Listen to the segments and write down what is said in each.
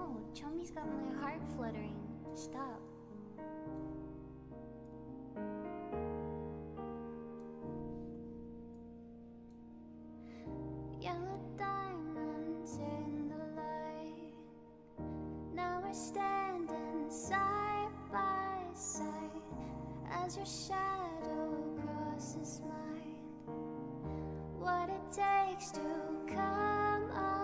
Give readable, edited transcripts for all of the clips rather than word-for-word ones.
No, Chomi's got my heart fluttering. Stop. Yellow diamonds in the light. Now we're standing side by side as your shadow crosses mine. What it takes to come alive.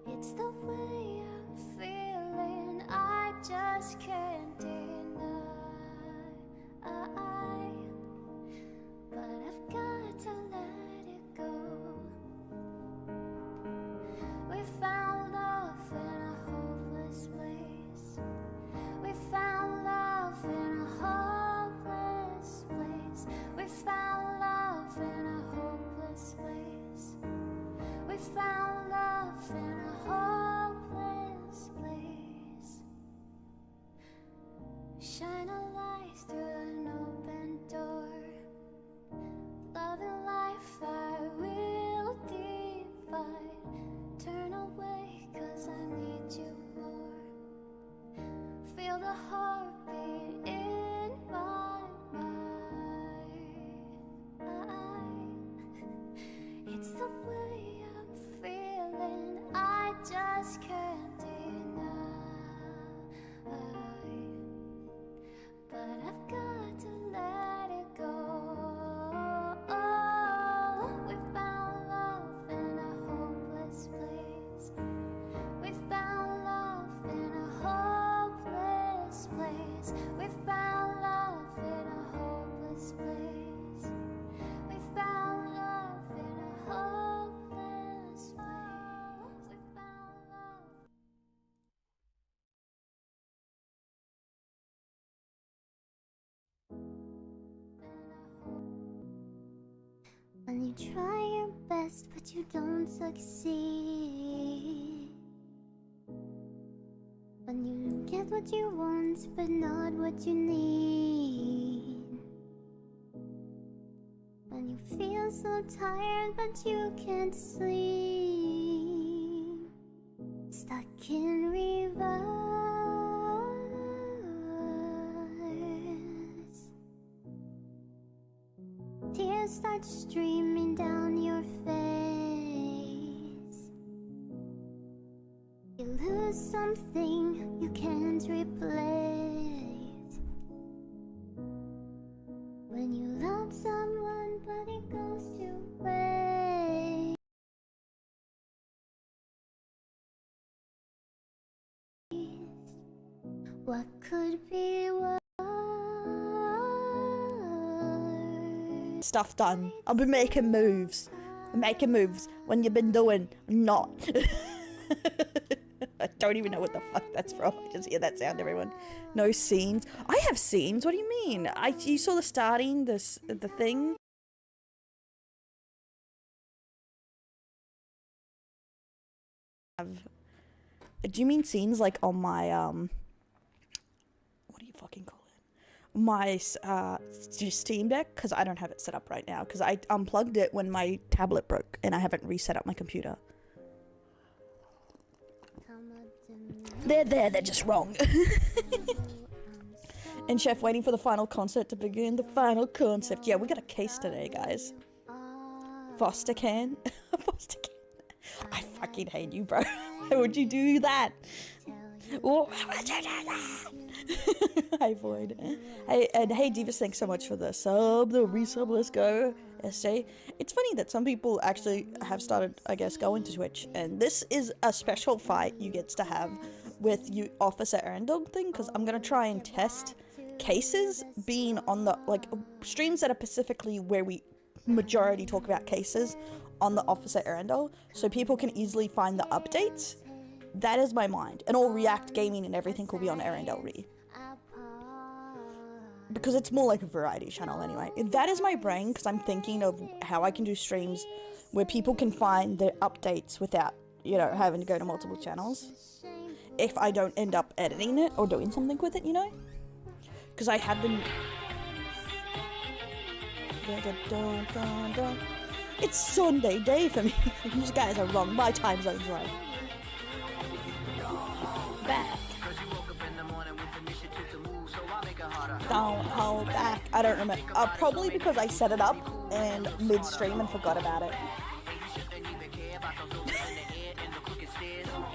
It's the way I'm feeling, I just can't deny. But I've got to let it go. We found love in a hopeless place. We found love in a hopeless place. We found love in a hopeless place. We found love in a hopeless place. Shine a light through an open door. Love and life I will divide. Turn away 'cause I need you more. Feel the heartbeat in my mind. It's the way I'm feeling, I just can't deny. But I've got to let it go. We found love in a hopeless place. We found love in a hopeless place. We found love in a hopeless place. We found love in a hopeless place. We found love. When you try your best but you don't succeed. When you get what you want but not what you need. When you feel so tired but you can't sleep. Stuck in reverse. Tears start streaming down your face. You lose something you can't replace. When you love someone but it goes to waste. What could be worse? Stuff done. I've been making moves. When you've been doing not. I don't even know what the fuck that's from. I just hear that sound, everyone. No scenes. I have scenes. What do you mean? You saw the starting, the thing. Do you mean scenes like on my what do you fucking call it? My Steam Deck, because I don't have it set up right now because I unplugged it when my tablet broke and I haven't reset up my computer. They're just wrong. And Chef waiting for the final concert to begin. The final concept. Yeah, we got a case today, guys. Foster can. Foster can. I fucking hate you, bro. Why would you do that? Why would you do that? Hi, Void. Hey, and hey, Divas, thanks so much for the sub, the resub, let's go. SA. It's funny that some people actually have started, I guess, going to Twitch, and this is a special fight you get to have with you Officer Arendelle thing, because I'm gonna try and test cases being on the, like, streams that are specifically where we majority talk about cases on the Officer Arendelle, so people can easily find the updates. That is my mind, and all React gaming and everything will be on Arendelle Re. Because it's more like a variety channel anyway. That is my brain, because I'm thinking of how I can do streams where people can find the updates without, you know, having to go to multiple channels. If I don't end up editing it or doing something with it, you know? Because I have been... It's Sunday day for me. These guys are wrong. My time zone's right. Back. Don't hold back. I don't remember. Probably because I set it up and midstream and forgot about it.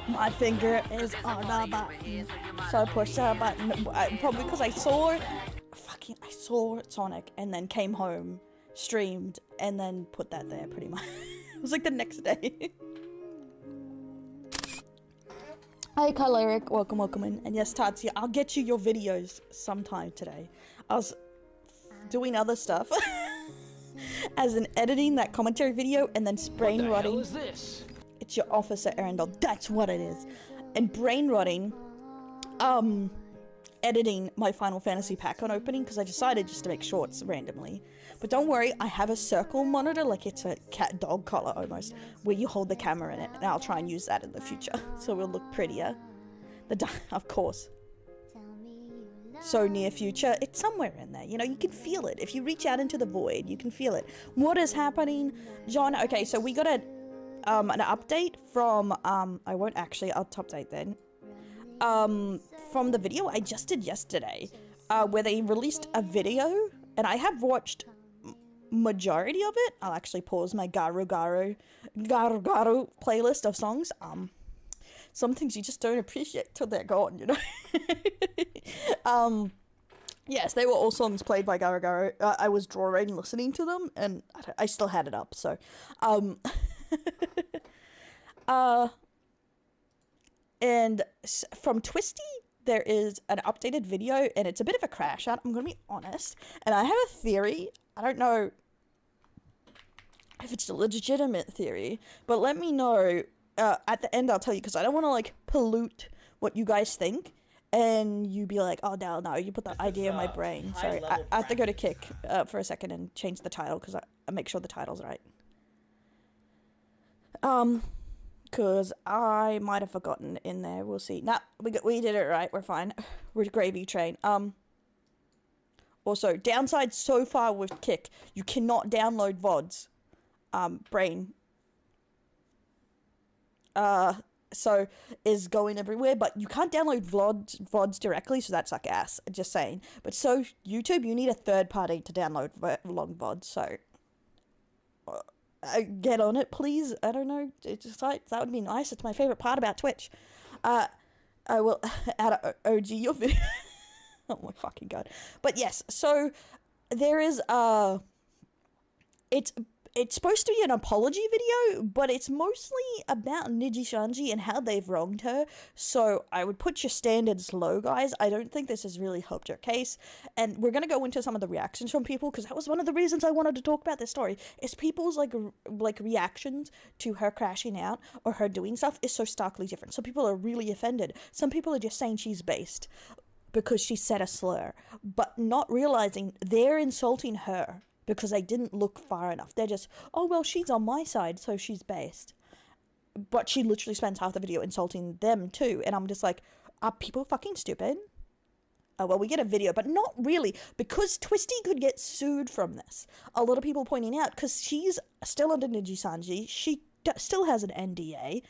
My finger is on the button, so push the button. Probably because I saw Sonic and then came home, streamed, and then put that there pretty much. It was like the next day. Hi Kyleric, welcome in. And yes, Tatsia, I'll get you your videos sometime today. I was doing other stuff. As in editing that commentary video and then brain rotting. What the hell is this? It's your Officer Arundel, that's what it is. And brain rotting, editing my Final Fantasy pack-on opening because I decided just to make shorts randomly. But don't worry, I have a circle monitor, like it's a cat dog collar almost, where you hold the camera in it, and I'll try and use that in the future, so it'll look prettier. Of course. So near future, it's somewhere in there, you know, you can feel it. If you reach out into the void, you can feel it. What is happening, John? Okay, so we got an update from, I'll update then. From the video I just did yesterday, where they released a video, and I have watched majority of it. I'll actually pause my Garu Garu playlist of songs. Some things you just don't appreciate till they're gone, you know? Yes, they were all songs played by Garu Garu. I was drawing listening to them, and I still had it up, so, and from Twisty, there is an updated video, and it's a bit of a crash out, I'm gonna be honest, and I have a theory. I don't know if it's a legitimate theory, but let me know at the end. I'll tell you, because I don't want to like pollute what you guys think, and you be like, oh no, you put that idea in my brain. Sorry, I have to go to Kick for a second and change the title, because I make sure the title's right. Because I might have forgotten in there. We'll see. Nah, we did it right. We're fine. We're Gravy Train. Also, downside so far with Kick, you cannot download VODs. Brain. So is going everywhere, but you can't download VODs directly, so that's like ass. Just saying. But so YouTube, you need a third party to download long VODs. So get on it, please. I don't know. It's just like, that would be nice. It's my favorite part about Twitch. I will add a OG your video. Oh my fucking god. But yes, so there is it's supposed to be an apology video, but it's mostly about Nijisanji and how they've wronged her. So I would put your standards low, guys. I don't think this has really helped your case. And we're going to go into some of the reactions from people, because that was one of the reasons I wanted to talk about this story, is people's like reactions to her crashing out or her doing stuff is so starkly different. Some people are really offended. Some people are just saying she's based because she said a slur, but not realizing they're insulting her because they didn't look far enough. They're just, oh, well, she's on my side, so she's based. But she literally spends half the video insulting them too. And I'm just like, are people fucking stupid? Well, we get a video, but not really, because Twisty could get sued from this. A lot of people pointing out, because she's still under Nijisanji. She still has an NDA.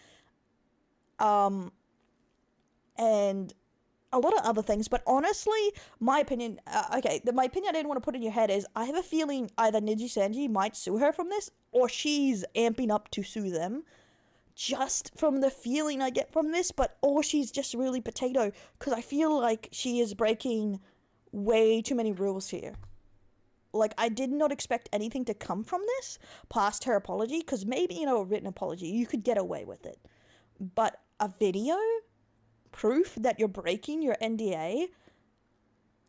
And a lot of other things, but honestly, my opinion, my opinion I didn't want to put in your head is, I have a feeling either Nijisanji might sue her from this, or she's amping up to sue them, just from the feeling I get from this, or she's just really potato, because I feel like she is breaking way too many rules here. Like, I did not expect anything to come from this, past her apology, because maybe, a written apology, you could get away with it, but a video? Proof that you're breaking your NDA?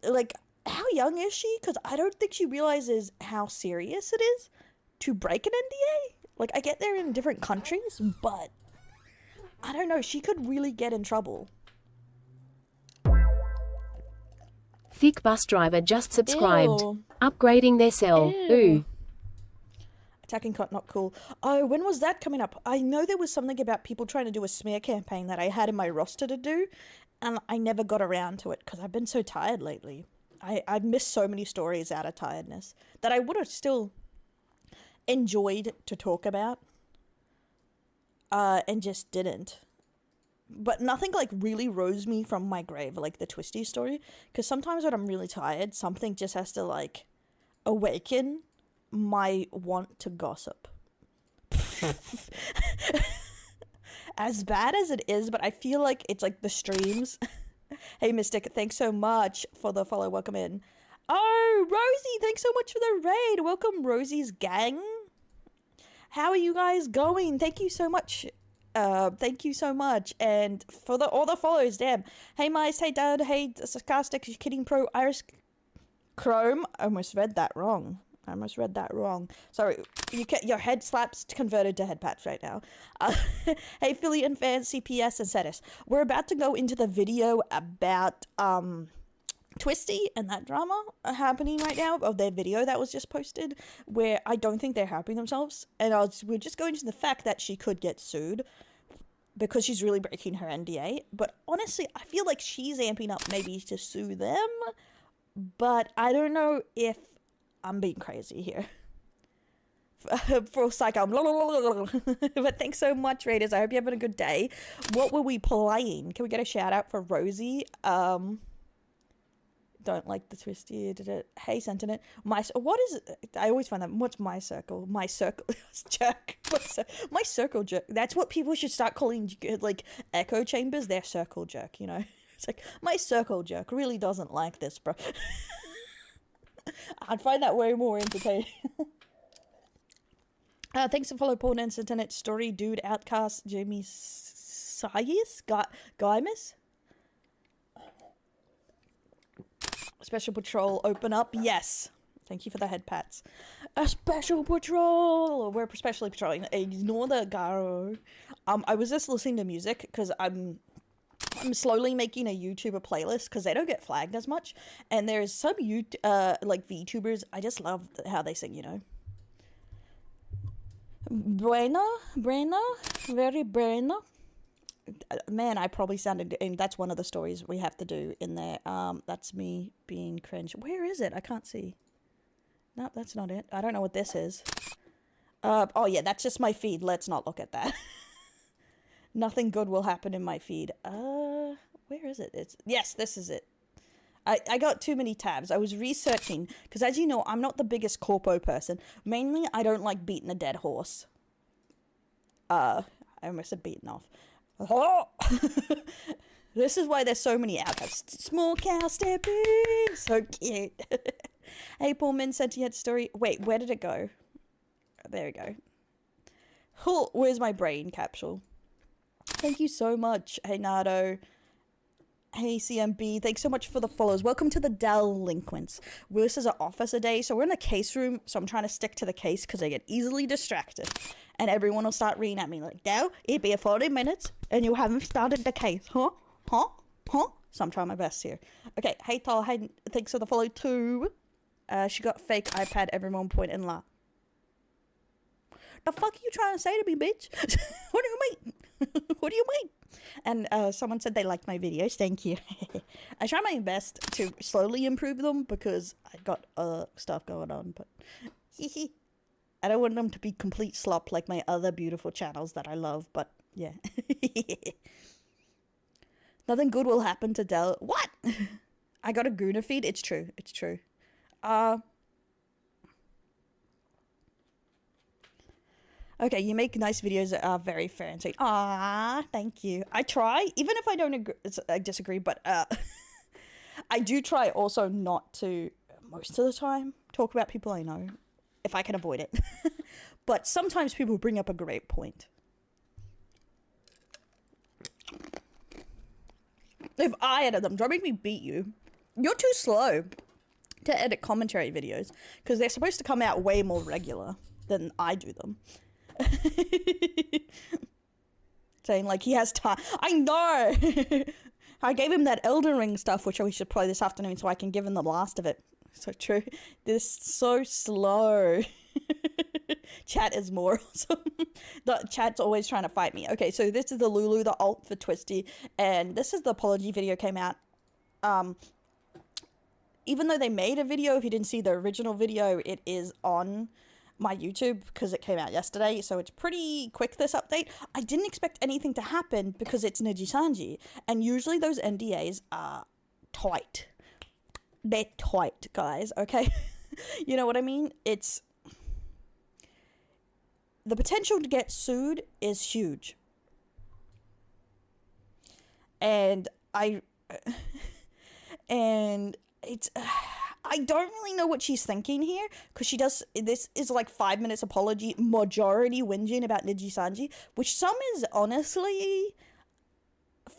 Like, how young is she? Because I don't think she realizes how serious it is to break an NDA. Like, I get they're in different countries, but I don't know, she could really get in trouble. Thick bus driver just subscribed. Ew. Upgrading their cell. Ew. Ooh. Attacking Cot, not cool. Oh, when was that coming up? I know there was something about people trying to do a smear campaign that I had in my roster to do, and I never got around to it because I've been so tired lately. I've missed so many stories out of tiredness that I would have still enjoyed to talk about, and just didn't. But nothing like really rose me from my grave, like the Twisty story. Because sometimes when I'm really tired, something just has to like awaken my want to gossip. As bad as it is, but I feel like it's like the streams. Hey Mystic, thanks so much for the follow. Welcome in. Oh, Rosie, thanks so much for the raid. Welcome, Rosie's gang. How are you guys going? Thank you so much. Thank you so much. And for all the follows, damn. Hey Mice, hey Dad, hey Sarcastic, Kidding Pro, Iris Chrome. I almost read that wrong. Sorry, your head slaps converted to head patch right now. Hey Philly and fans, CPS and Cetis. We're about to go into the video about Twisty and that drama happening right now, of their video that was just posted, where I don't think they're helping themselves. And we're just going to the fact that she could get sued because she's really breaking her NDA. But honestly, I feel like she's amping up maybe to sue them. But I don't know if I'm being crazy here. For Psycho. But thanks so much, Raiders. I hope you're having a good day. What were we playing? Can we get a shout out for Rosie? Don't like the Twisty. Hey, Sentiment. What is it? I always find that. What's my circle? My circle jerk. My circle jerk. That's what people should start calling, like, echo chambers. Their circle jerk, you know? It's like, my circle jerk really doesn't like this, bro. I'd find that way more entertaining. Thanks for follow Paul Nance Internet Story, Dude, Outcast, Jamie Sayis, Guymus. Special Patrol, open up. Yes. Thank you for the head pats. A Special Patrol. We're specially patrolling. Ignore the Garo. I was just listening to music because I'm slowly making a YouTuber playlist because they don't get flagged as much. And there's some like VTubers. I just love how they sing, you know. Buena, very buena. Man, I probably sounded, and that's one of the stories we have to do in there. That's me being cringe. Where is it? I can't see. No, that's not it. I don't know what this is. Oh yeah, that's just my feed. Let's not look at that. Nothing good will happen in my feed. Where is it? Yes, this is it. I got too many tabs. I was researching, because as you know, I'm not the biggest corpo person. Mainly, I don't like beating a dead horse. I almost said beaten off. Oh! This is why there's so many outcasts. Small cow stepping! So cute. Hey, Paul Min Sentient Story. Wait, where did it go? There we go. Oh, where's my brain capsule? Thank you so much. Hey, Nardo. Hey, CMB. Thanks so much for the follows. Welcome to the Delinquents. This is an officer day, so we're in the case room, so I'm trying to stick to the case because I get easily distracted. And everyone will start reading at me like, no, it'd be 40 minutes and you haven't started the case. Huh? So I'm trying my best here. Okay, hey, Tal, hey, thanks for the follow too. She got fake iPad, everyone point and laugh. The fuck are you trying to say to me, bitch? What do you mean? What do you mean? And someone said they liked my videos. Thank you. I try my best to slowly improve them because I've got stuff going on, but I don't want them to be complete slop like my other beautiful channels that I love, but yeah. Nothing good will happen to Del. What? I got a Gooner feed? It's true. It's true. Okay, you make nice videos that are very fair and sweet. Ah, thank you. I try, even if I don't agree, I disagree, but I do try also not to, most of the time, talk about people I know, if I can avoid it. But sometimes people bring up a great point. If I edit them, don't make me beat you. You're too slow to edit commentary videos because they're supposed to come out way more regular than I do them. Saying like he has time. I know. I gave him that Elden Ring stuff, which we should play this afternoon, so I can give him the last of it. So true. This is so slow. Chat is more awesome. The chat's always trying to fight me. Okay, so this is the Lulu, the alt for Twisty, and this is the apology video came out. Even though they made a video, if you didn't see the original video, it is on my YouTube because it came out yesterday, so it's pretty quick, this update. I didn't expect anything to happen because it's Nijisanji, and usually those NDAs are tight. They're tight, guys, okay? You know what I mean? It's... The potential to get sued is huge. And it's... I don't really know what she's thinking here, because she does, this is like 5 minutes apology, majority whinging about Nijisanji, which some is honestly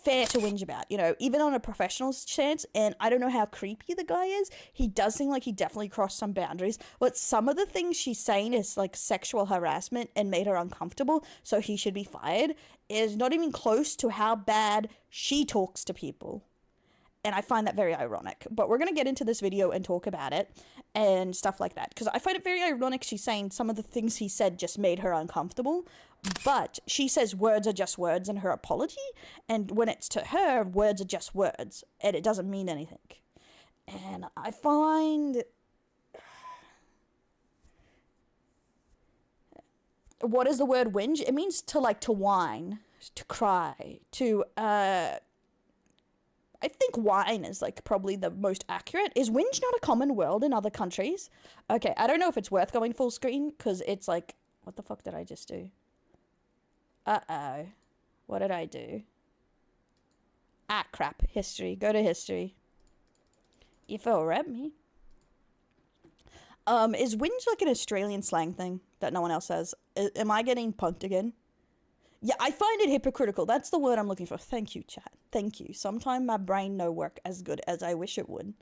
fair to whinge about, you know, even on a professional stance. And I don't know how creepy the guy is. He does seem like he definitely crossed some boundaries, but some of the things she's saying is like sexual harassment and made her uncomfortable, so he should be fired, is not even close to how bad she talks to people. And I find that very ironic. But we're going to get into this video and talk about it and stuff like that. Because I find it very ironic she's saying some of the things he said just made her uncomfortable. But she says words are just words in her apology. And when it's to her, words are just words. And it doesn't mean anything. And I find... What is the word whinge? It means to like to whine, to cry, to... I think whine is, like, probably the most accurate. Is whinge not a common word in other countries? Okay, I don't know if it's worth going full screen, because it's like... What the fuck did I just do? Uh-oh. What did I do? Ah, crap. History. Go to history. You feel rep me. Is whinge like an Australian slang thing that no one else says? Am I getting punked again? Yeah, I find it hypocritical. That's the word I'm looking for. Thank you, chat. Thank you. Sometimes my brain no work as good as I wish it would.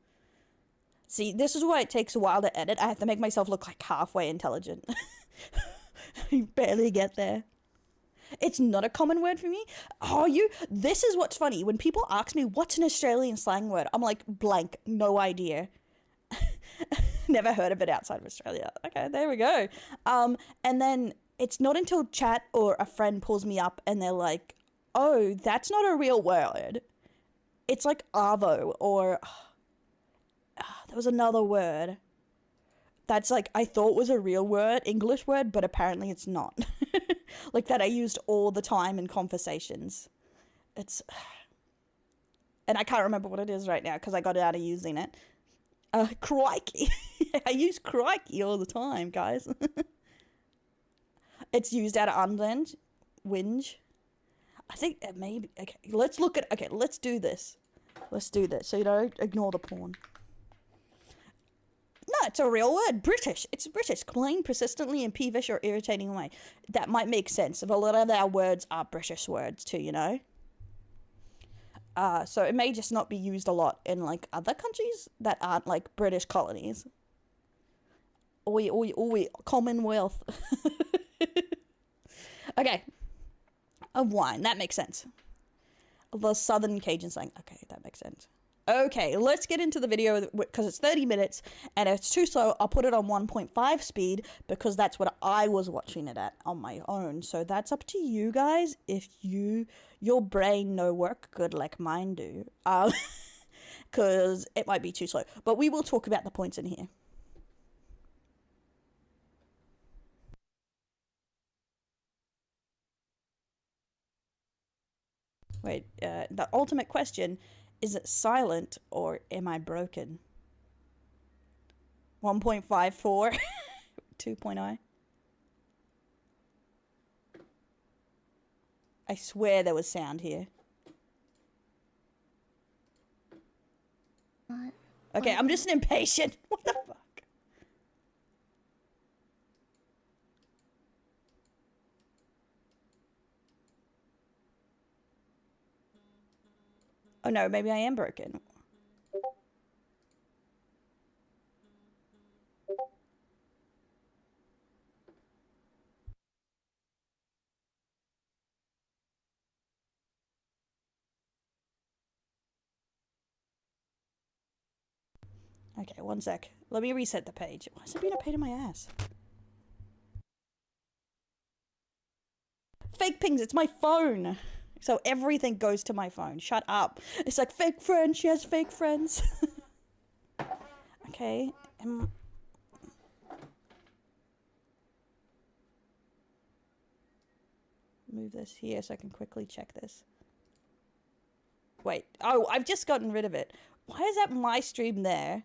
See, this is why it takes a while to edit. I have to make myself look like halfway intelligent. I barely get there. It's not a common word for me. This is what's funny. When people ask me, what's an Australian slang word? I'm like, blank, no idea. Never heard of it outside of Australia. Okay, there we go. And then... It's not until chat or a friend pulls me up and they're like, oh, that's not a real word. It's like arvo, or there was another word that's like I thought was a real word, English word, but apparently it's not. Like that I used all the time in conversations. It's... And I can't remember what it is right now because I got out of using it. Crikey. I use crikey all the time, guys. It's used out of Unland. Whinge. I think it may be... Okay, let's look at... Okay, let's do this. Let's do this. So you don't ignore the porn. No, it's a real word. British. It's British. Complain persistently in peevish or irritating way. That might make sense. If a lot of our words are British words too, you know? So it may just not be used a lot in, like, other countries that aren't, like, British colonies. Oi, oi, oi. Commonwealth. Okay. A wine. That makes sense. The Southern Cajun slang. Okay, that makes sense. Okay, let's get into the video because it's 30 minutes and it's too slow. I'll put it on 1.5 speed because that's what I was watching it at on my own. So that's up to you guys if your brain no work good like mine do. Because it might be too slow. But we will talk about the points in here. Wait, the ultimate question, is it silent or am I broken? 1.54, 2.0. I swear there was sound here. What? Okay, I'm just impatient. What the fuck? Oh no, maybe I am broken. Okay, one sec. Let me reset the page. Why is it being a pain in my ass? Fake pings, it's my phone. So everything goes to my phone. Shut up. It's like fake friend, she has fake friends. Okay. move this here so I can quickly check this. Wait. Oh, I've just gotten rid of it. Why is that my stream there?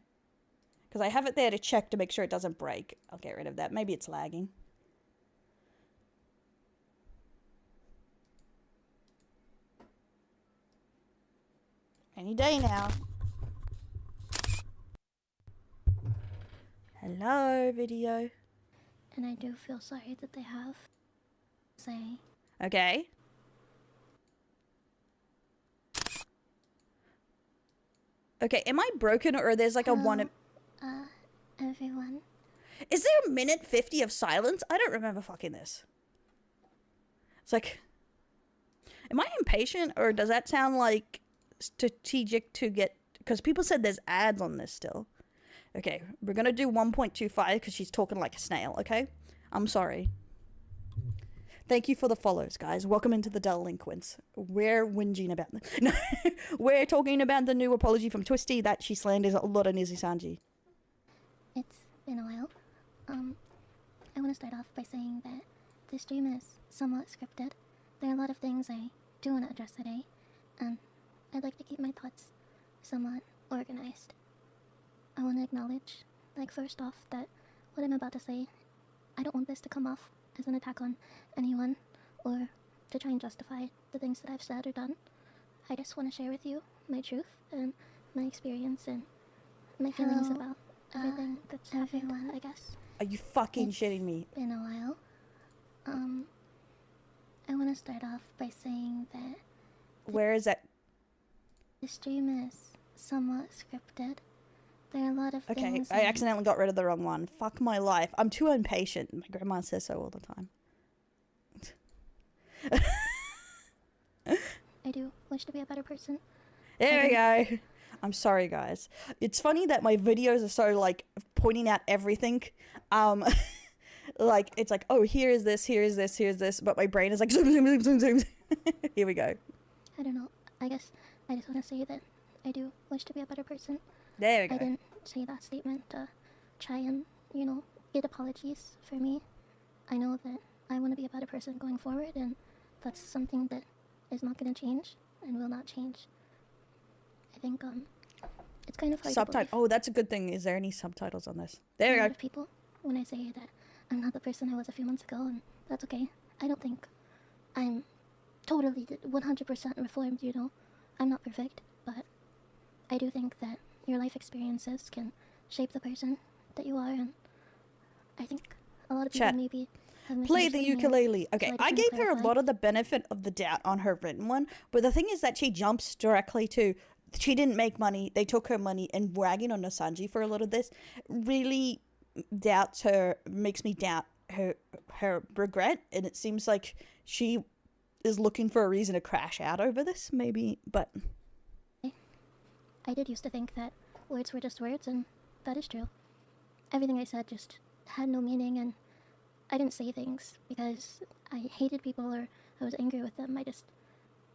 Because I have it there to check to make sure it doesn't break. I'll get rid of that. Maybe it's lagging. Any day now. Hello, video. And I do feel sorry that they have. Say. Okay. Okay, am I broken or there's like a one... Everyone. Is there a minute 50 of silence? I don't remember fucking this. It's like... Am I impatient or does that sound like strategic to get... Because people said there's ads on this still. Okay, we're gonna do 1.25 because she's talking like a snail, okay? I'm sorry. Thank you for the follows, guys. Welcome into the Delinquents. We're whinging about... No, we're talking about the new apology from Twisty that she slanders a lot of Nijisanji. It's been a while. I want to start off by saying that this stream is somewhat scripted. There are a lot of things I do want to address today, and I'd like to keep my thoughts somewhat organized. I want to acknowledge, like, first off, that what I'm about to say, I don't want this to come off as an attack on anyone, or to try and justify the things that I've said or done. I just want to share with you my truth and my experience and my feelings about everything that's happened, I guess. Are you fucking shitting me? It's been a while. I want to start off by saying that... Where is that? The stream is somewhat scripted. There are a lot of Okay, things... I accidentally got rid of the wrong one. Fuck my life. I'm too impatient. My grandma says so all the time. I do wish to be a better person. There we go. I'm sorry, guys. It's funny that my videos are so, like, pointing out everything. Like, it's like, oh, here is this, but my brain is like, zoom, zoom, zoom, zoom, zoom. Here we go. I don't know. I guess I just want to say that I do wish to be a better person. There we go. I didn't say that statement to try and, you know, get apologies for me. I know that I want to be a better person going forward, and that's something that is not going to change and will not change. I think, it's kind of hard to believe. Oh, that's a good thing. Is there any subtitles on this? There we A lot go. of people, when I say that I'm not the person I was a few months ago, and that's okay. I don't think I'm totally 100% reformed, you know. I'm not perfect, but I do think that your life experiences can shape the person that you are, and I think a lot of people maybe have Play the misunderstood me, ukulele. so Okay, just I wanna gave her a clarify. lot of the benefit of the doubt on her written one, but the thing is that she jumps directly to she didn't make money, they took her money, and bragging on Nijisanji for a lot of this really doubts her, makes me doubt her regret, and it seems like she is looking for a reason to crash out over this, maybe, but... I did used to think that words were just words, and that is true. Everything I said just had no meaning, and I didn't say things because I hated people or I was angry with them. I just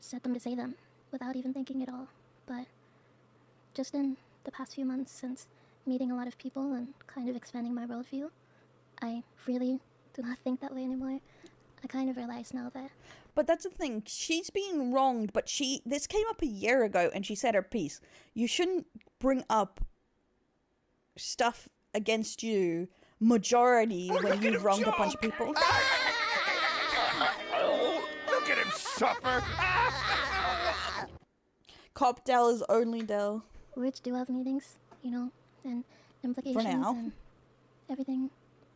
said them to say them without even thinking at all. But just in the past few months, since meeting a lot of people and kind of expanding my worldview, I really do not think that way anymore. I kind of realize now that... But that's the thing, she's being wronged, but this came up a year ago and she said her piece. You shouldn't bring up stuff against you, majority, when you've wronged a bunch of people. Look at him suffer! Cop Dell is only Dell. Words do have meanings, you know, and implications and everything.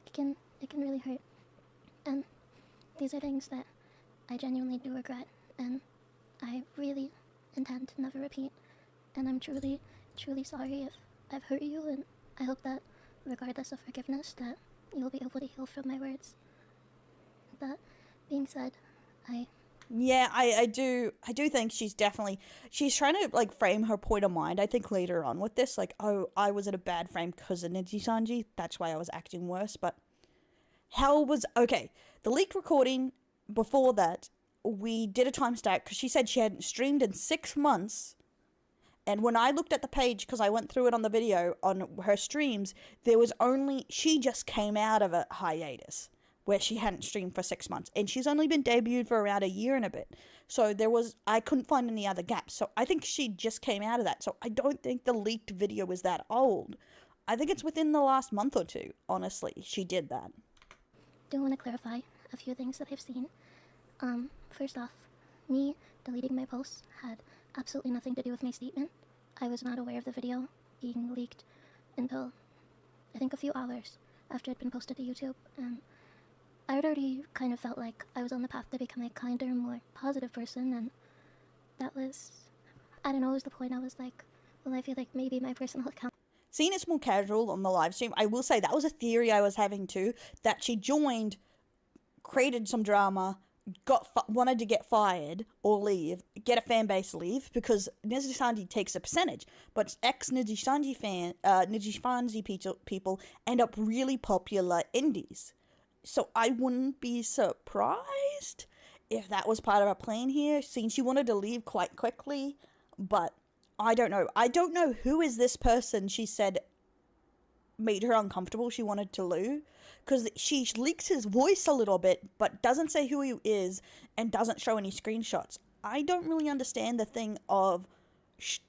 It can really hurt. And these are things that I genuinely do regret, and I really intend to never repeat. And I'm truly, truly sorry if I've hurt you, and I hope that, regardless of forgiveness, that you'll be able to heal from my words. That being said, Yeah, I do think she's trying to, like, frame her point of mind, I think, later on with this, like, oh, I was in a bad frame because of Nijisanji, that's why I was acting worse, but okay, the leaked recording, before that, we did a timestamp, because she said she hadn't streamed in 6 months, and when I looked at the page, because I went through it on the video, on her streams, there was she just came out of a hiatus. where she hadn't streamed for 6 months, and she's only been debuted for around a year and a bit. So I couldn't find any other gaps. So I think she just came out of that. So I don't think the leaked video was that old. I think it's within the last month or two, honestly, she did that. Do want to clarify a few things that I've seen. First off, me deleting my posts had absolutely nothing to do with my statement. I was not aware of the video being leaked until, I think, a few hours after it had been posted to YouTube, and I had already kind of felt like I was on the path to become a kinder, more positive person, and that was, I don't know, was the point. I was like, well, I feel like maybe my personal account... Seeing it's more casual on the live stream, I will say that was a theory I was having too, that she joined, created some drama, wanted to get fired or leave, get a fan base leave, because Nijisanji takes a percentage, but ex-Nijisanji Nijisanji people end up really popular indies. So I wouldn't be surprised if that was part of her plan here, seeing she wanted to leave quite quickly, but I don't know. I don't know who is this person she said made her uncomfortable, she wanted to leave, because she leaks his voice a little bit, but doesn't say who he is, and doesn't show any screenshots. I don't really understand the thing of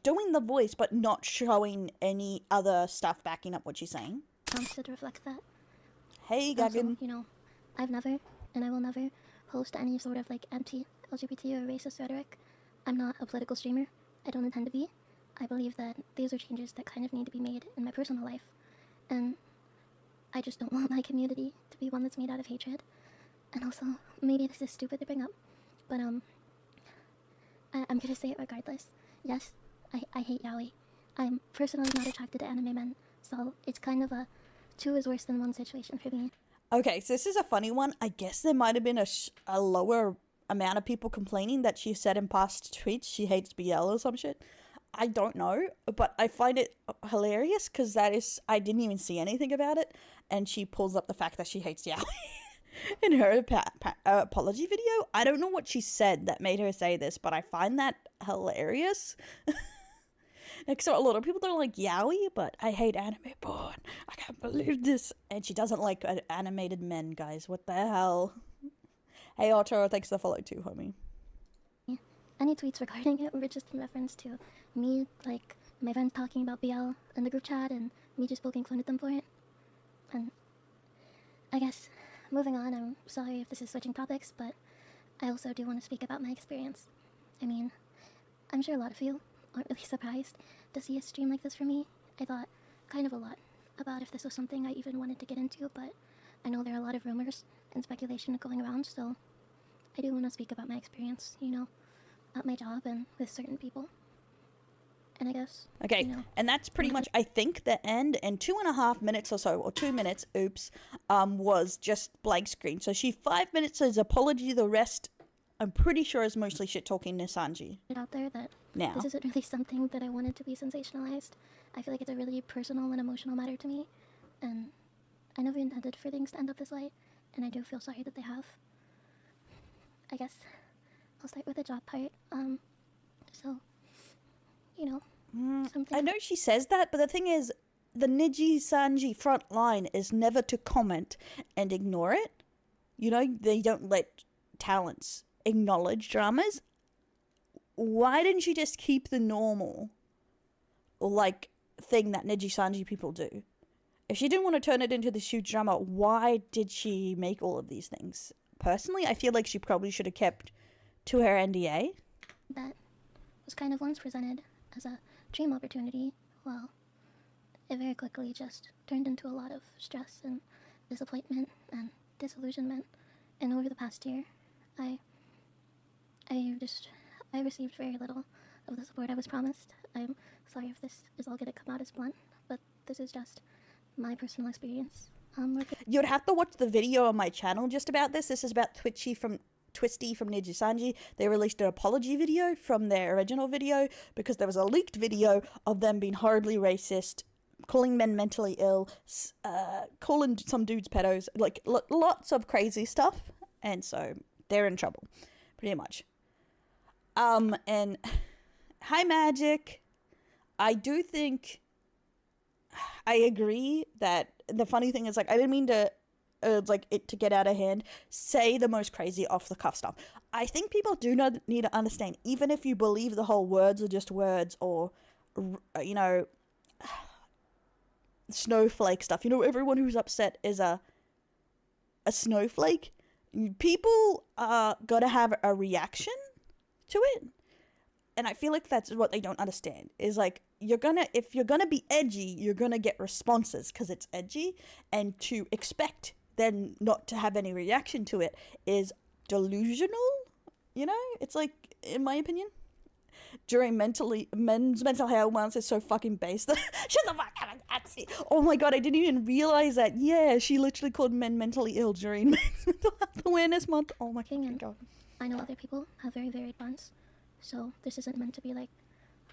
doing the voice, but not showing any other stuff backing up what she's saying. ...to reflect that. Hey, Gagan. Also, you know, I've never, and I will never, post any sort of, like, anti-LGBT or racist rhetoric. I'm not a political streamer. I don't intend to be. I believe that these are changes that kind of need to be made in my personal life. And I just don't want my community to be one that's made out of hatred. And also, maybe this is stupid to bring up, but I'm gonna say it regardless. Yes, I hate yaoi. I'm personally not attracted to anime men, so it's kind of a two is worse than one situation for me. Okay, so this is a funny one. I guess there might have been a lower amount of people complaining that she said in past tweets she hates BL or some shit. I don't know, but I find it hilarious because I didn't even see anything about it, and she pulls up the fact that she hates yaoi in her apology video. I don't know what she said that made her say this, but I find that hilarious. Like, so a lot of people don't like yaoi, but I hate anime porn. I can't believe this. And she doesn't like animated men, guys. What the hell? Hey, Otto, thanks for the follow too, homie. Any tweets regarding it were just in reference to me, like, my friends talking about BL in the group chat and me just poking fun at them for it. And I guess, moving on, I'm sorry if this is switching topics, but I also do want to speak about my experience. I mean, I'm sure a lot of you aren't really surprised to see a stream like this for me. I thought kind of a lot about if this was something I even wanted to get into, but I know there are a lot of rumors and speculation going around, so I do want to speak about my experience, you know, at my job and with certain people. And I guess, okay, you know, and that's pretty much, I think, the end. And 2.5 minutes or so, or 2 minutes, was just blank screen. So 5 minutes is apology, the rest I'm pretty sure is mostly shit talking Nijisanji. Out there that Now, this isn't really something that I wanted to be sensationalized. I feel like it's a really personal and emotional matter to me, and I never intended for things to end up this way, and I do feel sorry that they have. I guess I'll start with the job part. So, you know, something... I know she says that, but the thing is, the Nijisanji front line is never to comment and ignore it. You know, they don't let talents acknowledge dramas. Why didn't she just keep the normal, like, thing that Nijisanji people do? If she didn't want to turn it into this huge drama, why did she make all of these things? Personally, I feel like she probably should have kept to her NDA. That was kind of once presented as a dream opportunity, well, it very quickly just turned into a lot of stress and disappointment and disillusionment. And over the past year, I received very little of the support I was promised. I'm sorry if this is all going to come out as blunt, but this is just my personal experience. You'd have to watch the video on my channel just about this. This is about Twisty from Nijisanji. They released an apology video from their original video because there was a leaked video of them being horribly racist, calling men mentally ill, calling some dudes pedos, like lots of crazy stuff, and so they're in trouble, pretty much. And hi, Magic. I do think I agree that the funny thing is, like, I didn't mean to like it to get out of hand, say the most crazy off the cuff stuff. I think people do not need to understand, even if you believe the whole words are just words, or you know, snowflake stuff. You know, everyone who's upset is a snowflake. People are gonna have a reaction to it, and I feel like that's what they don't understand. Is like, if you're gonna be edgy, you're gonna get responses because it's edgy, and to expect then not to have any reaction to it is delusional. You know, it's like, in my opinion, during men's mental health month is so fucking based. Shut the fuck up. Oh my god, I didn't even realize that. Yeah, she literally called men mentally ill during Men's Mental Health Awareness Month. Oh my fucking god. I know other people have very varied bonds, so this isn't meant to be like,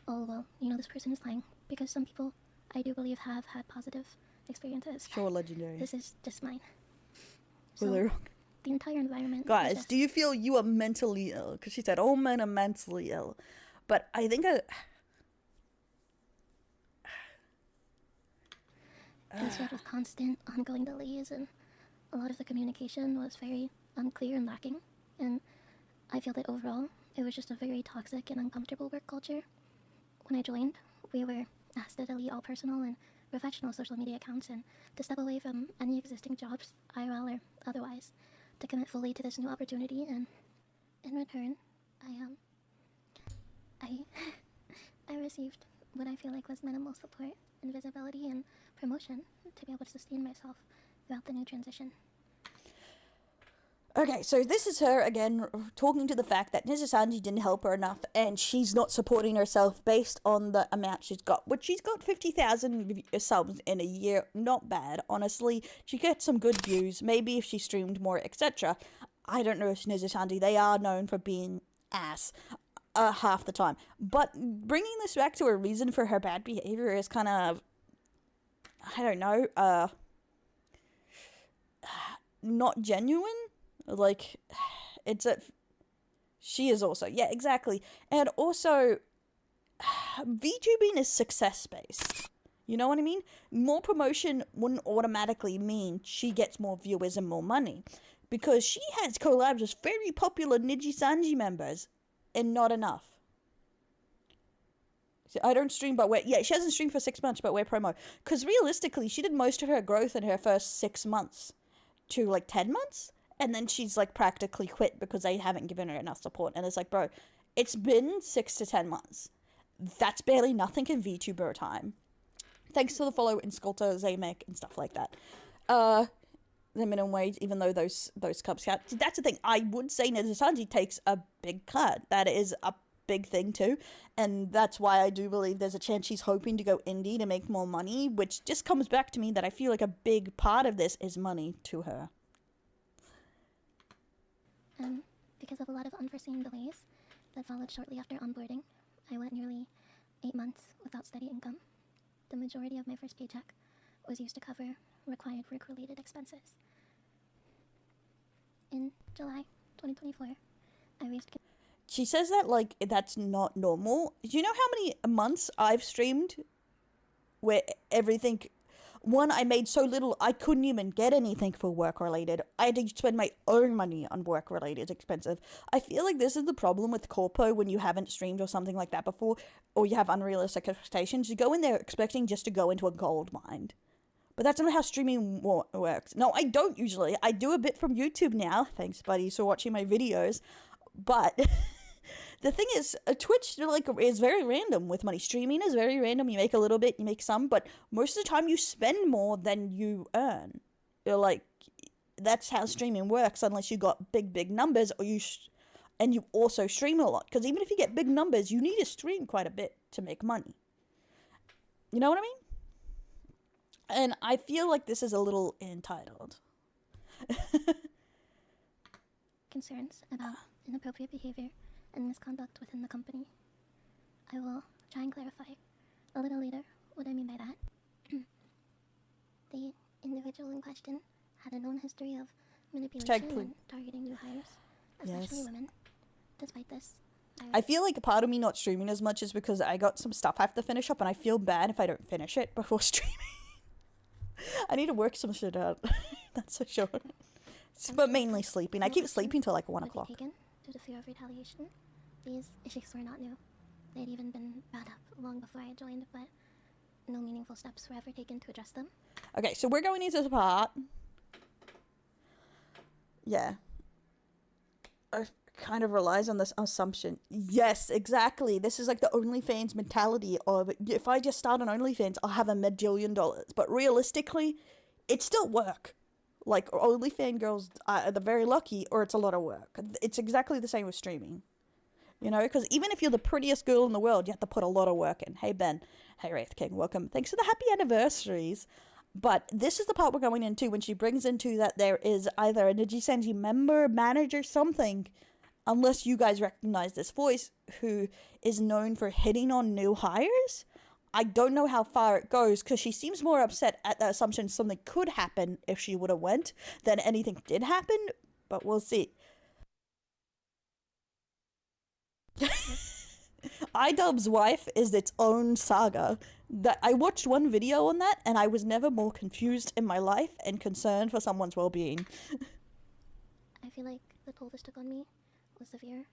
oh well, you know, this person is lying, because some people I do believe have had positive experiences. Sure, legendary. This is just mine. So, So the entire environment. guys, just, do you feel you are mentally ill? Because she said all men are mentally ill. But I think and sort of constant, ongoing delays, and a lot of the communication was very unclear and lacking. And I feel that overall, it was just a very toxic and uncomfortable work culture. When I joined, we were asked to delete all personal and professional social media accounts and to step away from any existing jobs, IRL or otherwise, to commit fully to this new opportunity. And in return, I received what I feel like was minimal support and visibility and promotion to be able to sustain myself throughout the new transition. okay, so this is her again talking to the fact that Nijisanji didn't help her enough, and she's not supporting herself based on the amount she's got. Which she's got 50,000 subs in a year, not bad, honestly. She gets some good views. Maybe if she streamed more, etc. I don't know if Nijisanji, they are known for being ass half the time. But bringing this back to a reason for her bad behavior is kind of, I don't know, not genuine. Like, she is also, yeah, exactly. And also, VTubing is success-based. You know what I mean? More promotion wouldn't automatically mean she gets more viewers and more money. Because she has collabs with very popular Nijisanji members, and not enough. So I don't stream, but she hasn't streamed for 6 months, but we're promo. Because realistically, she did most of her growth in her first 6 months to like 10 months. And then she's like practically quit because they haven't given her enough support. And it's like, bro, it's been 6 to 10 months. That's barely nothing in VTuber time. Thanks to the follow in Sculptor, Zamek, and stuff like that. The minimum wage, even though those cups count. That's the thing. I would say Nijisanji takes a big cut. That is a big thing too. And that's why I do believe there's a chance she's hoping to go indie to make more money, which just comes back to me that I feel like a big part of this is money to her. Because of a lot of unforeseen delays that followed shortly after onboarding, I went nearly 8 months without steady income. The majority of my first paycheck was used to cover required work-related expenses. In July 2024, I raised... She says that like that's not normal. Do you know how many months I've streamed where everything... One, I made so little, I couldn't even get anything for work-related. I had to spend my own money on work-related expensive. I feel like this is the problem with Corpo when you haven't streamed or something like that before, or you have unrealistic expectations. You go in there expecting just to go into a gold mine. But that's not how streaming works. No, I don't usually. I do a bit from YouTube now. Thanks, buddies, for watching my videos. But... The thing is, Twitch is very random with money. Streaming is very random. You make a little bit, you make some, but most of the time you spend more than you earn. You're like, that's how streaming works, unless you got big numbers, or and you also stream a lot. Because even if you get big numbers, you need to stream quite a bit to make money. You know what I mean? And I feel like this is a little entitled. Concerns about inappropriate behavior and misconduct within the company. I will try and clarify a little later what I mean by that. The individual in question had a known history of manipulation and targeting new hires, especially women. Despite this, I feel like a part of me not streaming as much is because I got some stuff I have to finish up, and I feel bad if I don't finish it before streaming. I need to work some shit out. That's for sure. But mainly sleeping. I keep sleeping till like 1 would be o'clock. taken due to fear of retaliation. These issues were not new. They'd even been brought up long before I joined, but no meaningful steps were ever taken to address them. Okay, so we're going into the part. Yeah. Kind of relies on this assumption. Yes, exactly. This is like the OnlyFans mentality of, if I just start on OnlyFans, I'll have $1 million. But realistically, it's still work. Like, OnlyFans girls are either very lucky or it's a lot of work. It's exactly the same with streaming. You know, because even if you're the prettiest girl in the world, you have to put a lot of work in. Hey, Ben. Hey, Wraith King. Welcome. Thanks for the happy anniversaries. But this is the part we're going into when she brings into that there is either a Nijisanji member, manager, something, unless you guys recognize this voice, who is known for hitting on new hires. I don't know how far it goes, because she seems more upset at the assumption something could happen if she would have went than anything did happen, but we'll see. iDubbbz's wife is its own saga. That I watched one video on that, and I was never more confused in my life and concerned for someone's well-being. I feel like the toll this took on me was severe.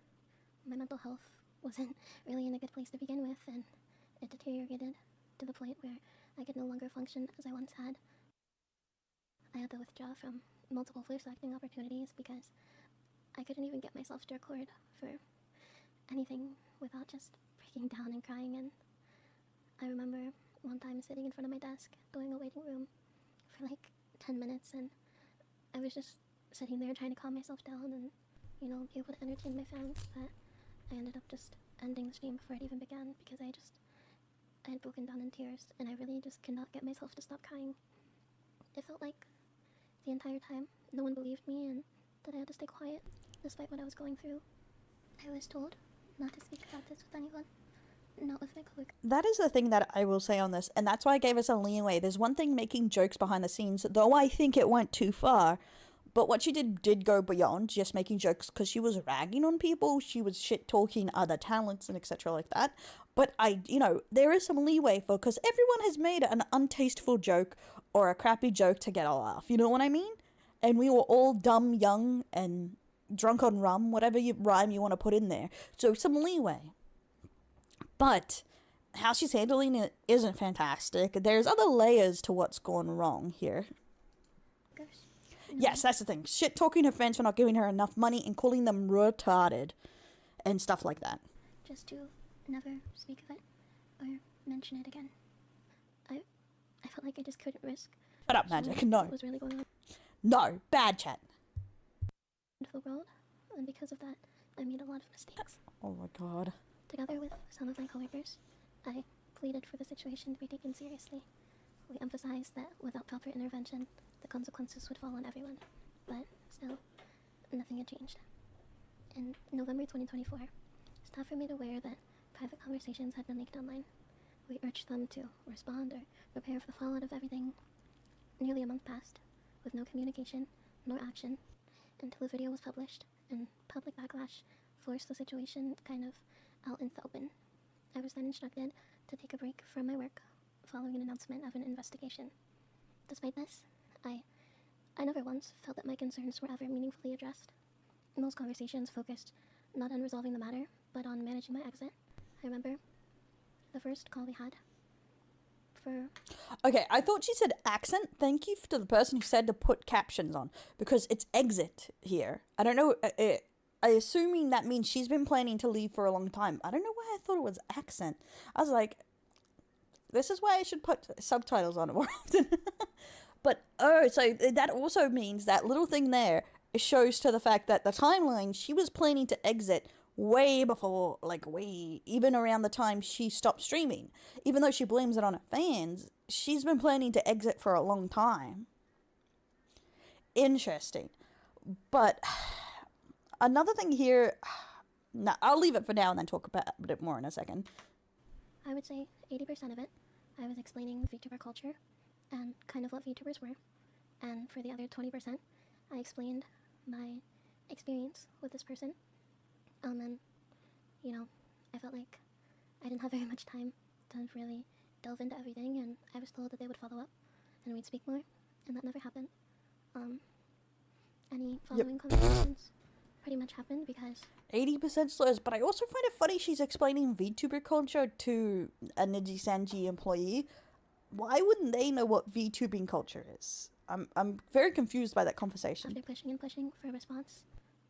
My mental health wasn't really in a good place to begin with, and it deteriorated to the point where I could no longer function as I once had. I had to withdraw from multiple voice acting opportunities because I couldn't even get myself to record for anything without just breaking down and crying. And I remember one time sitting in front of my desk doing a waiting room for like 10 minutes, and I was just sitting there trying to calm myself down and, you know, be able to entertain my fans, but I ended up just ending the stream before it even began because I had broken down in tears, and I really just could not get myself to stop crying. It felt like the entire time no one believed me and that I had to stay quiet despite what I was going through. I was told not to speak about this with anyone, not with my coworkers. That is the thing that I will say on this, and that's why I gave us a leeway. There's one thing making jokes behind the scenes, though I think it went too far. But what she did go beyond just making jokes, because she was ragging on people, she was shit-talking other talents and etc. like that. But there is some leeway for, because everyone has made an untasteful joke or a crappy joke to get a laugh, you know what I mean? And we were all dumb, young, and drunk on rum, whatever rhyme you want to put in there. So some leeway. But how she's handling it isn't fantastic. There's other layers to what's gone wrong here. Yes, that's the thing. Shit talking her friends for not giving her enough money and calling them retarded and stuff like that. Just to never speak of it or mention it again. I felt like I just couldn't risk. Shut up, Magic. No. What was really going on No. Bad chat. in the world, and because of that, I made a lot of mistakes. Oh my god. Together with some of my coworkers, I pleaded for the situation to be taken seriously. We emphasized that without proper intervention, the consequences would fall on everyone. But still, nothing had changed. In November 2024, staff were made aware that private conversations had been leaked online. We urged them to respond or prepare for the fallout of everything. Nearly a month passed, with no communication nor action, until a video was published, and public backlash forced the situation kind of out in the open. I was then instructed to take a break from my work following an announcement of an investigation. Despite this, I never once felt that my concerns were ever meaningfully addressed. Most conversations focused not on resolving the matter, but on managing my exit. I remember the first call we had for... Okay, I thought she said accent. Thank you to the person who said to put captions on, because it's exit here. I don't know, I assuming that means she's been planning to leave for a long time. I don't know why I thought it was accent. I was like, this is why I should put subtitles on it more often. But, so that also means that little thing there shows to the fact that the timeline, she was planning to exit way before, even around the time she stopped streaming. Even though she blames it on her fans, she's been planning to exit for a long time. Interesting. But another thing here, I'll leave it for now and then talk about it more in a second. I would say 80% of it, I was explaining VTuber culture and kind of what VTubers were. And for the other 20%, I explained my experience with this person. And, I felt like I didn't have very much time to really delve into everything, and I was told that they would follow up and we'd speak more, and that never happened. any following conversations pretty much happened because 80% slurs, but I also find it funny she's explaining VTuber culture to a Nijisanji employee. Why wouldn't they know what VTubing culture is? I'm very confused by that conversation. after pushing and pushing for a response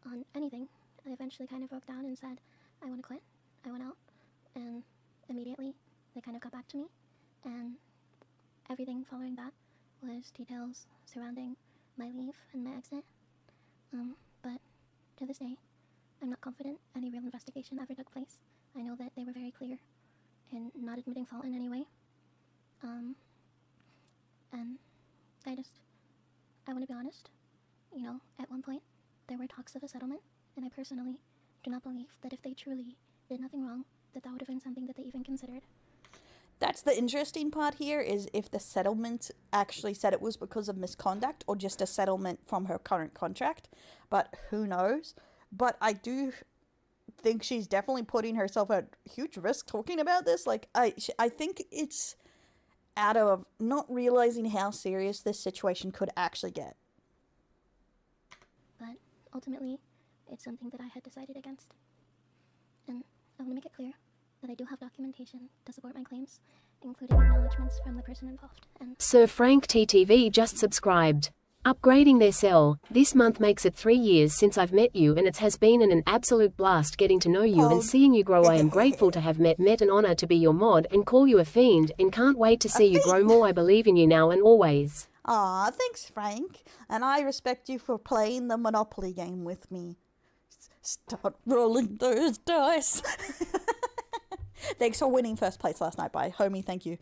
on anything, I eventually kind of broke down and said, I want to quit, I want out, and immediately they kind of got back to me, and everything following that was details surrounding my leave and my exit. But to this day, I'm not confident any real investigation ever took place. I know that they were very clear in not admitting fault in any way. And I want to be honest, you know, at one point, there were talks of a settlement, and I personally do not believe that if they truly did nothing wrong, that would have been something that they even considered. That's the interesting part here, is if the settlement actually said it was because of misconduct or just a settlement from her current contract, but who knows. But I do think she's definitely putting herself at huge risk talking about this. Like, I think it's out of not realizing how serious this situation could actually get. But ultimately, it's something that I had decided against. And I want to make it clear that I do have documentation to support my claims, including acknowledgements from the person involved. And Sir Frank TTV just subscribed. Upgrading their cell. This month makes it 3 years since I've met you, and it has been an absolute blast getting to know you and seeing you grow. I am grateful to have met an honor to be your mod and call you a fiend, and can't wait to see you grow more. I believe in you now and always. Aw, thanks, Frank. And I respect you for playing the Monopoly game with me. Start rolling those dice. Thanks for winning first place last night, bye. Homie, thank you.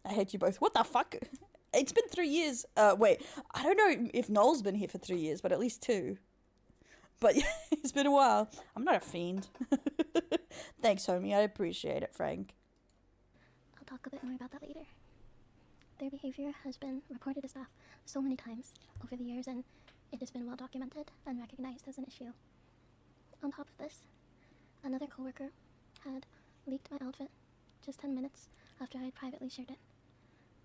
I hate you both. What the fuck? It's been 3 years. Wait, I don't know if Noel's been here for 3 years, but at least 2. But yeah, it's been a while. I'm not a fiend. Thanks, homie. I appreciate it, Frank. I'll talk a bit more about that later. Their behavior has been reported to staff so many times over the years, and it has been well documented and recognized as an issue. On top of this, another coworker had leaked my outfit just 10 minutes after I had privately shared it.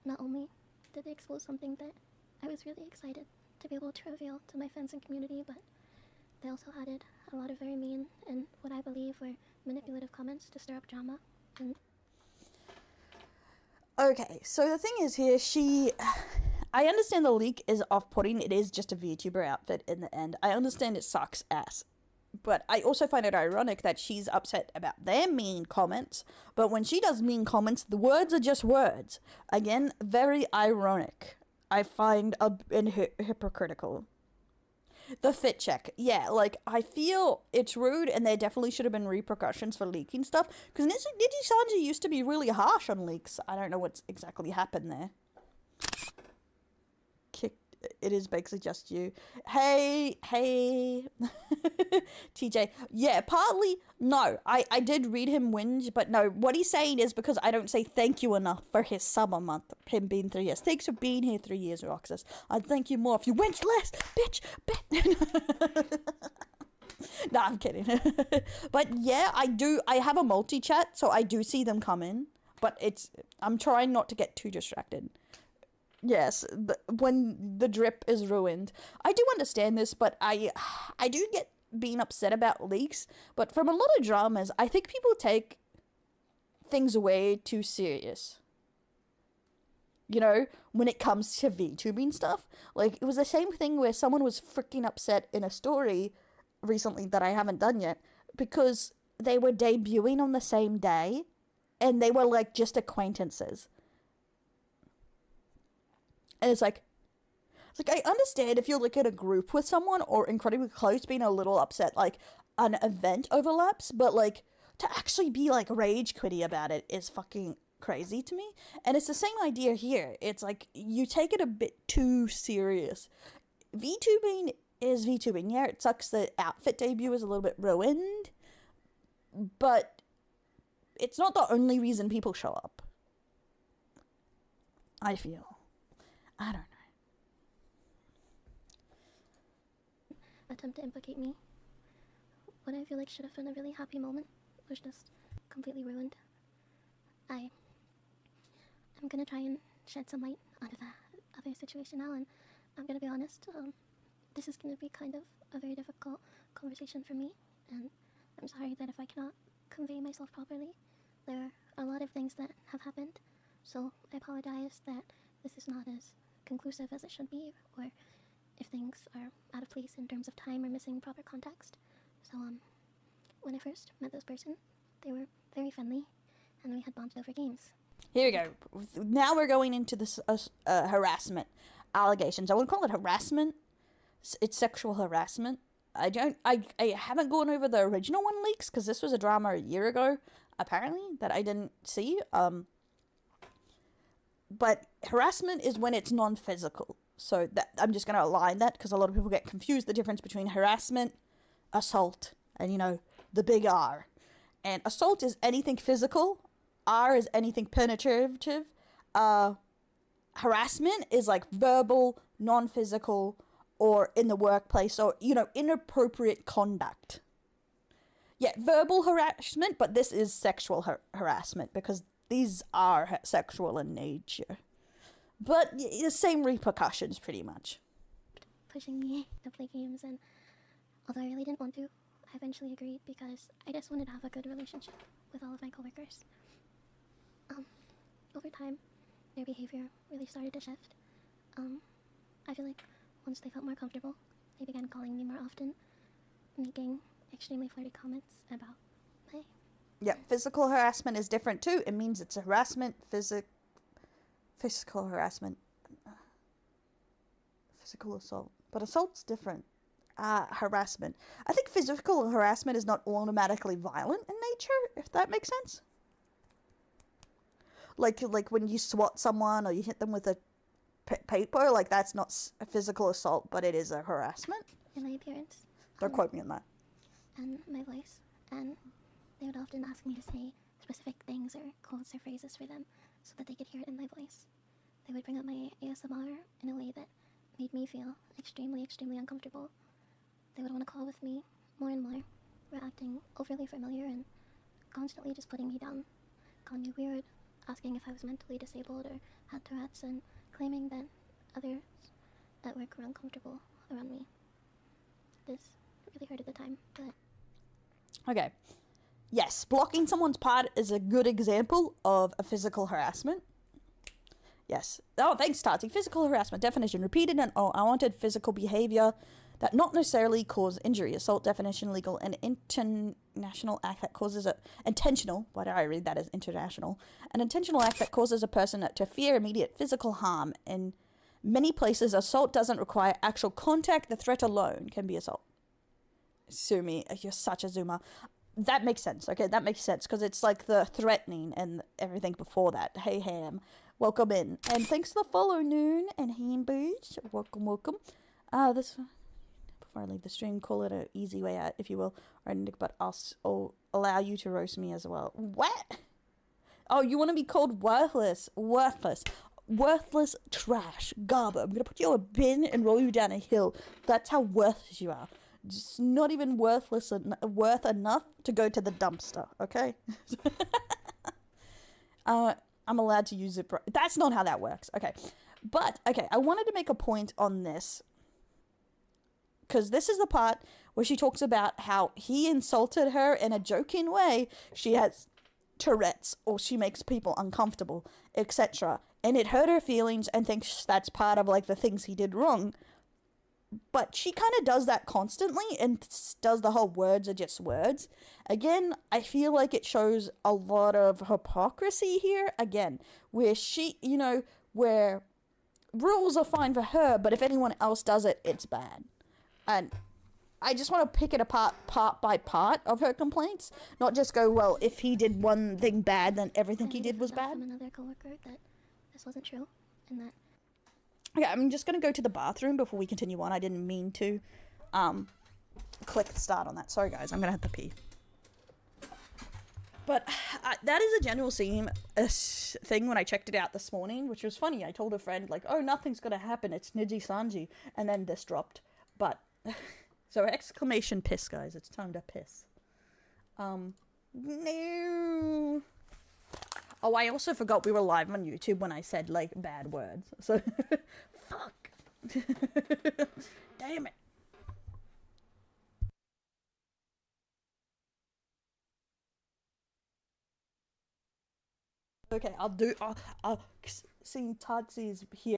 Not only did they expose something that I was really excited to be able to reveal to my fans and community, but they also added a lot of very mean and what I believe were manipulative comments to stir up drama. And Okay, so the thing is here, I understand the leak is off-putting. It is just a VTuber outfit in the end. I understand it sucks ass. But I also find it ironic that she's upset about their mean comments, but when she does mean comments, the words are just words. Again, very ironic. I find hypocritical. The fit check. Yeah, like, I feel it's rude, and there definitely should have been repercussions for leaking stuff, because Nijisanji used to be really harsh on leaks. I don't know what's exactly happened there. It is basically just you. Hey, TJ. Yeah, partly, no. I did read him whinge, but no, what he's saying is because I don't say thank you enough for his summer month, him being 3 years. Thanks for being here 3 years, Roxas. I'd thank you more if you whinge less, bitch. No, I'm kidding. But yeah, I have a multi-chat, so I do see them come in, but I'm trying not to get too distracted. Yes, when the drip is ruined. I do understand this, but I do get being upset about leaks. But from a lot of dramas, I think people take things way too serious. You know, when it comes to VTubing stuff. Like, it was the same thing where someone was freaking upset in a story recently that I haven't done yet, because they were debuting on the same day, and they were, like, just acquaintances. And it's like I understand if you're like in a group with someone or incredibly close, being a little upset, like an event overlaps, but like to actually be like rage quitty about it is fucking crazy to me. And it's the same idea here. It's like you take it a bit too serious. VTubing is VTubing. Yeah, it sucks the outfit debut is a little bit ruined, but it's not the only reason people show up. I feel. I don't know. attempt to implicate me. What I feel like should have been a really happy moment was just completely ruined. I'm gonna try and shed some light onto the other situation now, and I'm gonna be honest. This is gonna be kind of a very difficult conversation for me, and I'm sorry that if I cannot convey myself properly, there are a lot of things that have happened. So I apologize that this is not as conclusive as it should be, or if things are out of place in terms of time or missing proper context. So when I first met this person, they were very friendly, and we had bonded over games. Here we go. Now we're going into this harassment allegations. I wouldn't call it harassment. It's sexual harassment. I haven't gone over the original one leaks because this was a drama a year ago, apparently, that I didn't see. But harassment is when it's non-physical. So that I'm just going to align that because a lot of people get confused the difference between harassment, assault, and, you know, the big R. And assault is anything physical. R is anything penetrative. Harassment is like verbal, non-physical, or in the workplace, or, you know, inappropriate conduct. Yeah, verbal harassment, but this is sexual harassment because these are sexual in nature. But the same repercussions, pretty much. Pushing me to play games, and although I really didn't want to, I eventually agreed because I just wanted to have a good relationship with all of my coworkers. Over time, their behavior really started to shift. I feel like once they felt more comfortable, they began calling me more often, making extremely flirty comments about my... Yeah, physical harassment is different too. It means it's harassment, physical harassment, physical assault. But assault's different. Harassment. I think physical harassment is not automatically violent in nature, if that makes sense. Like when you swat someone or you hit them with a paper, like that's not a physical assault, but it is a harassment. In my appearance. Don't quote me on that. And my voice. And they would often ask me to say specific things or quotes or phrases for them so that they could hear it in my voice. They would bring up my ASMR in a way that made me feel extremely, extremely uncomfortable. They would want to call with me more and more, reacting overly familiar and constantly just putting me down, calling me weird, asking if I was mentally disabled or had Tourette's, and claiming that others at work were uncomfortable around me. This really hurt at the time, but... Okay. Yes, blocking someone's path is a good example of a physical harassment. Yes. Oh, thanks, Tati. Physical harassment definition: repeated and unwanted physical behavior that not necessarily cause injury. Assault definition: legal and international act that causes a intentional. Why did I read that as international? An intentional act that causes a person to fear immediate physical harm. In many places, assault doesn't require actual contact. The threat alone can be assault. Sue me. You're such a zoomer. That makes sense. Okay, that makes sense because it's like the threatening and everything before that. Hey, Ham. Welcome in. And thanks for the follow, Noon and Ham Boots. Welcome, welcome. Before I leave the stream, call it an easy way out, if you will. But I'll allow you to roast me as well. What? Oh, you want to be called worthless? Worthless. Worthless trash. Garbage. I'm going to put you in a bin and roll you down a hill. That's how worthless you are. Just not even worth enough to go to the dumpster, okay? I'm allowed to use it. That's not how that works. Okay. But, okay, I wanted to make a point on this. Because this is the part where she talks about how he insulted her in a joking way. She has Tourette's, or she makes people uncomfortable, etc. And it hurt her feelings and thinks that's part of, like, the things he did wrong. But she kind of does that constantly and does the whole words are just words. Again, I feel like it shows a lot of hypocrisy here. Again, where she, you know, where rules are fine for her, but if anyone else does it, it's bad. And I just want to pick it apart part by part of her complaints. Not just go, well, if he did one thing bad, then everything he did was bad. From another coworker that this wasn't true, and that... Okay, I'm just going to go to the bathroom before we continue on. I didn't mean to click start on that. Sorry, guys. I'm going to have to pee. But that is a general thing when I checked it out this morning, which was funny. I told a friend, like, oh, nothing's going to happen. It's Nijisanji. And then this dropped. But, so exclamation piss, guys. It's time to piss. No. Oh, I also forgot we were live on YouTube when I said, like, bad words. So, fuck. Damn it. Okay, I'll seeing Tadsy's here.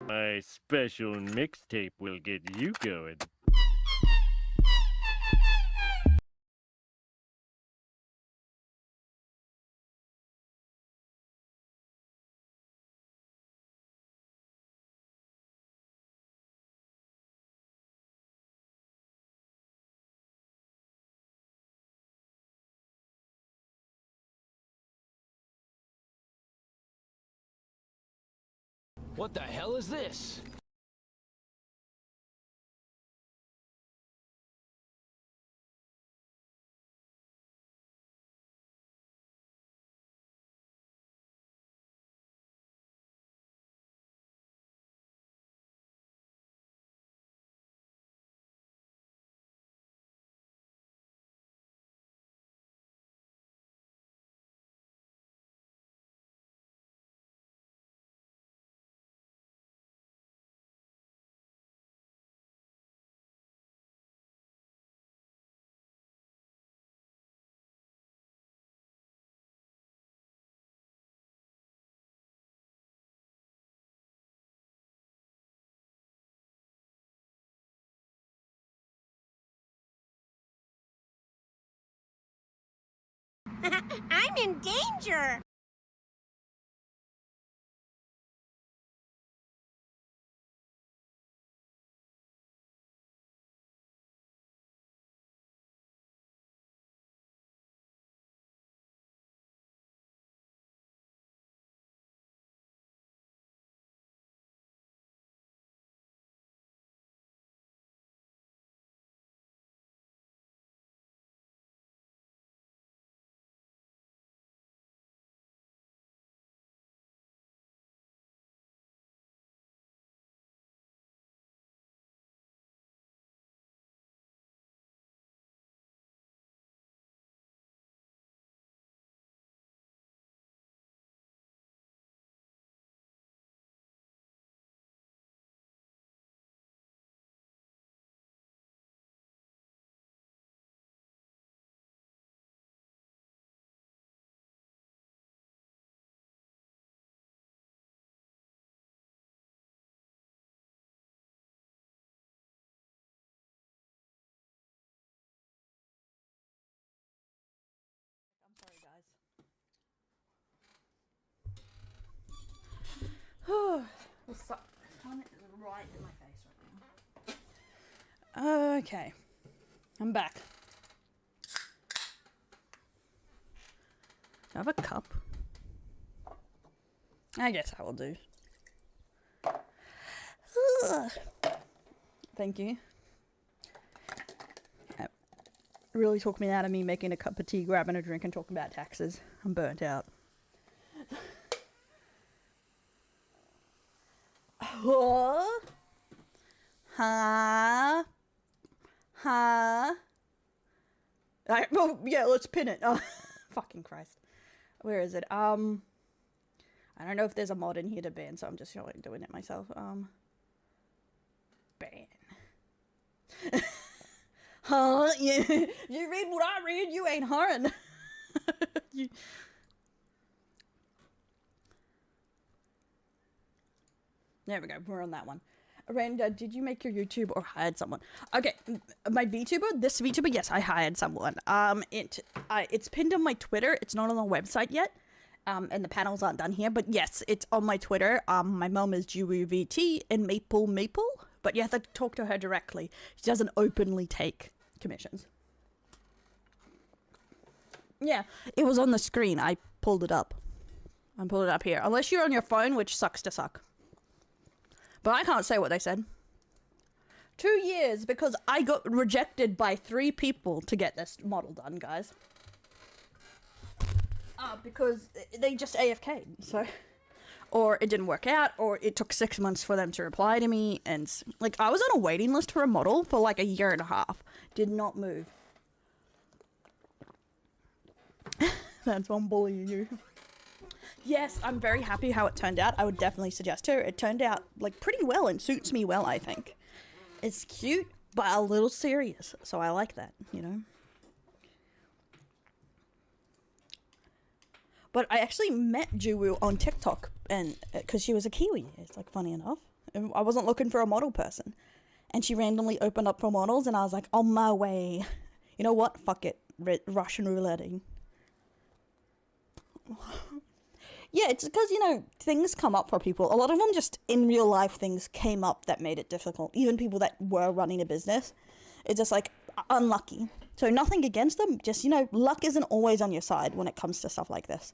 My special mixtape will get you going. What the hell is this? I'm in danger! Okay. I'm back. Do I have a cup? I guess I will do. Ugh. Thank you. It really took me out of me making a cup of tea, grabbing a drink, and talking about taxes. I'm burnt out. Huh? Oh, yeah, let's pin it. Oh, fucking Christ. Where is it? I don't know if there's a mod in here to ban, so I'm just like doing it myself. Ban. Huh? You read what I read, you ain't hurting. you... There we go, we're on that one. Miranda, did you make your YouTube or hired someone? Okay, my VTuber, this VTuber, yes, I hired someone. It's pinned on my Twitter. It's not on the website yet. And the panels aren't done here, but yes, it's on my Twitter. My mom is JuWuVT and Maple, but you have to talk to her directly. She doesn't openly take commissions. Yeah, it was on the screen. I pulled it up. I pulled it up here. Unless you're on your phone, which sucks to suck. But I can't say what they said. 2 years because I got rejected by 3 people to get this model done, guys. Because they just AFK'd, so... Or it didn't work out, or it took 6 months for them to reply to me, and... Like, I was on a waiting list for a model for like 1.5 years. Did not move. That's one bullying you. Yes, I'm very happy how it turned out. I would definitely suggest her. It turned out, like, pretty well and suits me well, I think. It's cute, but a little serious, so I like that, you know? But I actually met JuWu on TikTok, and because she was a Kiwi. It's, like, funny enough. I wasn't looking for a model person. And she randomly opened up for models, and I was like, on my way. You know what? Fuck it. Russian rouletting. Yeah, it's because, you know, things come up for people. A lot of them just, in real life, things came up that made it difficult. Even people that were running a business. It's just, like, unlucky. So nothing against them. Just, you know, luck isn't always on your side when it comes to stuff like this.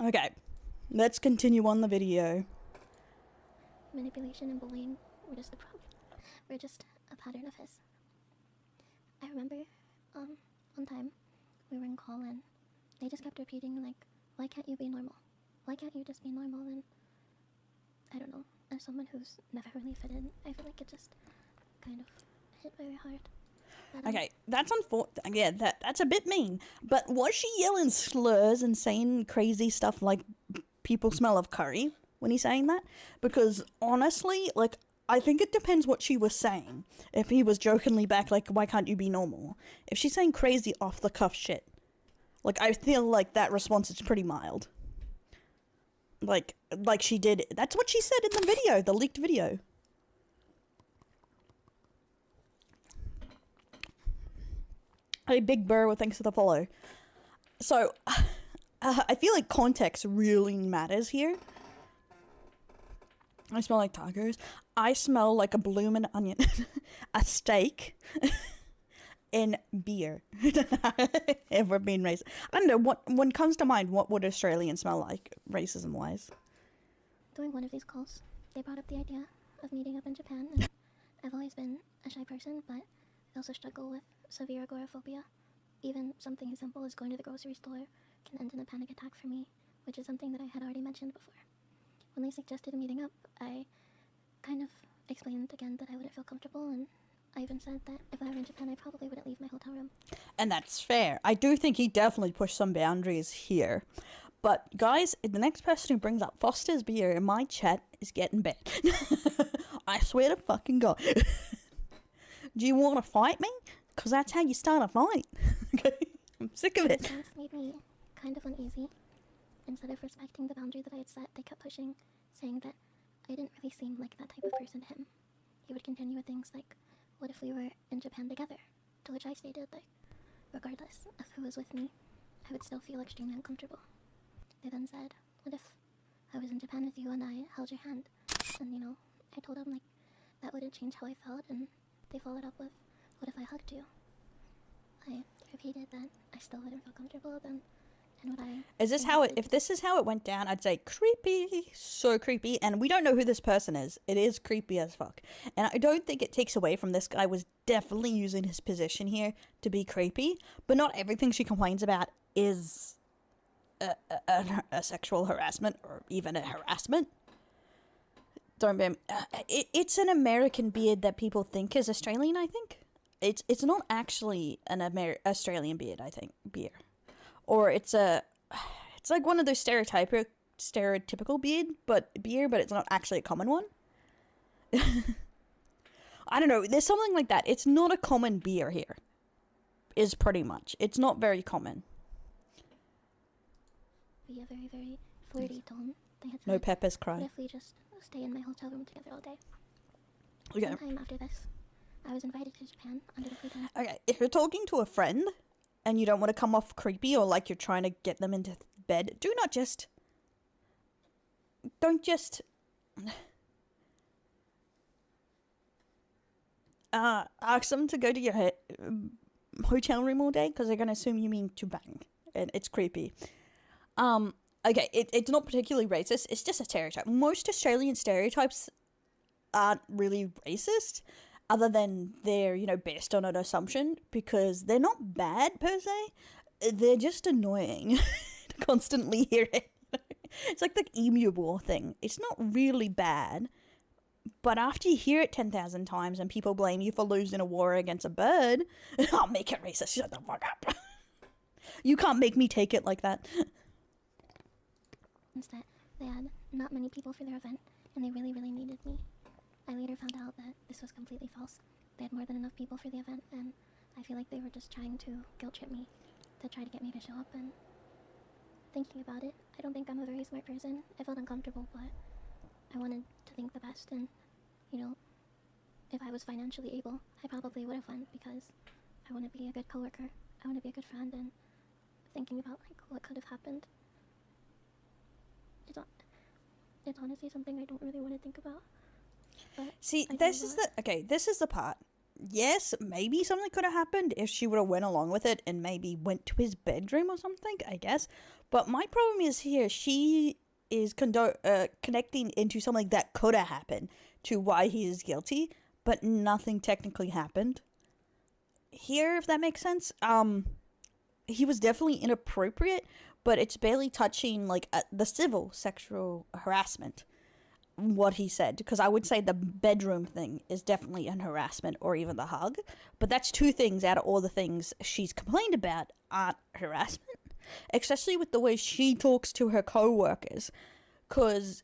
Okay. Let's continue on the video. Manipulation and bullying were just a problem. Were just a pattern of his. I remember, one time, we were in call and they just kept repeating, like, why can't you be normal? Why can't you just be normal? And, I don't know, as someone who's never really fit in, I feel like it just kind of hit very hard. But, Okay, that's unfortunate. Yeah, that's a bit mean. But was she yelling slurs and saying crazy stuff like people smell of curry when he's saying that? Because, honestly, like, I think it depends what she was saying. If he was jokingly back, like, why can't you be normal? If she's saying crazy off-the-cuff shit, like, I feel like that response is pretty mild. Like she did. That's what she said in the video, the leaked video. Hey, Big Burr, thanks for the follow. So, I feel like context really matters here. I smell like tacos. I smell like a bloomin' onion. A steak. And beer. If we're being racist. I don't know, when comes to mind, what would Australians smell like, racism-wise? during one of these calls, they brought up the idea of meeting up in Japan, and I've always been a shy person, but I also struggle with severe agoraphobia. Even something as simple as going to the grocery store can end in a panic attack for me, which is something that I had already mentioned before. When they suggested meeting up, I kind of explained again that I wouldn't feel comfortable, and I even said that if I were in Japan, I probably wouldn't leave my hotel room. And that's fair. I do think he definitely pushed some boundaries here. But guys, the next person who brings up Foster's beer in my chat is getting banned. I swear to fucking God. Do you want to fight me? Because that's how you start a fight. Okay? I'm sick of it. The response made me kind of uneasy. Instead of respecting the boundary that I had set, they kept pushing, saying that I didn't really seem like that type of person to him. He would continue with things like, what if we were in Japan together? To which I stated, like, regardless of who was with me, I would still feel extremely uncomfortable. They then said, what if I was in Japan with you and I held your hand. And, you know, I told them, like, that wouldn't change how I felt, and they followed up with, what if I hugged you? I repeated that I still wouldn't feel comfortable then, and what I... Is this how it, if this is how it went down, I'd say creepy, so creepy, and we don't know who this person is. It is creepy as fuck. And I don't think it takes away from this guy was definitely using his position here to be creepy, but not everything she complains about is a sexual harassment or even a harassment. Don't be, it's an American beard that people think is Australian, I think. It's not actually an Australian beard, I think, beer. Or it's like one of those stereotypical beer, but it's not actually a common one. I don't know, there's something like that. It's not a common beer here. Is pretty much. It's not very common. Be a very, very flirty tone. They had said, No Pepper's cry. what if we just stay in my hotel room together all day? Okay. Sometime after this, I was invited to Japan under the pretense. Okay, if you're talking to a friend and you don't want to come off creepy or like you're trying to get them into bed, don't just ask them to go to your hotel room all day, because they're going to assume you mean to bang, and it's creepy. Okay, it's not particularly racist, it's just a stereotype. Most Australian stereotypes aren't really racist, other than they're, you know, based on an assumption, because they're not bad per se, they're just annoying to constantly hear it. It's like the emu war thing. It's not really bad, but after you hear it 10,000 times and people blame you for losing a war against a bird, I'll make it racist, shut the fuck up. You can't make me take it like that. That they had not many people for their event, and they really, really needed me. I later found out that this was completely false. They had more than enough people for the event, and I feel like they were just trying to guilt trip me to try to get me to show up. And thinking about it, I don't think I'm a very smart person. I felt uncomfortable, but I wanted to think the best, and, you know, if I was financially able, I probably would have went, because I want to be a good coworker, I want to be a good friend, and thinking about, like, what could have happened. It's honestly something I don't really want to think about. But see, this is the part. Yes, maybe something could have happened if she would have went along with it and maybe went to his bedroom or something, I guess. But my problem is here, she is connecting into something that could have happened to why he is guilty, but nothing technically happened here, if that makes sense. He was definitely inappropriate, but it's barely touching, like, the civil sexual harassment, what he said. Because I would say the bedroom thing is definitely an harassment, or even the hug. But that's two things out of all the things she's complained about aren't harassment. Especially with the way she talks to her co-workers. Because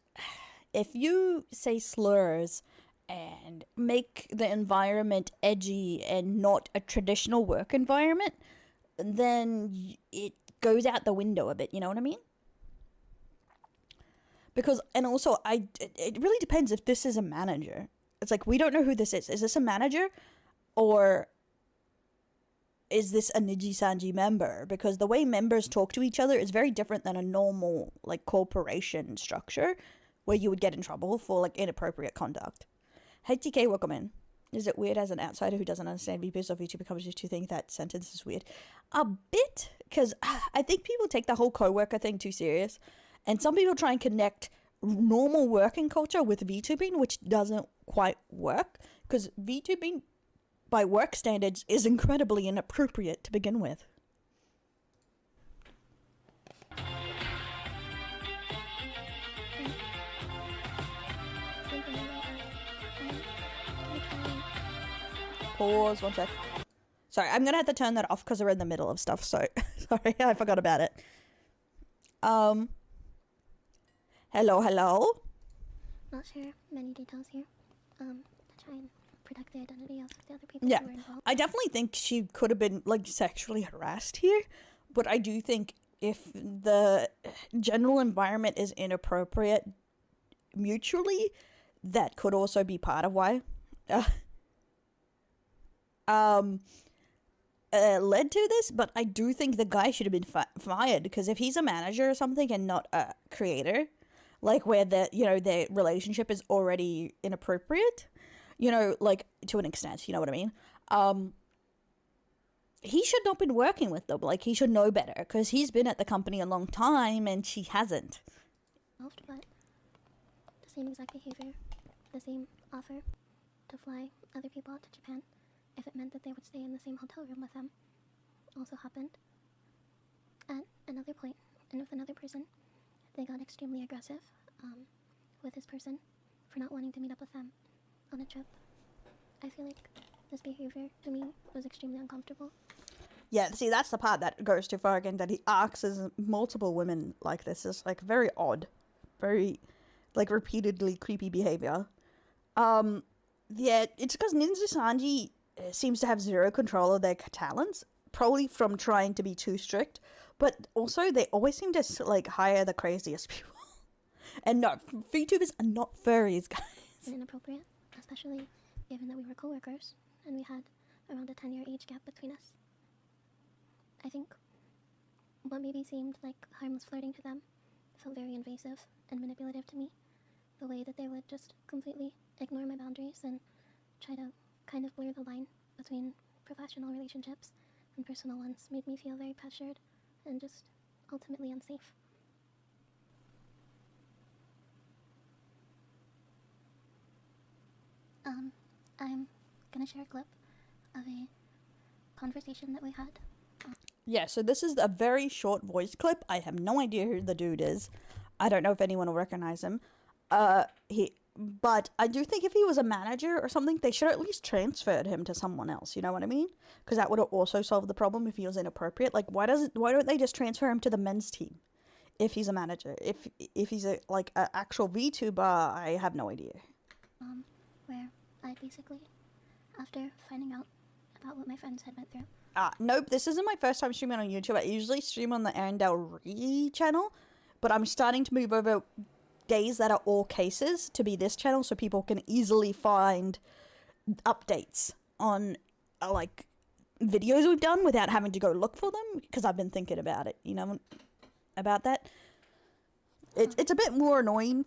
if you say slurs and make the environment edgy and not a traditional work environment, then it goes out the window a bit, you know what I mean? Because, and also, it really depends if this is a manager. It's like, we don't know who this is. Is this a manager? Or is this a Nijisanji member? Because the way members talk to each other is very different than a normal, like, corporation structure, where you would get in trouble for, like, inappropriate conduct. Hey, TK, welcome in. Is it weird as an outsider who doesn't understand VPs or VTuber companies to think that sentence is weird? A bit, because I think people take the whole co-worker thing too serious. And some people try and connect normal working culture with VTubing, which doesn't quite work. Because VTubing, by work standards, is incredibly inappropriate to begin with. Pause, one sec. Sorry, I'm gonna have to turn that off because we're in the middle of stuff, so sorry, I forgot about it. Hello? Not sure many details here. To try and protect the identity of the other people Yeah, who were involved. I definitely think she could have been, like, sexually harassed here, but I do think if the general environment is inappropriate mutually, that could also be part of why. Led to this, but I do think the guy should have been fired, because if he's a manager or something and not a creator, like where their relationship is already inappropriate, like to an extent, you know what I mean? He should not been working with them. Like, he should know better because he's been at the company a long time and she hasn't. But the same exact behavior, the same offer to fly other people out to Japan if it meant that they would stay in the same hotel room with them also happened. At another point, and with another person, they got extremely aggressive with this person for not wanting to meet up with them on a trip. I feel like this behavior to me was extremely uncomfortable. Yeah, see, that's the part that goes too far again, that he asks multiple women like this is like very odd, very like repeatedly creepy behavior. Yeah, it's because Nijisanji seems to have zero control of their talents, probably from trying to be too strict, but also they always seem to like hire the craziest people. And no, VTubers are not furries, guys. And inappropriate, especially given that we were co-workers and we had around a 10-year age gap between us. I think what maybe seemed like harmless flirting to them felt very invasive and manipulative to me. The way that they would just completely ignore my boundaries and try to kind of blur the line between professional relationships and personal ones made me feel very pressured and just ultimately unsafe. I'm gonna share a clip of a conversation that we had. Yeah, so this is a very short voice clip. I have no idea who the dude is. I don't know if anyone will recognize him. But I do think if he was a manager or something, they should at least transferred him to someone else. You know what I mean? Because that would have also solved the problem if he was inappropriate. Like, why don't they just transfer him to the men's team if he's a manager? If he's a actual VTuber, I have no idea. Where I basically, after finding out about what my friends had went through. Nope, this isn't my first time streaming on YouTube. I usually stream on the Arendelle Re channel, but I'm starting to move over days that are all cases to be this channel so people can easily find updates on videos we've done without having to go look for them, because I've been thinking about it, about that. It's a bit more annoying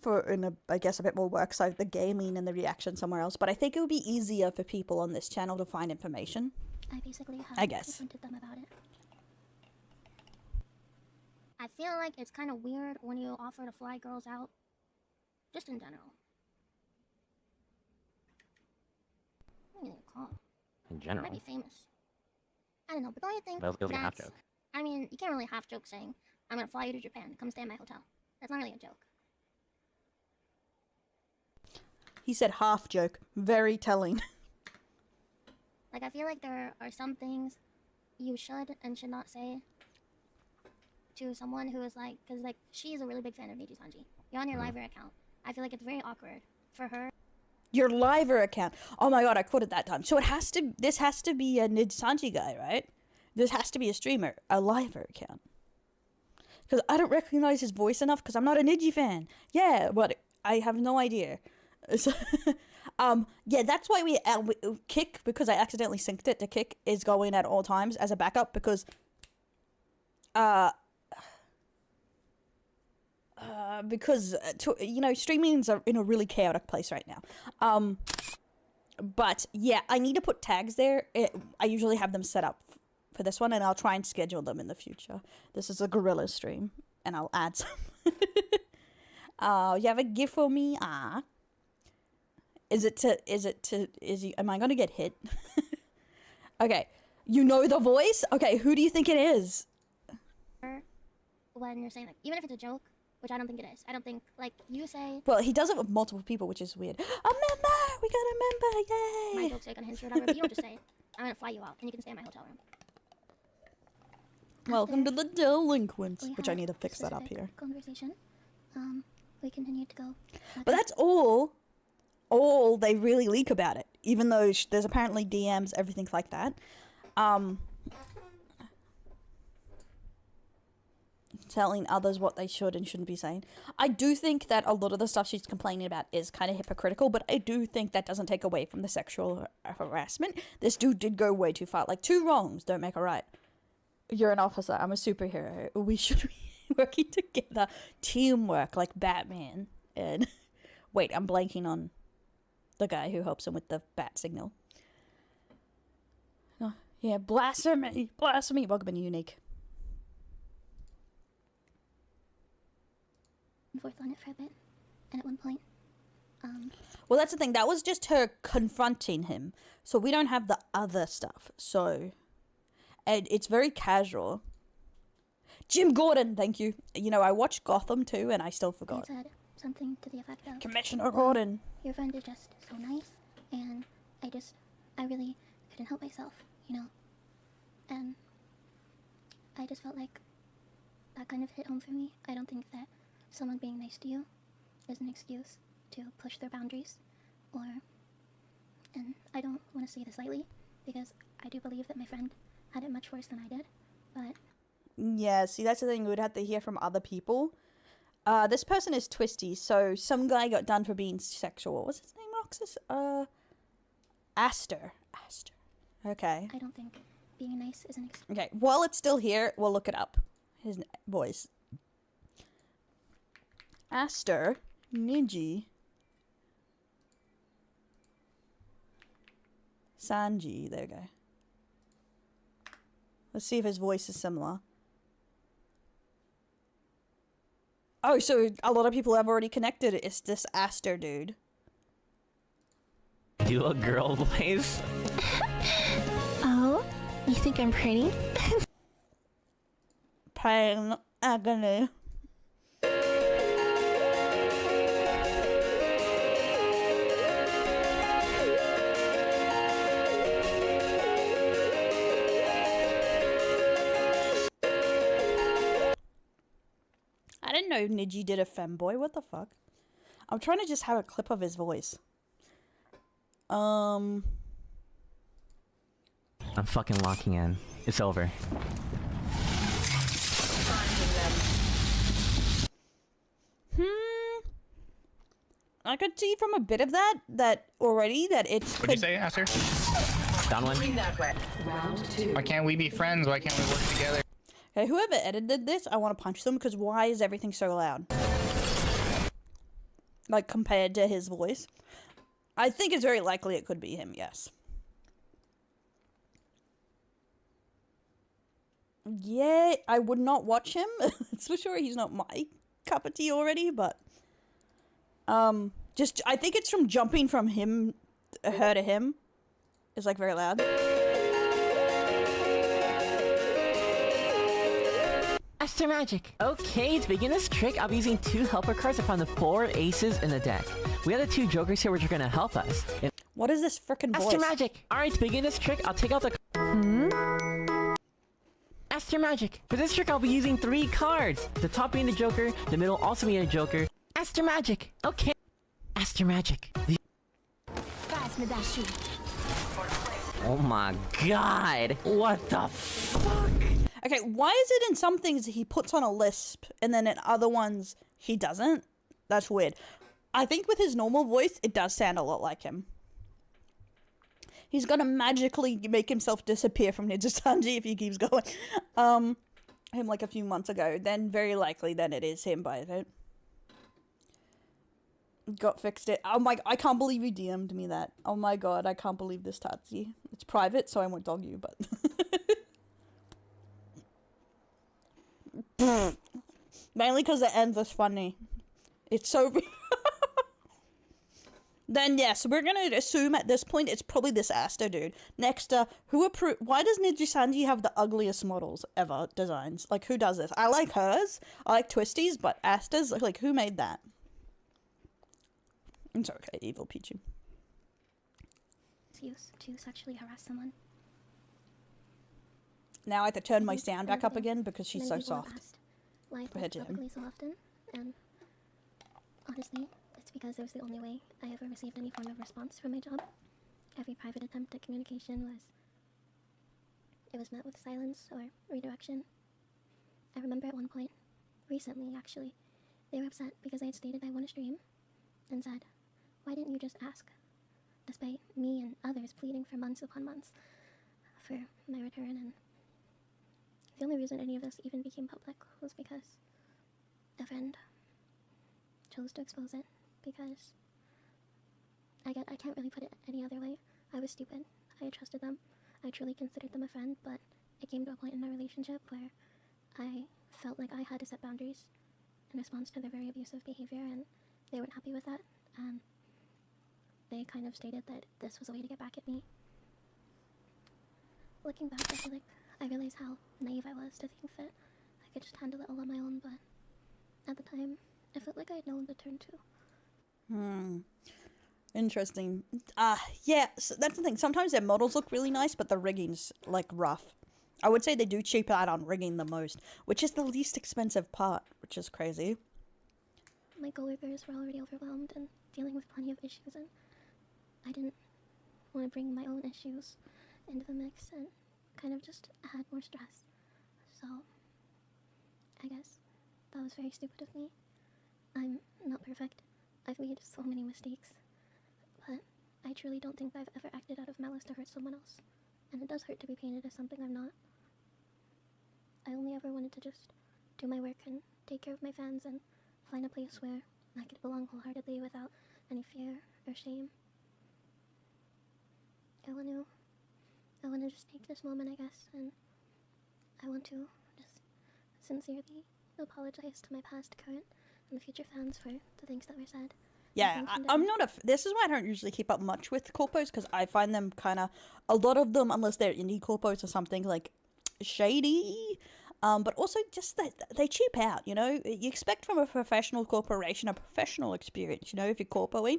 I guess a bit more work, so the gaming and the reaction somewhere else, but I think it would be easier for people on this channel to find information. I basically have confronted them about it. I feel like it's kind of weird when you offer to fly girls out. Just in general. What do you call it? In general? Might be famous. I don't know, but don't you think Well, it was like a half that's... joke. I mean, you can't really half joke saying, I'm gonna fly you to Japan, come stay in my hotel. That's not really a joke. He said half joke. Very telling. Like, I feel like there are some things you should and should not say to someone who is like, because like, she is a really big fan of Nijisanji. You're on your Liver account. I feel like it's very awkward for her. Your Liver account. Oh my god, I quoted that time. So this has to be a Nijisanji guy, right? This has to be a streamer, a Liver account. Because I don't recognize his voice enough because I'm not a Niji fan. Yeah, but I have no idea. So, yeah, that's why we Kick, because I accidentally synced it to Kick, is going at all times as a backup because streamings are in a really chaotic place right now. But yeah, I need to put tags there. I usually have them set up for this one, and I'll try and schedule them in the future. This is a gorilla stream, and I'll add some. You have a gift for me? Am I gonna get hit? Okay, you know the voice? Okay, who do you think it is? When you're saying, like, even if it's a joke, which I don't think it is. I don't think, like, you say... Well, he does it with multiple people, which is weird. A member! We got a member! Yay! My joke's like unhinged or whatever, but you don't just say, I'm gonna fly you out, and you can stay in my hotel room. Welcome to the delinquents, which I need to fix that up here. Conversation. We continued to go. But that's all they really leak about it, even though there's apparently DMs, everything like that. Telling others what they should and shouldn't be saying. I do think that a lot of the stuff she's complaining about is kind of hypocritical, but I do think that doesn't take away from the sexual harassment. This dude did go way too far. Like, 2 wrongs don't make a right. You're an officer. I'm a superhero. We should working together, teamwork like Batman. And wait, I'm blanking on the guy who helps him with the bat signal. Oh, yeah, blasphemy, blasphemy. Welcome in, Unique. Forth on it for a bit, and at one point, well, that's the thing. That was just her confronting him. So we don't have the other stuff. So, and it's very casual. Jim Gordon, thank you. You know, I watched Gotham too, and I still I forgot. said something to the effect of, Commissioner Gordon. your friend is just so nice, and I really couldn't help myself, you know? And I just felt like that kind of hit home for me. I don't think that someone being nice to you is an excuse to push their boundaries, and I don't want to say this lightly, because I do believe that my friend had it much worse than I did, but... Yeah, see, that's the thing. We would have to hear from other people. This person is Twisty, so some guy got done for being sexual. What was his name, Roxas? Aster. Okay. I don't think being nice is an excuse. Okay, while it's still here, we'll look it up. His voice. Aster Nijisanji. There we go. Let's see if his voice is similar. Oh, so a lot of people have already connected. It's this Aster dude. Do a girl voice. Oh, you think I'm pretty? Pain, agony. I didn't know Niji did a femboy. What the fuck? I'm trying to just have a clip of his voice. I'm fucking locking in. It's over. I could see from a bit of that already that it's. What'd you say, Aster? Down one. Why can't we be friends? Why can't we work together? Okay, whoever edited this, I want to punch them because why is everything so loud? Like compared to his voice. I think it's very likely it could be him, yes. Yeah, I would not watch him. It's for sure he's not my cup of tea already, but just I think it's from jumping from him her to him. It's like very loud. Aster Magic. Okay, to begin this trick, I'll be using 2 helper cards to find the 4 aces in the deck. We have the 2 jokers here which are gonna help us. What is this frickin' voice? Aster Magic. Alright, to begin this trick, I'll take out the... Aster Magic. For this trick, I'll be using 3 cards. The top being the joker, the middle also being a joker. Aster Magic. Okay. Aster Magic. Oh my god. What the fuck? Okay, why is it in some things he puts on a lisp and then in other ones he doesn't? That's weird. I think with his normal voice, it does sound a lot like him. He's gonna magically make himself disappear from Nijisanji if he keeps going. Him like a few months ago. Then very likely then it is him by then. Got fixed it. Oh my, I can't believe you DM'd me that. Oh my god, I can't believe this, Tatsi. It's private, so I won't dog you, but... Mainly because the end was funny. It's so... Then yes, we're gonna assume at this point it's probably this Aster dude. Next, why does Nijisanji have the ugliest models ever designs? Like, who does this? I like hers. I like Twisty's, but Aster's, like, who made that? It's okay, evil Pichu. Excuse to sexually harass someone. Now I have to turn my sound back up again because she's so Many people have soft. asked why I Compared post to him. publicly so often, and honestly, it's because it was the only way I ever received any form of response from my job. Every private attempt at communication was met with silence or redirection. I remember at one point, recently actually, they were upset because I had stated I want to stream, and said, "Why didn't you just ask?" Despite me and others pleading for months upon months for my return, and the only reason any of this even became public was because chose to expose it because I can't really put it any other way. I was stupid. I had trusted them. I truly considered them a friend, but it came to a point in our relationship where I felt like I had to set boundaries in response to their very abusive behavior, and they weren't happy with that, and they kind of stated that this was a way to get back at me. Looking back, I feel like I realized how naive I was to think that I could just handle it all on my own, but at the time, I felt like I had no one to turn to. Interesting. Yeah, so that's the thing. Sometimes their models look really nice, but the rigging's, like, rough. I would say they do cheap out on rigging the most, which is the least expensive part, which is crazy. My coworkers were already overwhelmed and dealing with plenty of issues, and I didn't want to bring my own issues into the mix and kind of just add more stress. So, I guess that was very stupid of me. I'm not perfect. I've made so many mistakes. But I truly don't think I've ever acted out of malice to hurt someone else. And it does hurt to be painted as something I'm not. I only ever wanted to just do my work and take care of my fans and find a place where I could belong wholeheartedly without any fear or shame. I want to just take this moment, I guess, and I want to just sincerely apologize to my past, current, and future fans for the things that were said. Yeah, I'm not this is why I don't usually keep up much with corpos, because I find them kind of, a lot of them, unless they're indie corpos or something, like, shady, but also just that they cheap out, you know. You expect from a professional corporation a professional experience, you know, if you're corpoing.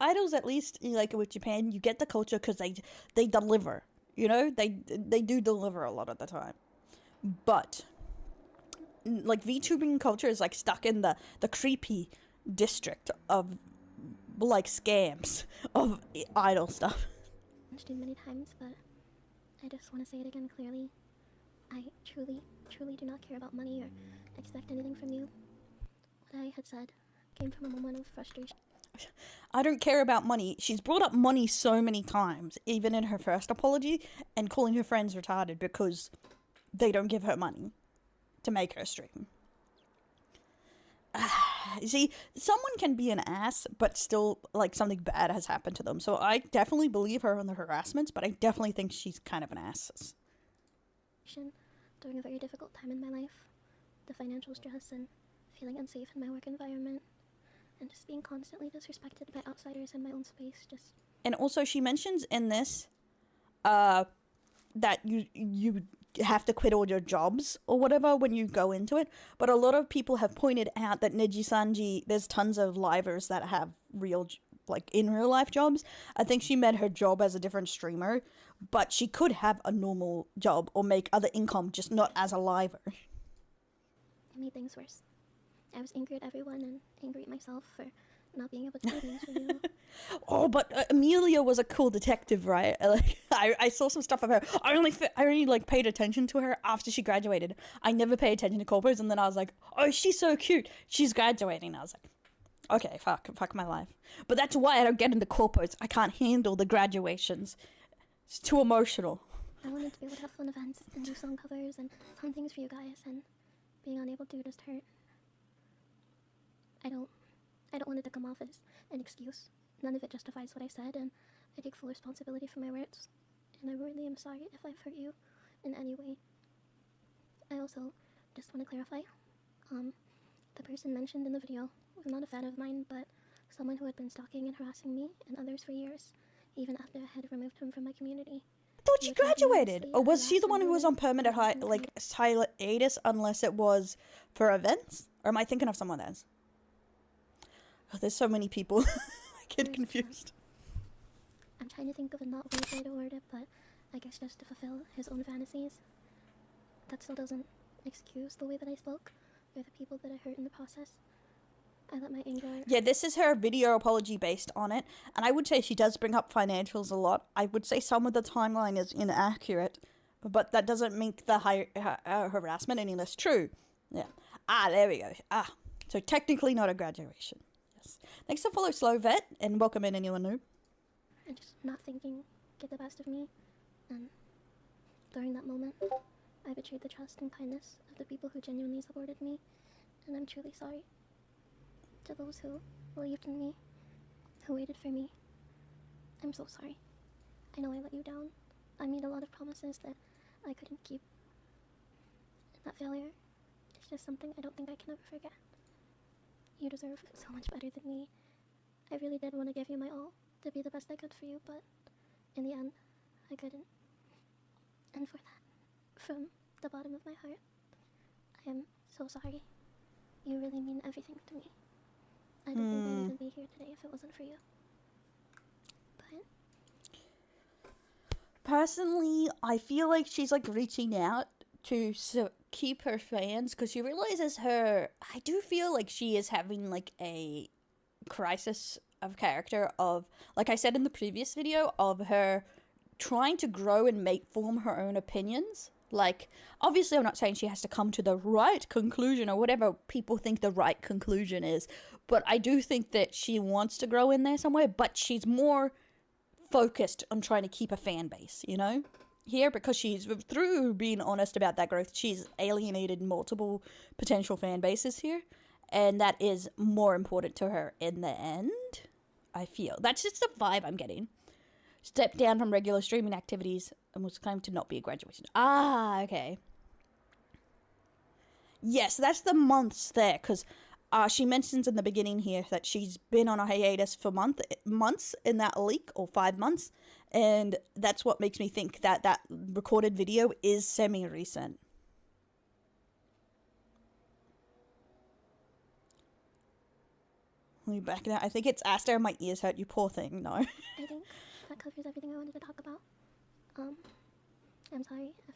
Idols, at least, like with Japan, you get the culture because they deliver, you know, they do deliver a lot of the time. But, like, VTubing culture is, like, stuck in the creepy district of, like, scams of idol stuff. I've many times, but I just want to say it again clearly. I truly do not care about money or expect anything from you. What I had said came from a moment of frustration. I don't care about money. She's brought up money so many times, even in her first apology, and calling her friends retarded because they don't give her money to make her stream. See, someone can be an ass, but still, like, something bad has happened to them. So I definitely believe her on the harassments, but I definitely think she's kind of an ass. During a very difficult time in my life, the financial stress and feeling unsafe in my work environment, and just being constantly disrespected by outsiders in my own space, just... And also, she mentions in this, that you have to quit all your jobs or whatever when you go into it, but a lot of people have pointed out that Nijisanji, there's tons of livers that have in real life jobs. I think she meant her job as a different streamer, but she could have a normal job or make other income, just not as a liver. It made things worse. I was angry at everyone and angry at myself for not being able to do things for you. Oh, but Amelia was a cool detective, right? Like, I saw some stuff of her. I only like paid attention to her after she graduated. I never paid attention to corpos, and then I was like, oh, she's so cute. She's graduating. I was like, okay, fuck my life. But that's why I don't get into corpos. I can't handle the graduations. It's too emotional. I wanted to be able to have fun events and do song covers and fun things for you guys, and being unable to just hurt. I don't want it to come off as an excuse. None of it justifies what I said, and I take full responsibility for my words. And I really am sorry if I've hurt you in any way. I also just want to clarify, the person mentioned in the video was not a fan of mine, but someone who had been stalking and harassing me and others for years, even after I had removed him from my community. I thought she graduated. Or was she the one who was on permanent hiatus unless it was for events? Or am I thinking of someone else? Oh, there's so many people. I get confused. I'm trying to think of a not weird way to word it, but I guess just to fulfill his own fantasies. That still doesn't excuse the way that I spoke, or the people that I hurt in the process. I let my anger... Yeah, this is her video apology based on it, and I would say she does bring up financials a lot. I would say some of the timeline is inaccurate, but that doesn't make the harassment any less true. Yeah. There we go. So technically not a graduation. Yes. Thanks to follow Slow Vet, and welcome in anyone new. And just not thinking get the best of me, and during that moment, I betrayed the trust and kindness of the people who genuinely supported me, and I'm truly sorry. to those who believed in me, who waited for me. I'm so sorry. I know I let you down. I made a lot of promises that I couldn't keep. And that failure is just something I don't think I can ever forget. You deserve so much better than me. I really did want to give you my all, to be the best I could for you, but in the end, I couldn't. And for that, from the bottom of my heart, I am so sorry. You really mean everything to me. I don't think I'd even be here today if it wasn't for you. But personally, I feel like she's like reaching out to keep her fans because she realizes I do feel like she is having like a crisis of character of, like I said in the previous video, of her trying to grow and form her own opinions. Like, obviously I'm not saying she has to come to the right conclusion or whatever people think the right conclusion is, but I do think that she wants to grow in there somewhere, but she's more focused on trying to keep a fan base, you know? Here, because she's, through being honest about that growth, she's alienated multiple potential fan bases here, and that is more important to her in the end, I feel. That's just the vibe I'm getting. Stepped down from regular streaming activities and was claimed to not be a graduation. Ah, okay. Yes, that's the months there, because she mentions in the beginning here that she's been on a hiatus for months in that leak, or 5 months, and that's what makes me think that that recorded video is semi-recent. Let me back it out. I think it's Aster, my ears hurt, you poor thing. No. I think that covers everything I wanted to talk about. I'm sorry if...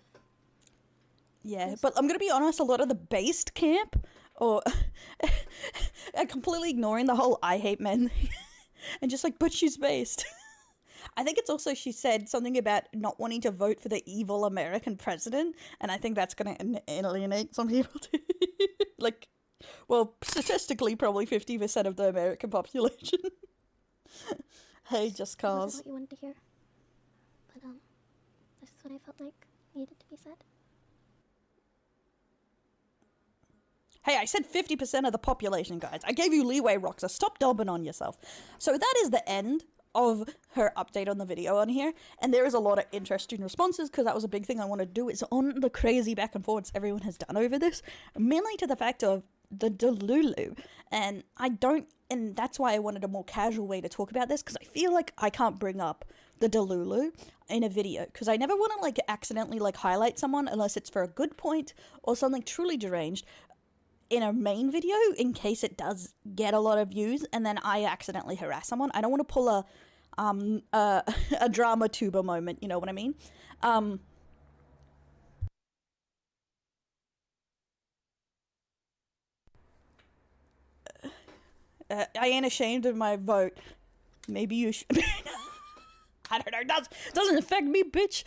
Yeah, but I'm gonna be honest, a lot of the based camp, or completely ignoring the whole I hate men thing, and just like, but she's based. I think it's also, she said something about not wanting to vote for the evil American president, and I think that's gonna alienate some people too. Like, well, statistically, probably 50% of the American population. Hey, just It wasn't cause. what you wanted to hear. But, this is what I felt like needed to be said. Hey, I said 50% of the population, guys. I gave you leeway, Roxa. Stop dobbing on yourself. So that is the end of her update on the video on here. And there is a lot of interesting responses, because that was a big thing I want to do. It's on the crazy back and forths everyone has done over this. Mainly to the fact of the Delulu. And that's why I wanted a more casual way to talk about this, because I feel like I can't bring up the Delulu in a video, because I never want to like accidentally like highlight someone unless it's for a good point or something truly deranged in a main video, in case it does get a lot of views and then I accidentally harass someone. I don't want to pull a drama tuber moment, you know what I mean? I ain't ashamed of my vote. Maybe you should. I don't know. Doesn't affect me, bitch.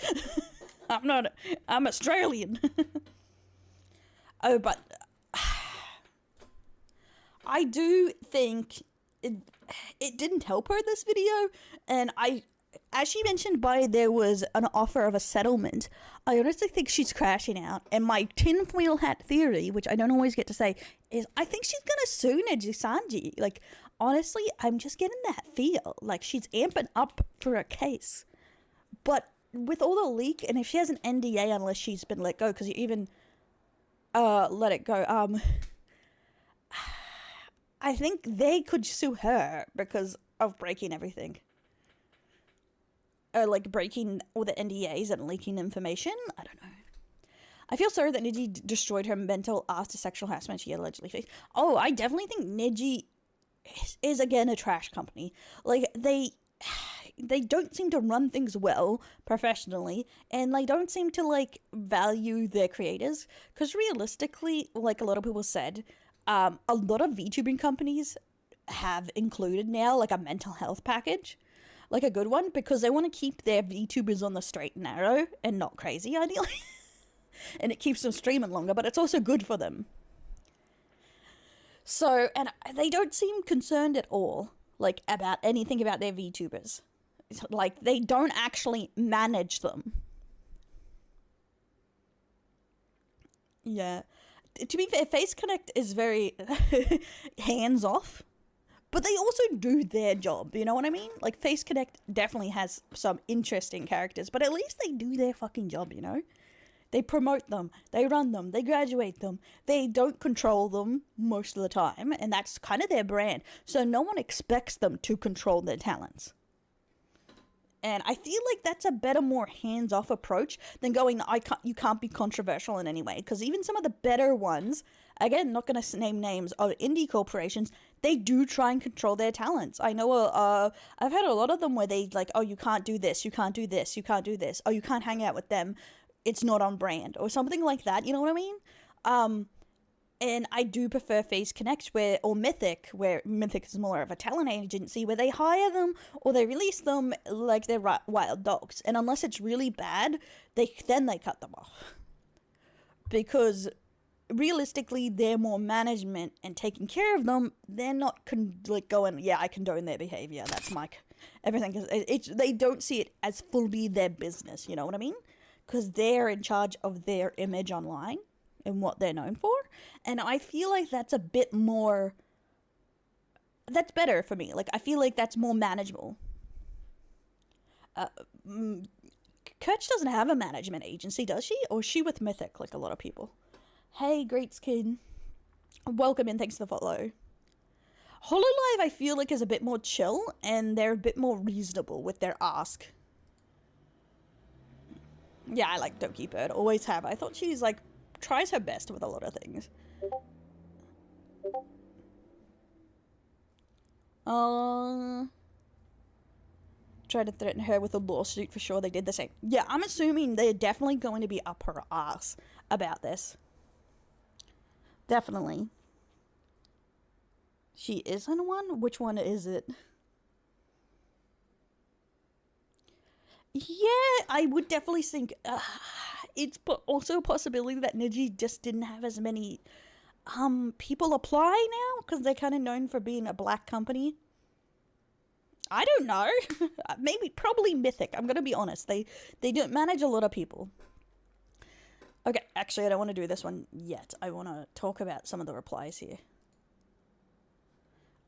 I'm Australian. Oh, but I do think it didn't help her this video, and as she mentioned there was an offer of a settlement, I honestly think she's crashing out, and my tinfoil hat theory, which I don't always get to say, is I think she's gonna sue Nijisanji. Like, honestly, I'm just getting that feel, like she's amping up for a case. But with all the leak, and if she has an NDA unless she's been let go, because you even let it go, I think they could sue her because of breaking everything. Like breaking all the NDAs and leaking information. I don't know. I feel sorry that Niji destroyed her mental after sexual harassment she allegedly faced. Oh, I definitely think Niji is again a trash company. Like, they don't seem to run things well professionally, and they don't seem to like value their creators, because realistically, like a lot of people said, a lot of VTubing companies have included now like a mental health package, like a good one, because they want to keep their VTubers on the straight and narrow and not crazy, ideally. And it keeps them streaming longer, but it's also good for them. So, and they don't seem concerned at all, like, about anything about their VTubers. Like, they don't actually manage them. Yeah. To be fair, Face Connect is very hands-off but they also do their job, you know what I mean? Like, Face Connect definitely has some interesting characters, but at least they do their fucking job, you know? They promote them, they run them, they graduate them, they don't control them most of the time, and that's kind of their brand. So no one expects them to control their talents. And I feel like that's a better, more hands-off approach than going, you can't be controversial in any way. Because even some of the better ones, again, not going to name names, of indie corporations, they do try and control their talents. I know I've had a lot of them where they like, oh, you can't do this, you can't do this, you can't do this. Oh, you can't hang out with them. It's not on brand. Or something like that, you know what I mean? And I do prefer Face Connect or Mythic, where Mythic is more of a talent agency where they hire them or they release them like they're wild dogs. And unless it's really bad, then they cut them off. Because realistically, they're more management and taking care of them. They're not going, yeah, I condone their behavior. That's my everything. They don't see it as fully their business. You know what I mean? Because they're in charge of their image online and what they're known for. And I feel like that's a bit more, that's better for me. Like, I feel like that's more manageable. Kirch doesn't have a management agency, does she? Or is she with Mythic, like a lot of people? Hey, great skin. Welcome and thanks for the follow. HoloLive, I feel like, is a bit more chill, and they're a bit more reasonable with their ask. Yeah, I like Doki Bird, always have. I thought she's, like, tries her best with a lot of things. Tried to threaten her with a lawsuit for sure. They did the same. Yeah, I'm assuming they're definitely going to be up her ass about this. Definitely. She isn't one? Which one is it? Yeah, I would definitely think it's also a possibility that Niji just didn't have as many people apply now because they're kind of known for being a black company. I don't know. Probably Mythic. I'm going to be honest. They don't manage a lot of people. Okay, actually, I don't want to do this one yet. I want to talk about some of the replies here.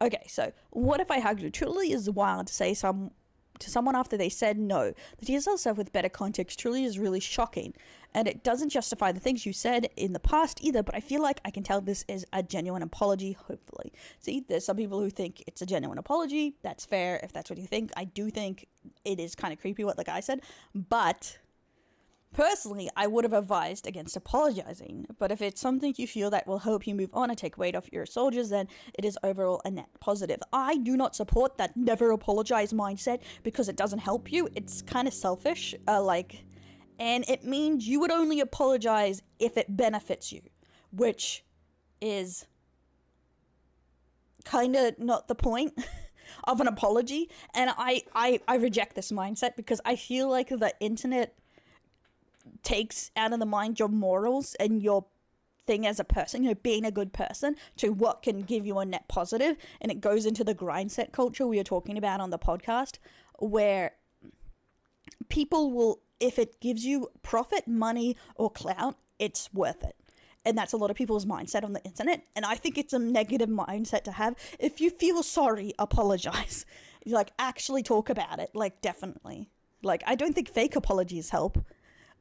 Okay, so what if I hugged you? Truly is wild to say to someone after they said no. The TSL stuff with better context truly is really shocking. And it doesn't justify the things you said in the past either, but I feel like I can tell this is a genuine apology, hopefully. See, there's some people who think it's a genuine apology. That's fair if that's what you think. I do think it is kind of creepy what the guy said, but personally, I would have advised against apologizing. But if it's something you feel that will help you move on and take weight off your shoulders, then it is overall a net positive. I do not support that never apologize mindset because it doesn't help you. It's kind of selfish, and it means you would only apologize if it benefits you, which is kind of not the point of an apology. And I reject this mindset because I feel like the internet takes out of the mind your morals and your thing as a person, you know, being a good person, to what can give you a net positive. And it goes into the grind set culture we were talking about on the podcast, where people will, if it gives you profit, money, or clout, it's worth it. And that's a lot of people's mindset on the internet. And I think it's a negative mindset to have. If you feel sorry, apologize. Like, actually talk about it. Like, definitely. Like, I don't think fake apologies help.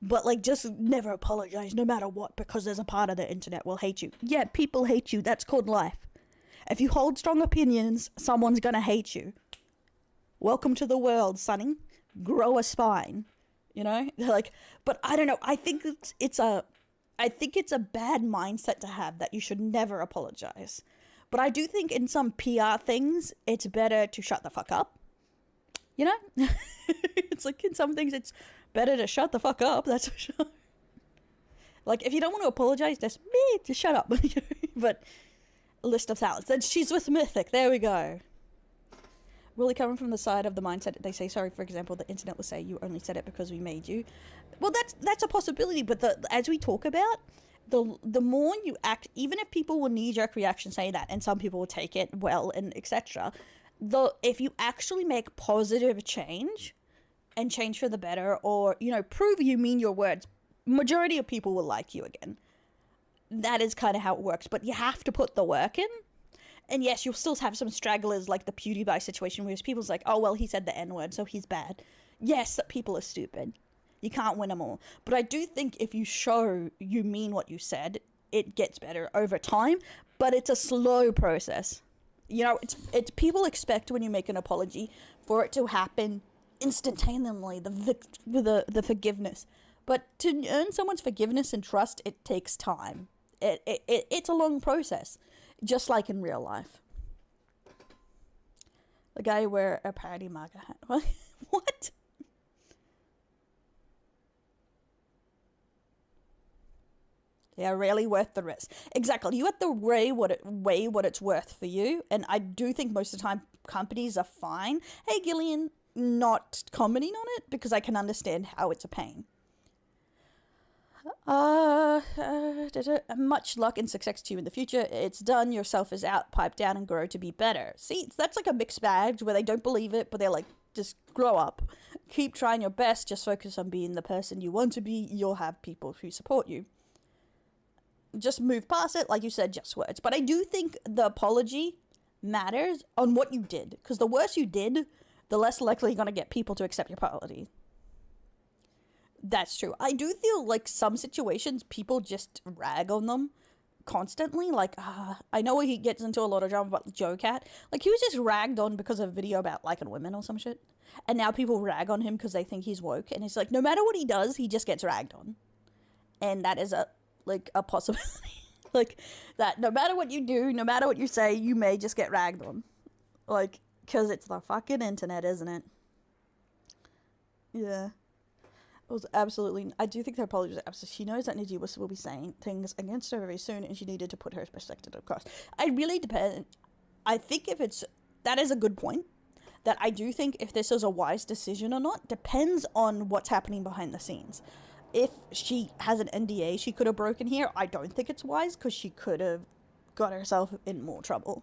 But, like, just never apologize no matter what, because there's a part of the internet will hate you. Yeah, people hate you. That's called life. If you hold strong opinions, someone's gonna hate you. Welcome to the world, sonny. Grow a spine. You know? Like, but I don't know. I think it's a bad mindset to have that you should never apologize. But I do think in some PR things, it's better to shut the fuck up. You know? It's like in some things, it's better to shut the fuck up, that's for sure. Like, if you don't want to apologize, just shut up. But a list of talents. Then she's with Mythic. There we go. Really coming from the side of the mindset that they say sorry. For example, the internet will say you only said it because we made you. Well, that's a possibility. But as we talk about, the more you act, even if people will knee-jerk reaction say that, and some people will take it well and etc. If you actually make positive change and change for the better, or, you know, prove you mean your words, majority of people will like you again. That is kind of how it works, but you have to put the work in. And yes, you'll still have some stragglers like the PewDiePie situation where people's like, oh, well, he said the N-word, so he's bad. Yes, people are stupid. You can't win them all. But I do think if you show you mean what you said, it gets better over time, but it's a slow process. You know, it's people expect when you make an apology for it to happen instantaneously, the forgiveness. But to earn someone's forgiveness and trust, it takes time. It's a long process, just like in real life. The guy wear a party MAGA hat. What? Yeah, really worth the risk. Exactly. You have to weigh what it's worth for you. And I do think most of the time companies are fine. Hey, Gillian, not commenting on it because I can understand how it's a pain. Much luck and success to you in the future. It's done. Yourself is out. Pipe down and grow to be better. See, that's like a mixed bag where they don't believe it, but they're like, just grow up. Keep trying your best. Just focus on being the person you want to be. You'll have people who support you. Just move past it, like you said, just words. But I do think the apology matters on what you did. Because the worse you did, the less likely you're going to get people to accept your apology. That's true. I do feel like some situations, people just rag on them constantly. Like, I know he gets into a lot of drama about Joe Cat. Like, he was just ragged on because of a video about liking women or some shit. And now people rag on him because they think he's woke. And it's like, no matter what he does, he just gets ragged on. And that is a possibility. Like, that no matter what you do, no matter what you say, you may just get ragged on. Like, because it's the fucking internet, isn't it? Yeah. It was absolutely... I do think the apology was absolutely... She knows that Niji will be saying things against her very soon, and she needed to put her perspective across. I really depend... I think if it's... That is a good point. That I do think if this is a wise decision or not depends on what's happening behind the scenes. If she has an NDA she could have broken here, I don't think it's wise, because she could have got herself in more trouble.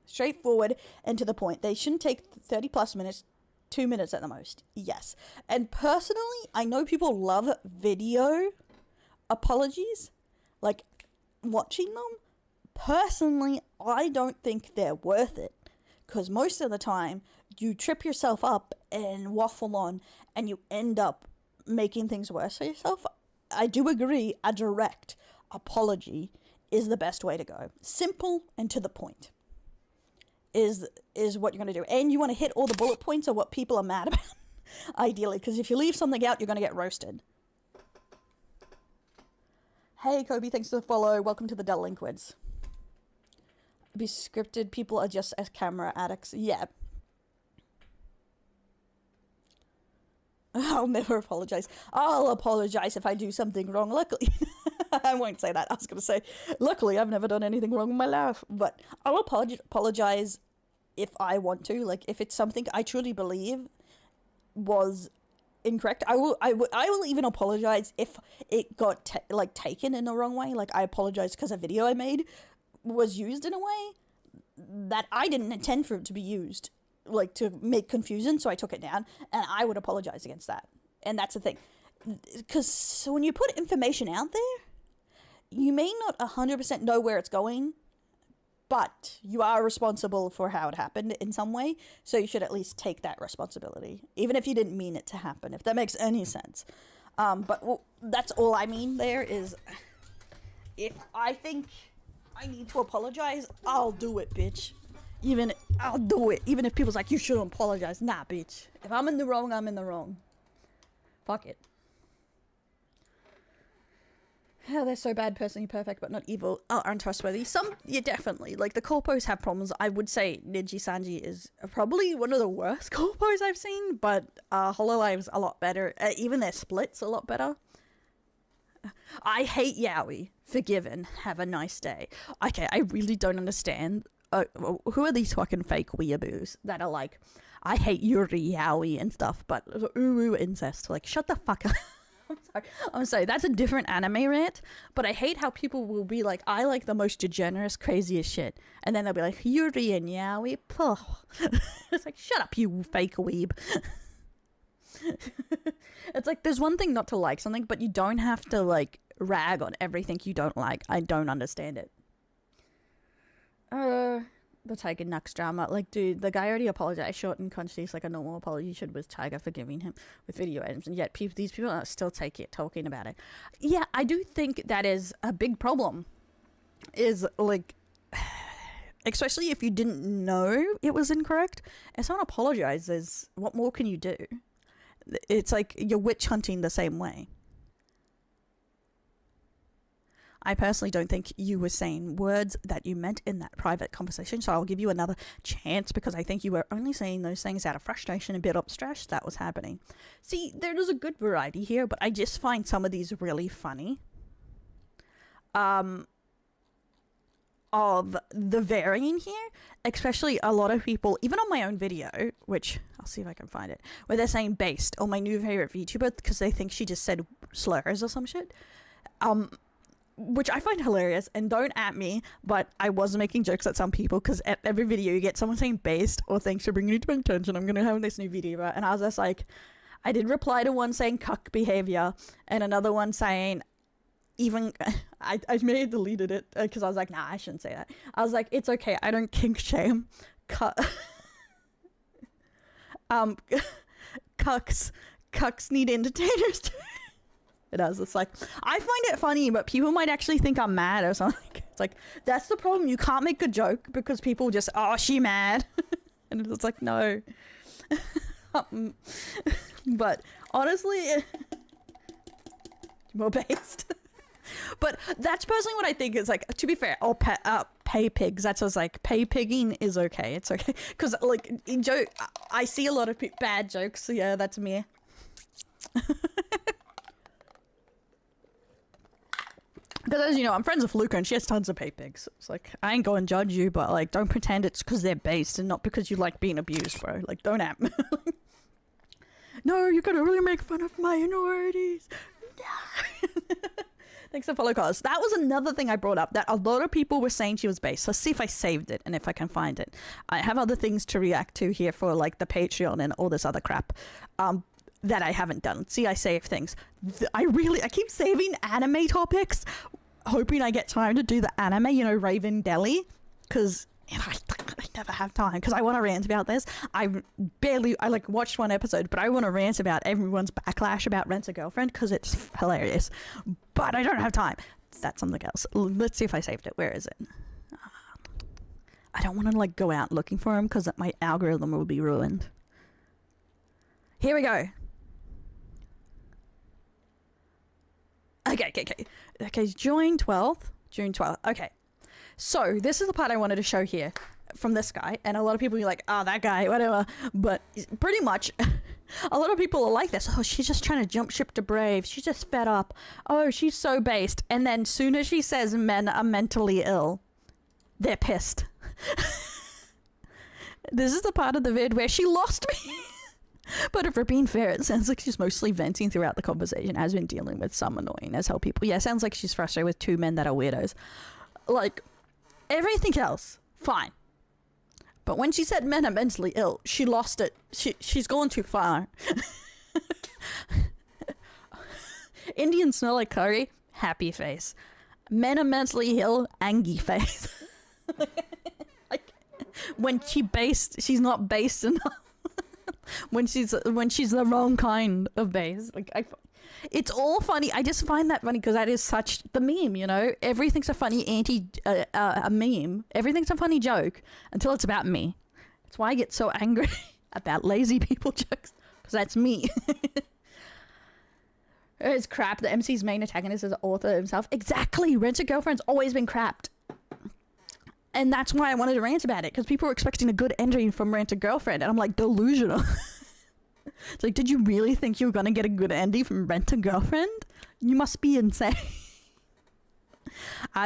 Straightforward and to the point. They shouldn't take 30 plus minutes, 2 minutes at the most. Yes. And personally, I know people love video apologies, like watching them. Personally, I don't think they're worth it, because most of the time you trip yourself up and waffle on and you end up making things worse for yourself. I do agree a direct apology is the best way to go. Simple and to the point is what you're going to do. And you want to hit all the bullet points of what people are mad about, ideally, because if you leave something out, you're going to get roasted. Hey, Kobe, thanks for the follow. Welcome to the Delinquents. Be scripted. People are just as camera addicts. Yeah. I'll never apologize. I'll apologize if I do something wrong. Luckily, I won't say that. I was going to say, luckily, I've never done anything wrong in my life. But I'll apologize if I want to. Like, if it's something I truly believe was incorrect, I will even apologize if it got taken in the wrong way. Like, I apologize because a video I made was used in a way that I didn't intend for it to be used, like to make confusion, so I took it down, and I would apologize against that. And that's the thing, because when you put information out there, you may not 100% know where it's going, but you are responsible for how it happened in some way, so you should at least take that responsibility, even if you didn't mean it to happen, if that makes any sense. But that's all I mean there is, if I think I need to apologize, I'll do it, bitch. I'll do it. Even if people's like, you shouldn't apologize. Nah, bitch. If I'm in the wrong, I'm in the wrong. Fuck it. Yeah, they're so bad, personally perfect, but not evil. Untrustworthy. Some, yeah, definitely. Like, the corpos have problems. I would say Nijisanji is probably one of the worst corpos I've seen, but Hololive's a lot better. Even their split's a lot better. I hate Yaoi. Forgiven. Have a nice day. Okay, I really don't understand. Who are these fucking fake weeaboos that are like, I hate Yuri, Yaoi, and stuff, but ooh, incest. Like, shut the fuck up. I'm sorry, that's a different anime rant, but I hate how people will be like, I like the most degenerate, craziest shit, and then they'll be like, Yuri and Yaoi, it's like, shut up, you fake weeb. It's like, there's one thing not to like something, but you don't have to, like, rag on everything you don't like. I don't understand it. The Tiger Nux drama. Like, dude, the guy already apologized short and concise like a normal apology should with Tiger forgiving him with video items, and yet these people are still talking about it. Yeah, I do think that is a big problem. Is, like, especially if you didn't know it was incorrect. If someone apologizes, what more can you do? It's like you're witch hunting the same way. I personally don't think you were saying words that you meant in that private conversation, so I'll give you another chance because I think you were only saying those things out of frustration and bit up stress that was happening. See, there is a good variety here, but I just find some of these really funny. Of the varying here, especially a lot of people, even on my own video, which I'll see if I can find it, where they're saying based on my new favorite VTuber because they think she just said slurs or some shit. Which I find hilarious, and don't at me, but I was making jokes at some people because at every video you get someone saying based or thanks for bringing it to my attention, I'm gonna have this new video, and I was just like, I did reply to one saying cuck behavior and another one saying even I may have deleted it because I was like, nah, I shouldn't say that. I was like, it's okay, I don't kink shame. Cucks need entertainers too. It does. It's like, I find it funny, but people might actually think I'm mad or something. It's like, that's the problem. You can't make a joke because people just, oh, she mad. And it's like, no. But honestly, more based. But that's personally what I think is like, to be fair, or pay pigs. That's what's like, pay pigging is okay. It's okay. Because like, I see a lot of bad jokes. So yeah, that's me. Because as you know, I'm friends with Luca and she has tons of pay pigs. It's like, I ain't going to judge you, but like, don't pretend it's because they're based and not because you like being abused, bro. Like, don't at me. No, you're gonna really make fun of minorities. Thanks for follow calls. That was another thing I brought up, that a lot of people were saying she was based. Let's see if I saved it and if I can find it. I have other things to react to here for like the Patreon and all this other crap. That I haven't done. See, I save things. I keep saving anime topics, hoping I get time to do the anime, you know, Raven Deli, because I never have time, because I want to rant about this. I like watched one episode, but I want to rant about everyone's backlash about Rent a Girlfriend, because it's hilarious, but I don't have time. That's something else. Let's see if I saved it. Where is it? I don't want to like go out looking for them, because my algorithm will be ruined. Here we go. Okay, June 12th. Okay. So, this is the part I wanted to show here from this guy. And a lot of people be like, oh, that guy, whatever. But pretty much, a lot of people are like this. Oh, she's just trying to jump ship to Brave. She's just fed up. Oh, she's so based. And then soon as she says men are mentally ill, they're pissed. This is the part of the vid where she lost me. But if we're being fair, it sounds like she's mostly venting throughout the conversation, has been dealing with some annoying as hell people. Yeah, it sounds like she's frustrated with two men that are weirdos. Like, everything else, fine. But when she said men are mentally ill, she lost it. She's gone too far. Indians smell like curry, happy face. Men are mentally ill, angry face. Like, when she's not based enough. when she's the wrong kind of base. Like, it's all funny. I just find that funny because that is such the meme, you know. Everything's a funny a meme. Everything's a funny joke until it's about me. That's why I get so angry about lazy people jokes, because that's me. It's crap. The MC's main antagonist is the author himself. Exactly. Rent a Girlfriend's always been crapped. And that's why I wanted to rant about it, because people were expecting a good ending from Rent a Girlfriend, and I'm like, delusional. It's like, did you really think you were gonna get a good ending from Rent a Girlfriend? You must be insane.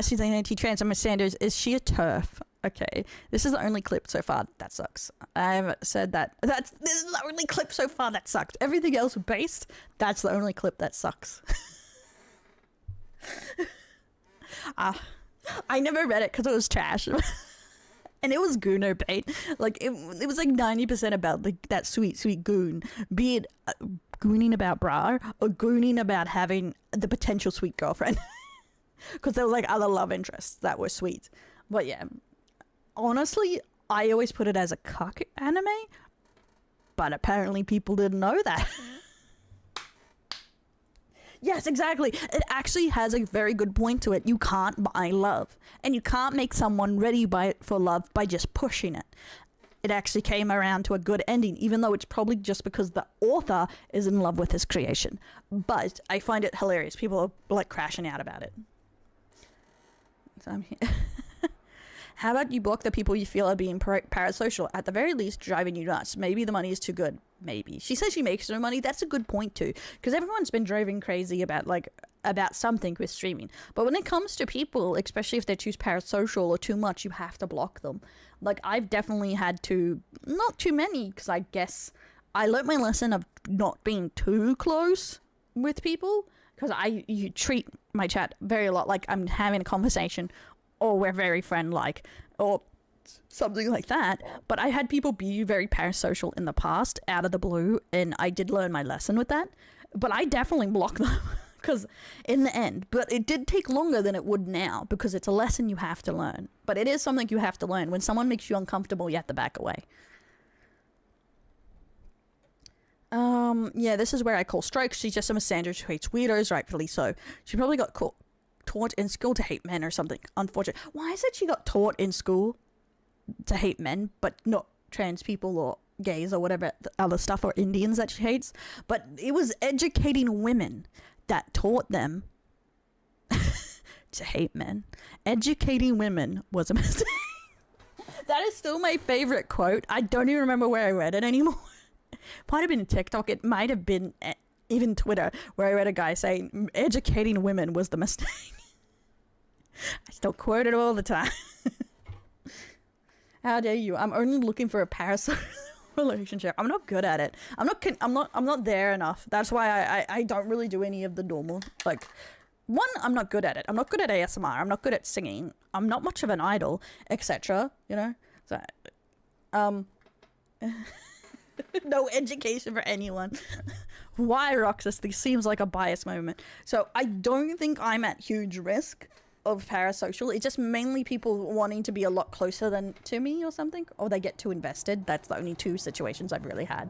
She's an anti-trans. Emma Sanders, is she a TERF? Okay, this is the only clip so far that sucks. I've said that. This is the only clip so far that sucked. Everything else based, that's the only clip that sucks. I never read it because it was trash. And it was gooner bait. Like, it was like 90% about like that sweet goon. Be it gooning about bra or gooning about having the potential sweet girlfriend. Because there was like other love interests that were sweet. But yeah, honestly, I always put it as a cuck anime, but apparently people didn't know that. Yes, exactly. It actually has a very good point to it. You can't buy love, and you can't make someone ready for love by just pushing it. It actually came around to a good ending, even though it's probably just because the author is in love with his creation. But I find it hilarious. People are like crashing out about it. So I'm here. How about you block the people you feel are being parasocial? At the very least, driving you nuts. Maybe the money is too good. Maybe. She says she makes no money. That's a good point too. Because everyone's been driving crazy about something with streaming. But when it comes to people, especially if they're too parasocial or too much, you have to block them. Like, I've definitely had to, not too many, because I guess I learnt my lesson of not being too close with people. Because you treat my chat very a lot like I'm having a conversation, or we're very friend-like, or something like that. But I had people be very parasocial in the past, out of the blue, and I did learn my lesson with that. But I definitely blocked them, because in the end, but it did take longer than it would now, because it's a lesson you have to learn. But it is something you have to learn. When someone makes you uncomfortable, you have to back away. Yeah, this is where I call strikes. She's just a misandrist who hates weirdos, rightfully so. She probably got taught in school to hate men or something. Unfortunate. Why is it she got taught in school to hate men, but not trans people or gays or whatever other stuff, or Indians that she hates? But it was educating women that taught them to hate men. Educating women was a mistake. That is still my favorite quote. I don't even remember where I read it anymore. Might have been TikTok. It might have been even Twitter, where I read a guy saying educating women was the mistake. I still quote it all the time. How dare you? I'm only looking for a parasocial relationship. I'm not good at it. I'm not there enough. That's why I don't really do any of the normal, like, one, I'm not good at it. I'm not good at ASMR. I'm not good at singing. I'm not much of an idol, etc. You know? So, no education for anyone. Why, Roxas? This seems like a bias moment. So I don't think I'm at huge risk of parasocial. It's just mainly people wanting to be a lot closer to me or something, or they get too invested. That's the only two situations I've really had.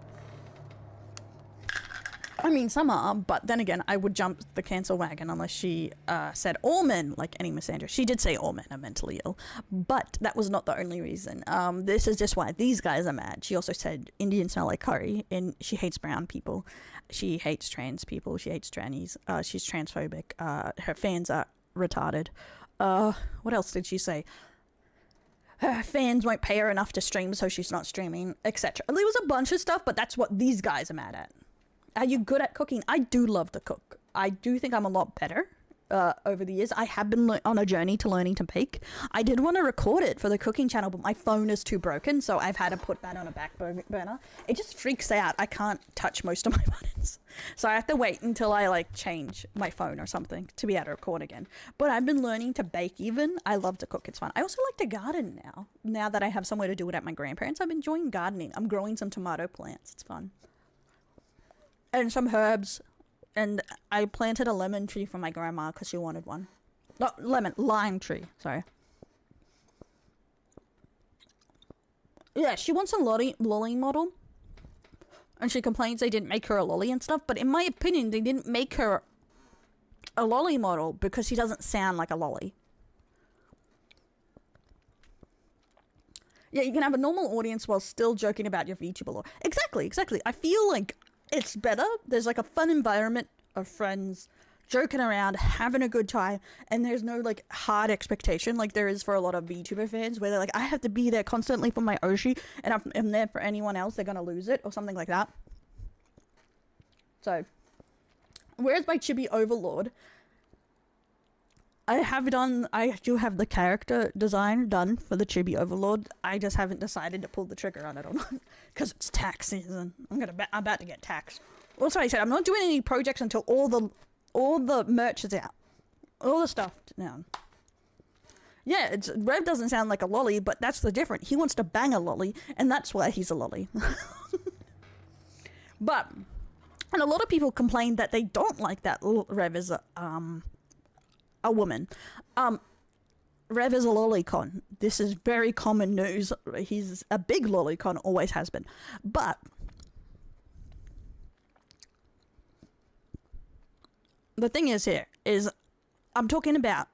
I mean, some are, but then again, I would jump the cancel wagon unless she said all men, like any misandrist. She did say all men are mentally ill, but that was not the only reason. This is just why these guys are mad. She also said Indians smell like curry, and she hates brown people. She hates trans people. She hates trannies. She's transphobic. Her fans are retarded. What else did she say? Her fans won't pay her enough to stream, so she's not streaming, etc. There was a bunch of stuff, but that's what these guys are mad at. Are you good at cooking? I do love to cook. I do think I'm a lot better over the years. I have been on a journey to learning to bake. I did want to record it for the cooking channel, but my phone is too broken, so I've had to put that on a back burner. It just freaks out. I can't touch most of my buttons. So I have to wait until I, like, change my phone or something to be able to record again. But I've been learning to bake even. I love to cook. It's fun. I also like to garden now. Now that I have somewhere to do it at my grandparents', I'm enjoying gardening. I'm growing some tomato plants. It's fun. And some herbs, and I planted a lemon tree for my grandma because she wanted one. Not lime tree, sorry. Yeah, she wants a lolly model, and she complains they didn't make her a lolly and stuff, but in my opinion, they didn't make her a lolly model because she doesn't sound like a lolly. Yeah, you can have a normal audience while still joking about your VTuber lore. Exactly. I feel like it's better. There's like a fun environment of friends joking around, having a good time, and there's no like hard expectation like there is for a lot of VTuber fans where they're like, I have to be there constantly for my Oshi, and if I'm there for anyone else, they're gonna lose it or something like that. So, where's my Chibi Overlord? I do have the character design done for the Chibi Overlord. I just haven't decided to pull the trigger on it or not. Because it's tax season. I'm about to get taxed. Also, I said I'm not doing any projects until all the merch is out. All the stuff down. Yeah, Rev doesn't sound like a lolly, but that's the difference. He wants to bang a lolly, and that's why he's a lolly. But, and a lot of people complain that they don't like that Rev is a woman. Rev is a lolicon. This is very common news. He's a big lolicon, always has been. But the thing is here is I'm talking about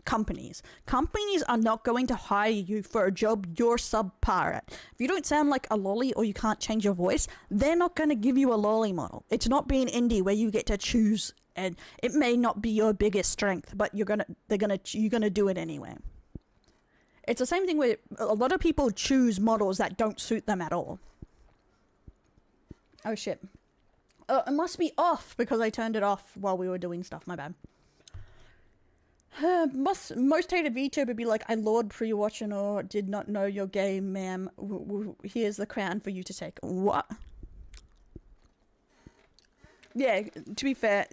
companies. Companies are not going to hire you for a job you're subpar at. If you don't sound like a lolly or you can't change your voice, they're not going to give you a lolly model. It's not being indie where you get to choose, and it may not be your biggest strength, but you're gonna do it anyway. It's the same thing where a lot of people choose models that don't suit them at all. Oh shit. It must be off because I turned it off while we were doing stuff, my bad. Most hated VTuber would be like, I lured pre-watching or did not know your game, ma'am. Here's the crown for you to take. What? Yeah, to be fair,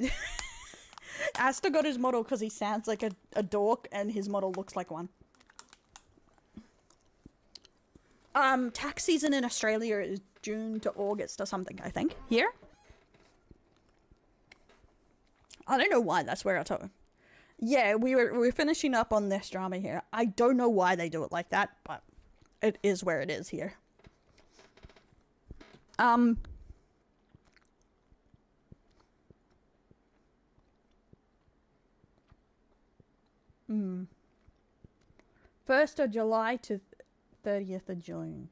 Asta got his model because he sounds like a dork and his model looks like one. Tax season in Australia is June to August or something, I think. Here? I don't know why that's where I told him. Yeah, we're finishing up on this drama here. I don't know why they do it like that, but it is where it is here. First of July to 30th of June.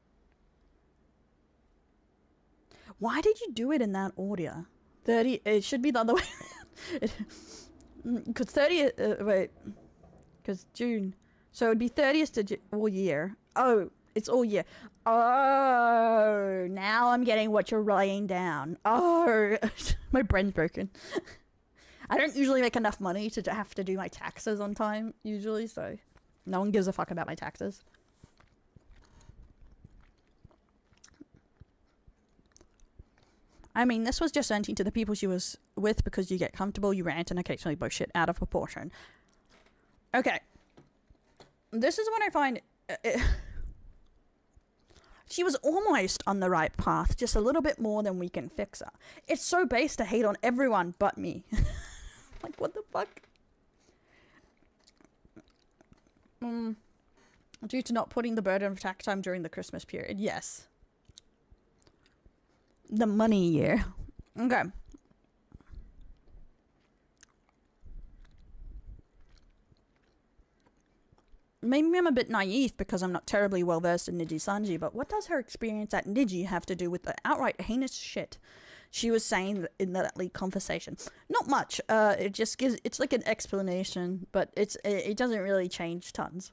Why did you do it in that order? It should be the other way around. Because 30th, wait, because June, so it'd be 30th to all year. Oh, it's all year. Oh, now I'm getting what you're writing down. Oh, my brain's broken. I don't usually make enough money to have to do my taxes on time, usually, so no one gives a fuck about my taxes. I mean, this was just venting to the people she was with because you get comfortable, you rant, and occasionally blow shit out of proportion. Okay. This is when I find... she was almost on the right path, just a little bit more than we can fix her. It's so base to hate on everyone but me. Like, what the fuck? Due to not putting the burden of tax time during the Christmas period. Yes. The money year. Okay. Maybe I'm a bit naive because I'm not terribly well versed in Nijisanji, but what does her experience at Niji have to do with the outright heinous shit she was saying in that leaked conversation? Not much. It just gives, it's like an explanation, but it doesn't really change tons.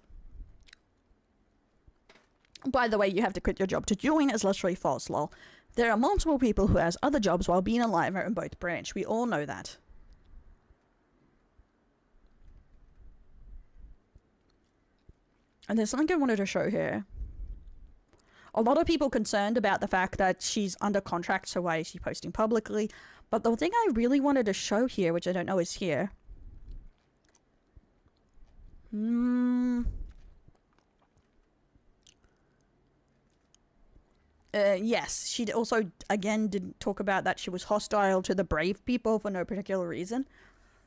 By the way, you have to quit your job to join is literally false, lol. There are multiple people who has other jobs while being alive in both branch. We all know that. And there's something I wanted to show here. A lot of people concerned about the fact that she's under contract, so why is she posting publicly? But the thing I really wanted to show here, which I don't know is here. Yes, she also, again, didn't talk about that she was hostile to the brave people for no particular reason.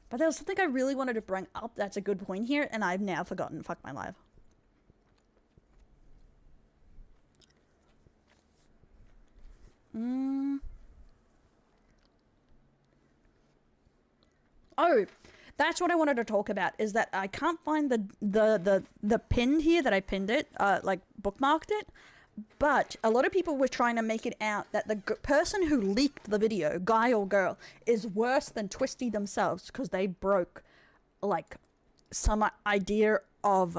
But there was something I really wanted to bring up that's a good point here, and I've now forgotten. Fuck my life. Oh, that's what I wanted to talk about, is that I can't find the pin here that I pinned it, like bookmarked it. But a lot of people were trying to make it out that the person who leaked the video, guy or girl, is worse than Twisty themselves because they broke, like, some idea of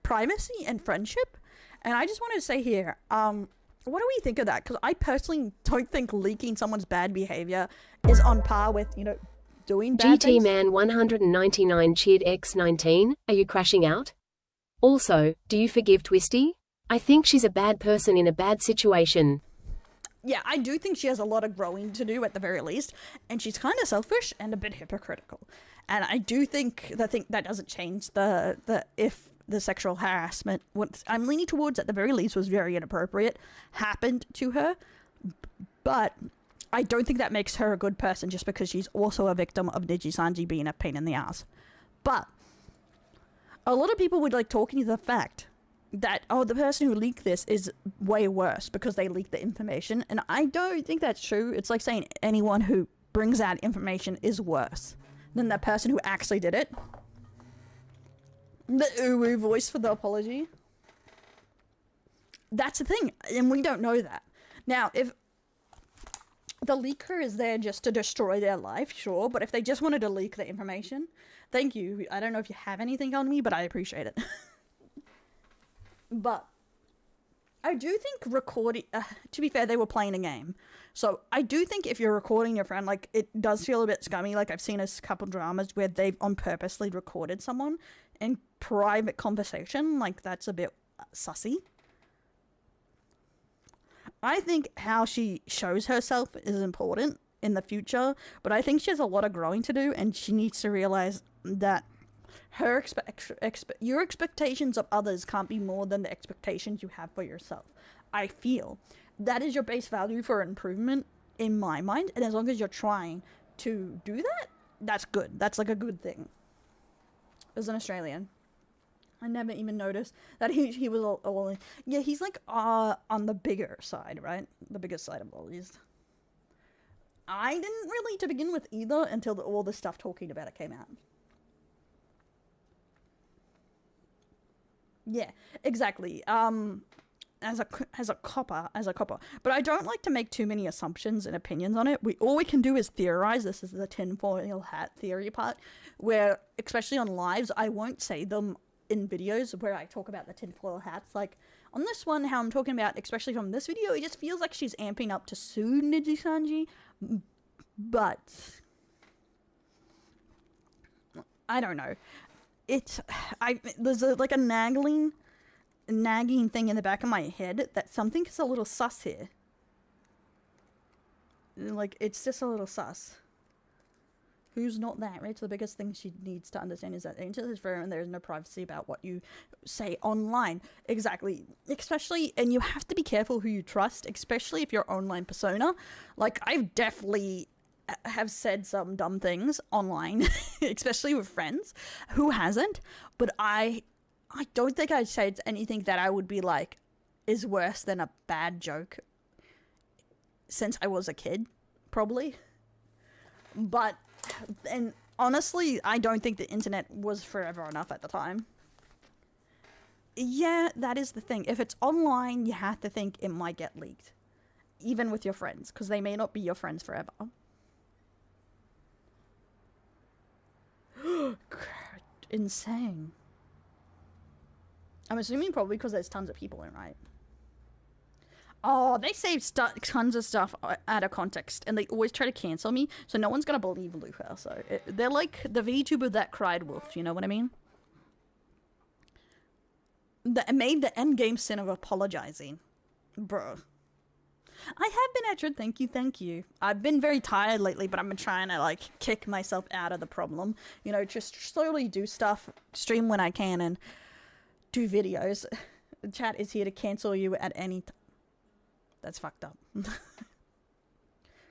privacy and friendship. And I just wanted to say here, what do we think of that? Because I personally don't think leaking someone's bad behavior is on par with, you know, doing bad GT things. Man 199 cheered X19, are you crashing out? Also, do you forgive Twisty? I think she's a bad person in a bad situation. Yeah, I do think she has a lot of growing to do at the very least, and she's kind of selfish and a bit hypocritical. And I do think that doesn't change if the sexual harassment, what I'm leaning towards at the very least was very inappropriate, happened to her. But I don't think that makes her a good person just because she's also a victim of Nijisanji being a pain in the ass. But a lot of people would like talking to the fact that, oh, the person who leaked this is way worse because they leaked the information. And I don't think that's true. It's like saying anyone who brings out information is worse than the person who actually did it. The uwu voice for the apology. That's the thing, and we don't know that. Now, if the leaker is there just to destroy their life, sure, but if they just wanted to leak the information, thank you. I don't know if you have anything on me, but I appreciate it. But I do think recording, to be fair, they were playing a game. So I do think if you're recording your friend, like, it does feel a bit scummy. Like, I've seen a couple dramas where they've on purposely recorded someone in private conversation. Like, that's a bit sussy. I think how she shows herself is important in the future, but I think she has a lot of growing to do, and she needs to realize that her your expectations of others can't be more than the expectations you have for yourself. I feel that is your base value for improvement in my mind, and as long as you're trying to do that, that's good. That's like a good thing. As an Australian, I never even noticed that he was all yeah, he's like on the bigger side, right? The biggest side of all these. I didn't really to begin with either until all the stuff talking about it came out. Yeah, exactly. As a copper. But I don't like to make too many assumptions and opinions on it. All we can do is theorize. This is the tinfoil hat theory part, where, especially on lives, I won't say them in videos where I talk about the tinfoil hats. Like, on this one, how I'm talking about, especially from this video, it just feels like she's amping up to sue Nijisanji. But I don't know. There's like a nagging thing in the back of my head that something is a little sus here. Like, it's just a little sus. Who's not that rich? The biggest thing she needs to understand is that the internet is fair and there is no privacy about what you say online. Exactly. Especially, and you have to be careful who you trust, especially if your online persona. Like, I've definitely have said some dumb things online, especially with friends. Who hasn't? But I don't think I'd say anything that I would be like is worse than a bad joke since I was a kid, probably. But, and honestly, I don't think the internet was forever enough at the time. Yeah, that is the thing. If it's online, you have to think it might get leaked. Even with your friends, because they may not be your friends forever. Insane. I'm assuming probably because there's tons of people in, right? Oh, they save tons of stuff out of context, and they always try to cancel me, so no one's gonna believe Luca. So they're like the VTuber that cried wolf, you know what I mean? That made the endgame sin of apologizing. Bro. I have been Edred, thank you. I've been very tired lately, but I've been trying to, like, kick myself out of the problem. You know, just slowly do stuff, stream when I can, and do videos. The chat is here to cancel you at any time. That's fucked up.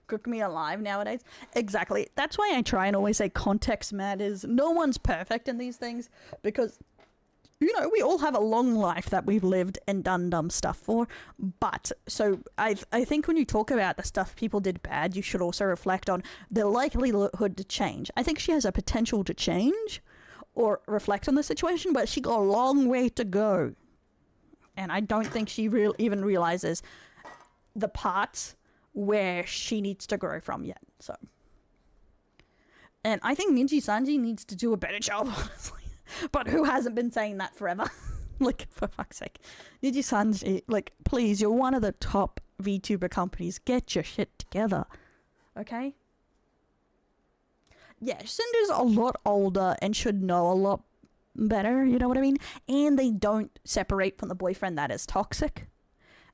Cook me alive nowadays. Exactly. That's why I try and always say context matters. No one's perfect in these things, because, you know, we all have a long life that we've lived and done dumb stuff for. But, so, I think when you talk about the stuff people did bad, you should also reflect on the likelihood to change. I think she has a potential to change or reflect on the situation, but she got a long way to go. And I don't think she even realizes the parts where she needs to grow from yet. So, and I think Nijisanji needs to do a better job, honestly. But who hasn't been saying that forever? Like, for fuck's sake. Nijisanji, like, please, you're one of the top VTuber companies. Get your shit together. Okay? Yeah, Cinder's a lot older and should know a lot better, you know what I mean? And they don't separate from the boyfriend that is toxic.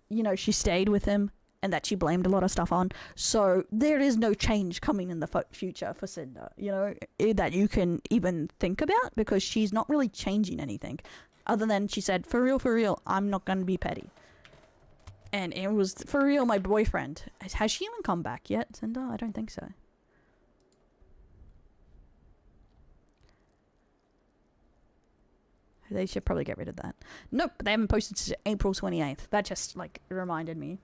You know, she stayed with him and that she blamed a lot of stuff on. So there is no change coming in the future for Cinder, you know, that you can even think about, because she's not really changing anything other than she said, for real, I'm not going to be petty. And it was, for real, my boyfriend. Has she even come back yet, Cinder? I don't think so. They should probably get rid of that. Nope, they haven't posted since April 28th. That just, like, reminded me.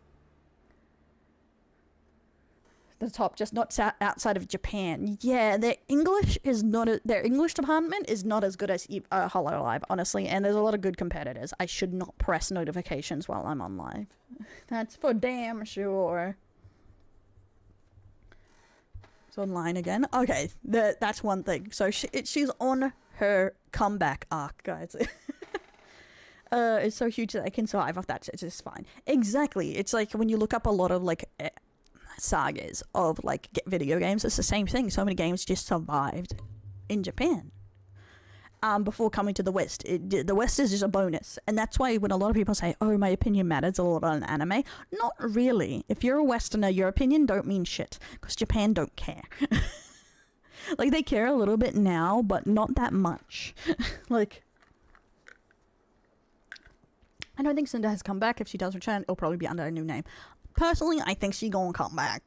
The top, just not outside of Japan. Yeah, their English is not... their English department is not as good as Hololive, honestly. And there's a lot of good competitors. I should not press notifications while I'm on live. That's for damn sure. It's online again. Okay, that's one thing. So she's on her comeback arc, guys. It's so huge that I can survive off that. It's just fine. Exactly. It's like when you look up a lot of like sagas of like video games, it's the same thing. So many games just survived in Japan. Before coming to the West. The West is just a bonus. And that's why when a lot of people say, oh, my opinion matters a lot on anime, not really. If you're a Westerner, your opinion don't mean shit. Because Japan don't care. Like, they care a little bit now, but not that much. Like, I don't think Cinder has come back. If she does return, it'll probably be under a new name. Personally, I think she's gonna come back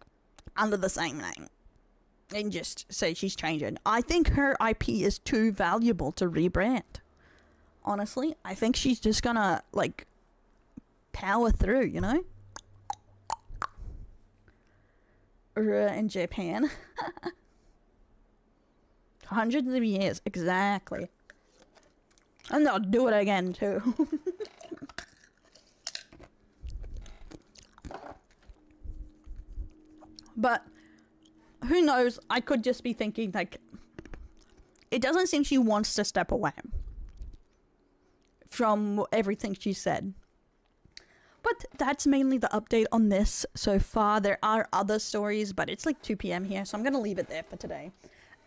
under the same name. And just say she's changing. I think her IP is too valuable to rebrand. Honestly, I think she's just gonna, like, power through, you know? In Japan. Hundreds of years, exactly. And they'll do it again, too. But... who knows? I could just be thinking, like, it doesn't seem she wants to step away from everything she said. But that's mainly the update on this so far. There are other stories, but it's like 2 p.m. here, so I'm going to leave it there for today.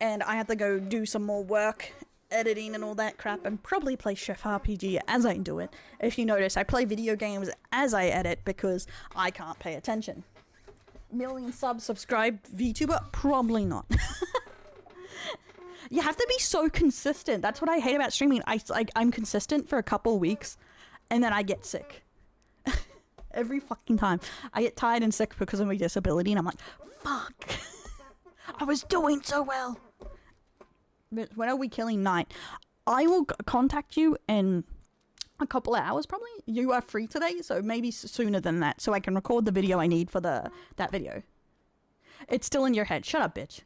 And I have to go do some more work, editing and all that crap, and probably play Chef RPG as I do it. If you notice, I play video games as I edit because I can't pay attention. Million subscribed VTuber? Probably not. You have to be so consistent. That's what I hate about streaming. I'm consistent for a couple weeks and then I get sick. Every fucking time. I get tired and sick because of my disability and I'm like, fuck. I was doing so well. But when are we killing Night? I will contact you in a couple of hours probably. You are free today, so maybe sooner than that, so I can record the video I need for that video. It's still in your head. Shut up, bitch.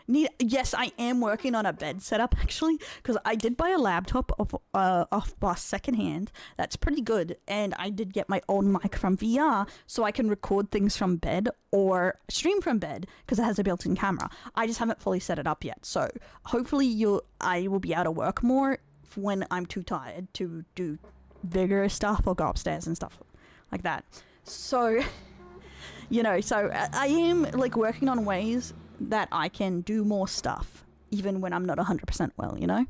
Yes, I am working on a bed setup actually, because I did buy a laptop off Boss secondhand. That's pretty good, and I did get my own mic from VR, so I can record things from bed or stream from bed because it has a built-in camera. I just haven't fully set it up yet, so hopefully I will be able to work more when I'm too tired to do vigorous stuff or go upstairs and stuff like that. So, you know, so I am like working on ways that I can do more stuff even when I'm not 100% well, you know?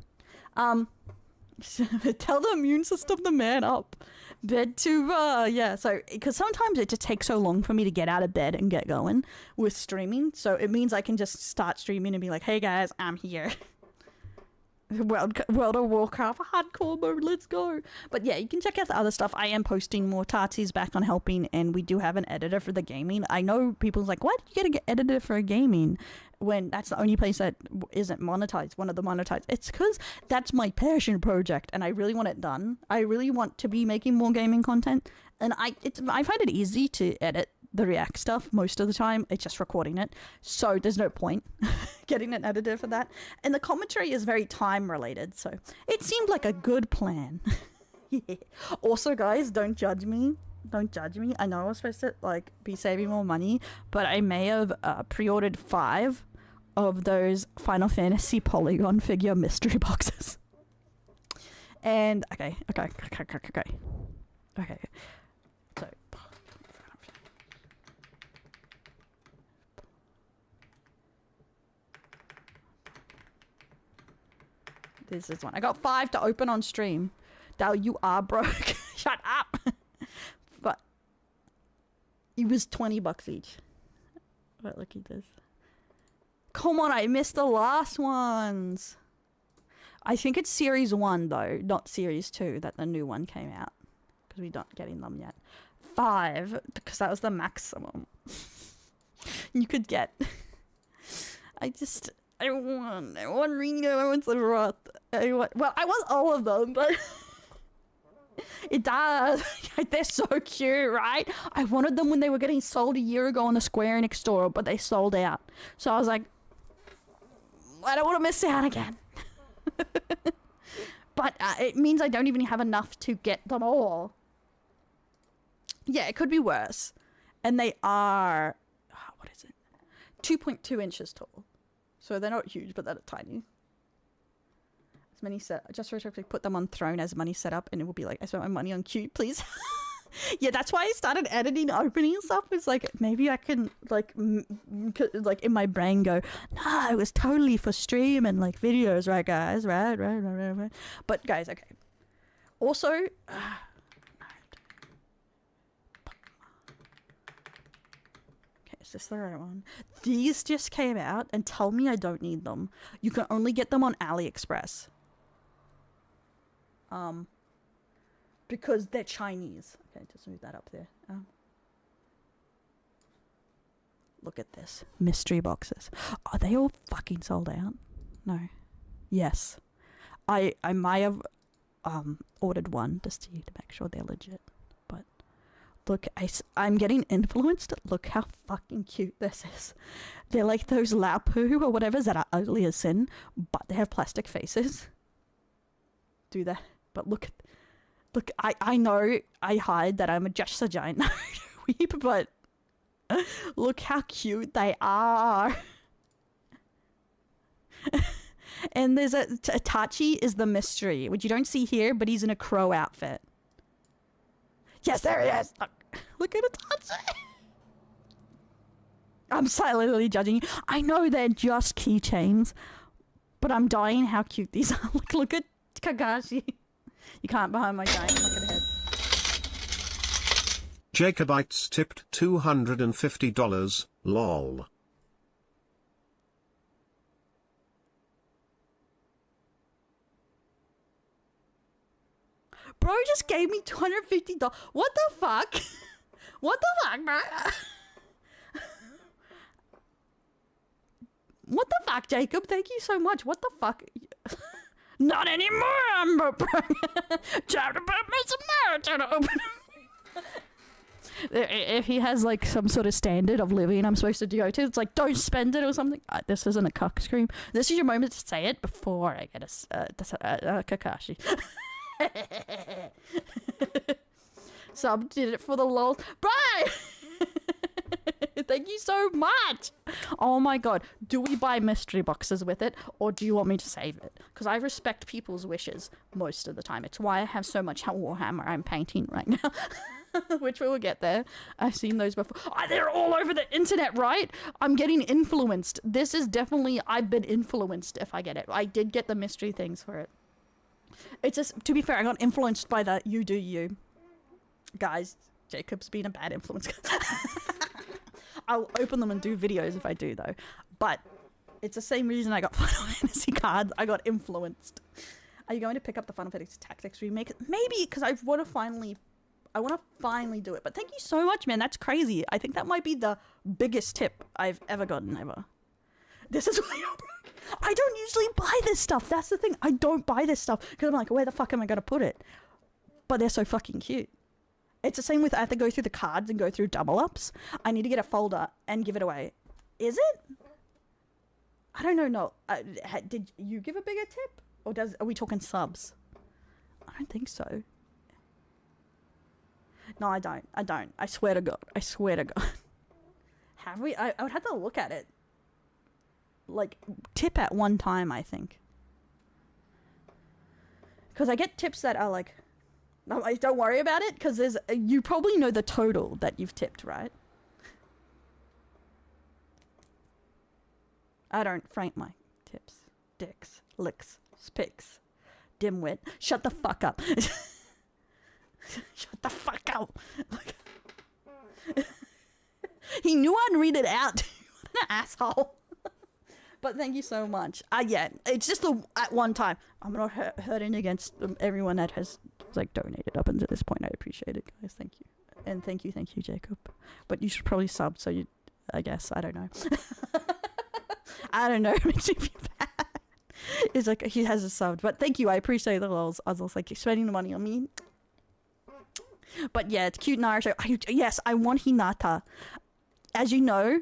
Tell the immune system to man up. Bed to, yeah, so, because sometimes it just takes so long for me to get out of bed and get going with streaming, so it means I can just start streaming and be like, hey guys, I'm here. World of Warcraft hardcore mode, let's go. But yeah, you can check out the other stuff. I am posting more. Tarty's back on helping, and we do have an editor for the gaming. I know people's like, why did you get an editor for a gaming when that's the only place that isn't monetized, one of the monetized? It's because that's my passion project and I really want it done. I really want to be making more gaming content, and I find it easy to edit the React stuff most of the time. It's just recording it, so there's no point getting an editor for that. And the commentary is very time related, so it seemed like a good plan. Yeah. Also guys, don't judge me. I know I was supposed to like be saving more money, but I may have pre-ordered 5 of those Final Fantasy Polygon figure mystery boxes. And okay. So this is one. I got 5 to open on stream. Dal, you are broke. Shut up. But it was $20 each. But look at this. Come on, I missed the last ones. I think it's Series 1 though, not Series 2 that the new one came out. Because we're not getting them yet. 5, because that was the maximum you could get. I want Reno, I want Sephiroth. Well, I want all of them, but it does. They're so cute, right? I wanted them when they were getting sold a year ago on the Square Enix store, but they sold out. So I was like, I don't want to miss out again. But it means I don't even have enough to get them all. Yeah, it could be worse. And they are, what is it? 2.2 inches tall. So they're not huge, but they're tiny. As many just put them on throne as money set up, and it will be like, I spent my money on cute, please. Yeah, that's why I started editing opening stuff. It's like, maybe I can, like, like in my brain go, no, it was totally for stream and, like, videos, right, guys? Right. But, guys, okay. Also, okay, is this the right one? These just came out, and tell me I don't need them. You can only get them on AliExpress. Because they're Chinese. Okay, just move that up there. Look at this. Mystery boxes. Are they all fucking sold out? No. Yes. I might have ordered one just to make sure they're legit. But look, I'm getting influenced. Look how fucking cute this is. They're like those Lapu or whatever's that are ugly as sin, but they have plastic faces. Do that. But look, I know I hide that I'm just a giant weep, but look how cute they are. And there's Itachi is the mystery, which you don't see here, but he's in a crow outfit. Yes, there he is. Look at Itachi. I'm silently judging you. I know they're just keychains, but I'm dying how cute these are. Look at Kakashi. You can't behind my giant fucking head. Jacobites tipped $250, lol. Bro just gave me $250. What the fuck? What the fuck, bro? What the fuck, Jacob? Thank you so much. What the fuck? Not anymore, I'm trying to put me some more, trying to open. If he has like some sort of standard of living I'm supposed to go to, it's like, don't spend it or something. This isn't a cuck scream. This is your moment to say it before I get a Kakashi. Sub did it for the lol. Bye! Thank you so much. Oh my god. Do we buy mystery boxes with it, or do you want me to save it? Because I respect people's wishes most of the time. It's why I have so much Warhammer I'm painting right now. Which we will get there. I've seen those before. Oh, they're all over the internet, right? I'm getting influenced. This is definitely, I've been influenced if I get it. I did get the mystery things for it. It's just, to be fair, I got influenced by the you do you. Guys, Jacob's been a bad influence. I'll open them and do videos if I do, though. But it's the same reason I got Final Fantasy cards. I got influenced. Are you going to pick up the Final Fantasy Tactics remake? Maybe, because I want to finally do it. But thank you so much, man. That's crazy. I think that might be the biggest tip I've ever gotten ever. This is why I don't usually buy this stuff. That's the thing. I don't buy this stuff because I'm like, where the fuck am I going to put it? But they're so fucking cute. It's the same with, I have to go through the cards and go through double ups. I need to get a folder and give it away. Is it? I don't know. No. Did you give a bigger tip? Or are we talking subs? I don't think so. No, I don't. I swear to God. Have we? I would have to look at it. Like, tip at one time, I think. Because I get tips that are like... don't worry about it, because there's... You probably know the total that you've tipped, right? I don't frank my tips. Dicks. Licks. Spics. Dimwit. Shut the fuck up. Shut the fuck up. He knew I'd read it out. What an asshole. But thank you so much. Yeah, it's just at one time. I'm not hurting against everyone that has like donated up until this point. I appreciate it, guys. Thank you. And thank you, Jacob. But you should probably sub, so I guess, I don't know. I don't know. It makes me feel bad. It's like he has a sub, but thank you. I appreciate the lols. I was also like, you're spending the money on me. But yeah, it's cute Naruto. Yes, I want Hinata. As you know,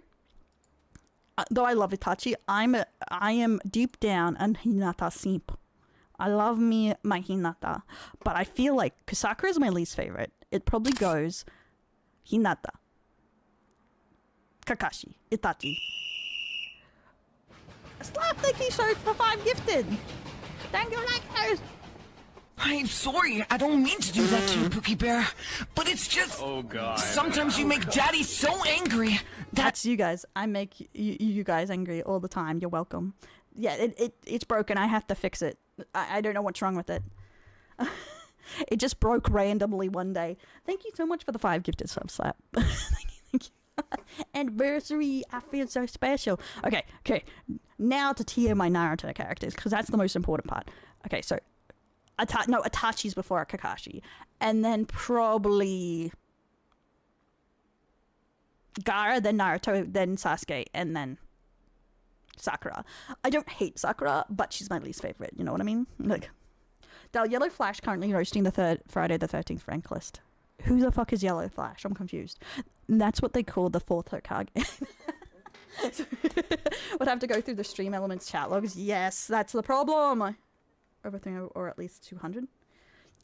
though I love Itachi, I am deep down a Hinata simp. I love me my Hinata, but I feel like Sakura is my least favorite. It probably goes Hinata, Kakashi, Itachi. Slap, thank you so for 5 gifted. Thank you, like. I'm sorry, I don't mean to do that to you, Pookie Bear, but it's just... Oh, God. Sometimes you make Daddy so angry That's you guys. I make you guys angry all the time. You're welcome. Yeah, it's broken. I have to fix it. I don't know what's wrong with it. It just broke randomly one day. Thank you so much for the 5 gifted subs, Slap. Thank you. Anniversary. I feel so special. Okay. Now to tier my Naruto characters, because that's the most important part. Okay, so... Itachi's before Kakashi. And then probably... Gaara, then Naruto, then Sasuke, and then Sakura. I don't hate Sakura, but she's my least favorite, you know what I mean? Like, the Yellow Flash currently roasting the Friday the 13th rank list. Who the fuck is Yellow Flash? I'm confused. That's what they call the 4th Hokage. Would have to go through the stream elements chat logs. Yes, that's the problem. Over 300 or at least 200.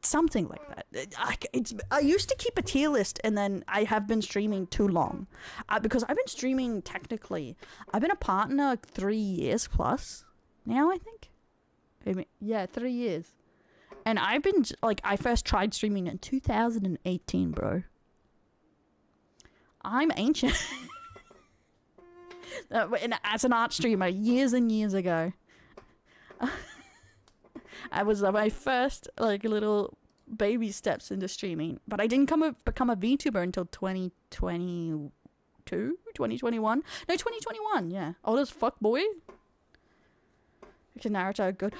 Something like that. I used to keep a tier list, and then I have been streaming too long. Because I've been streaming technically. I've been a partner 3 years plus now, I think. I mean, yeah, 3 years. And I've been, like, I first tried streaming in 2018, bro. I'm ancient. And as an art streamer, years and years ago. I was my first, like, little baby steps into streaming. But I didn't become a VTuber until 2022? 2021? No, 2021, yeah. Old as fuck, boy. Because Naruto good.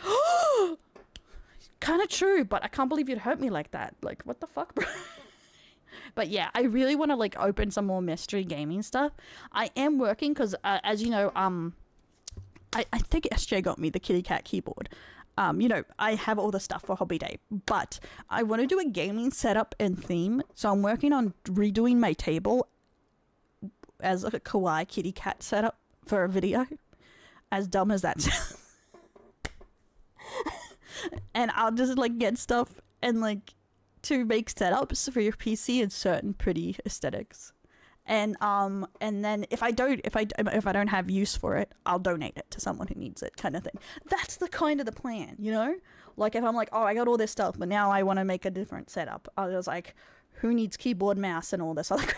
Kind of true, but I can't believe you'd hurt me like that. Like, what the fuck, bro? But yeah, I really want to, like, open some more mystery gaming stuff. I am working because, as you know, I think SJ got me the kitty cat keyboard. You know, I have all the stuff for Hobby Day, but I want to do a gaming setup and theme, so I'm working on redoing my table as a kawaii kitty cat setup for a video. As dumb as that sounds. And I'll just, like, get stuff and, like, to make setups for your PC in certain pretty aesthetics. And then if I don't have use for it, I'll donate it to someone who needs it, kind of thing. That's the kind of the plan, you know? Like, if I'm like, oh, I got all this stuff, but now I want to make a different setup. I was like, who needs keyboard, mouse, and all this other crap?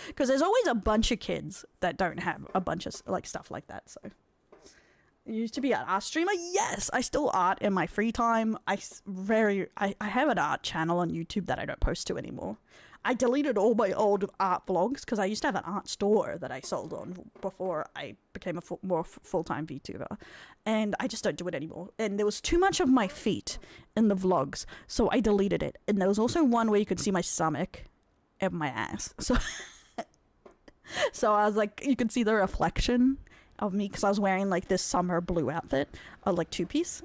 Because there's always a bunch of kids that don't have a bunch of, like, stuff like that, so. I used to be an art streamer. Yes, I still art in my free time. I have an art channel on YouTube that I don't post to anymore. I deleted all my old art vlogs because I used to have an art store that I sold on before I became a more full-time VTuber. And I just don't do it anymore. And there was too much of my feet in the vlogs, so I deleted it. And there was also one where you could see my stomach and my ass. So I was like, you could see the reflection of me because I was wearing, like, this summer blue outfit, like, 2-piece.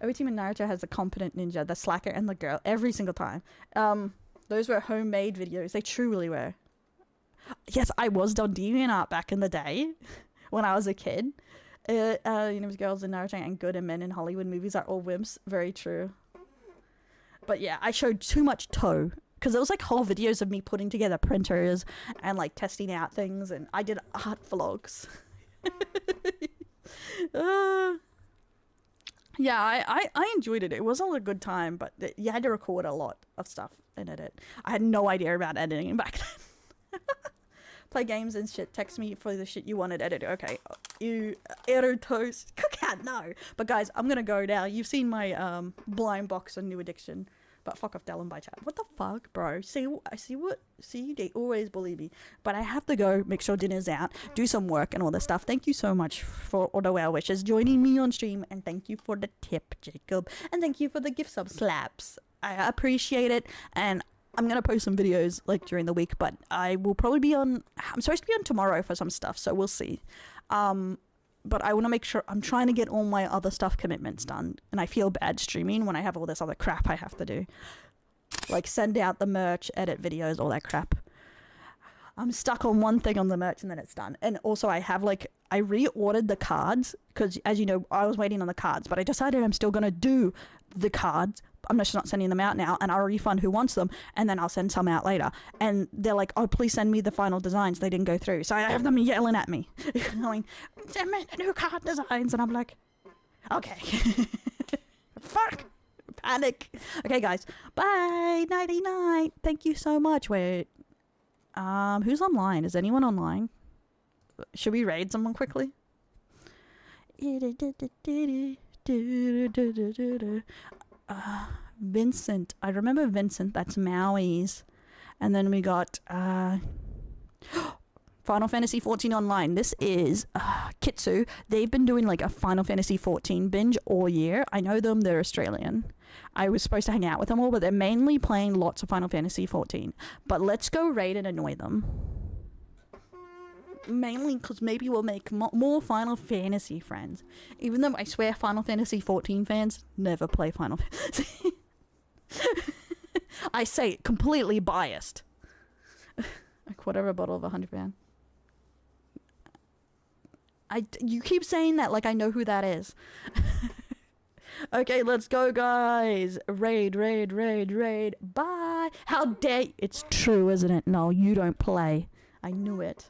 Every team in Naruto has a competent ninja, the slacker, and the girl, every single time. Those were homemade videos. They truly were. Yes, I was on DeviantArt back in the day, when I was a kid. You know, girls in Naruto and good, and men in Hollywood movies are all wimps. Very true. But yeah, I showed too much toe. Because there was, like, whole videos of me putting together printers and, like, testing out things. And I did art vlogs. Yeah, I enjoyed it. It wasn't a good time, but you had to record a lot of stuff and edit. I had no idea about editing back then. Play games and shit. Text me for the shit you wanted edited. Okay. You toast. Cookout, no. But guys, I'm gonna go now. You've seen my blind box on New Addiction. But fuck off, Dallin by chat. What the fuck, bro? See, they always bully me. But I have to go, make sure dinner's out, do some work and all this stuff. Thank you so much for all the well wishes, joining me on stream, and thank you for the tip, Jacob. And thank you for the gift sub slaps. I appreciate it, and I'm gonna post some videos like during the week, but I will probably be on. I'm supposed to be on tomorrow for some stuff, so we'll see. But I want to make sure I'm trying to get all my other stuff commitments done, and I feel bad streaming when I have all this other crap I have to do, like send out the merch, edit videos, all that crap. I'm stuck on one thing on the merch and then it's done. And also I have like, I reordered the cards because as you know, I was waiting on the cards, but I decided I'm still going to do the cards. I'm just not sending them out now, and I'll refund who wants them, and then I'll send some out later. And they're like, oh, please send me the final designs. They didn't go through. So I have them yelling at me, going, send me the new card designs. And I'm like, okay. Fuck. Panic. Okay, guys. Bye. Nighty night. Thank you so much. Wait. Who's online? Is anyone online? Should we raid someone quickly? Vincent. I remember Vincent. That's Maui's. And then we got Final Fantasy 14 Online. This is Kitsu. They've been doing like a Final Fantasy 14 binge all year. I know them. They're Australian. I was supposed to hang out with them all, but they're mainly playing lots of Final Fantasy 14. But let's go raid and annoy them. Mainly because maybe we'll make more Final Fantasy friends. Even though I swear Final Fantasy 14 fans never play Final Fantasy. I say it, completely biased. A quarter of a bottle of 100 pound. You keep saying that like I know who that is. Okay, let's go, guys. Raid, raid, raid, raid. Bye. How dare you? It's true, isn't it? No, you don't play. I knew it.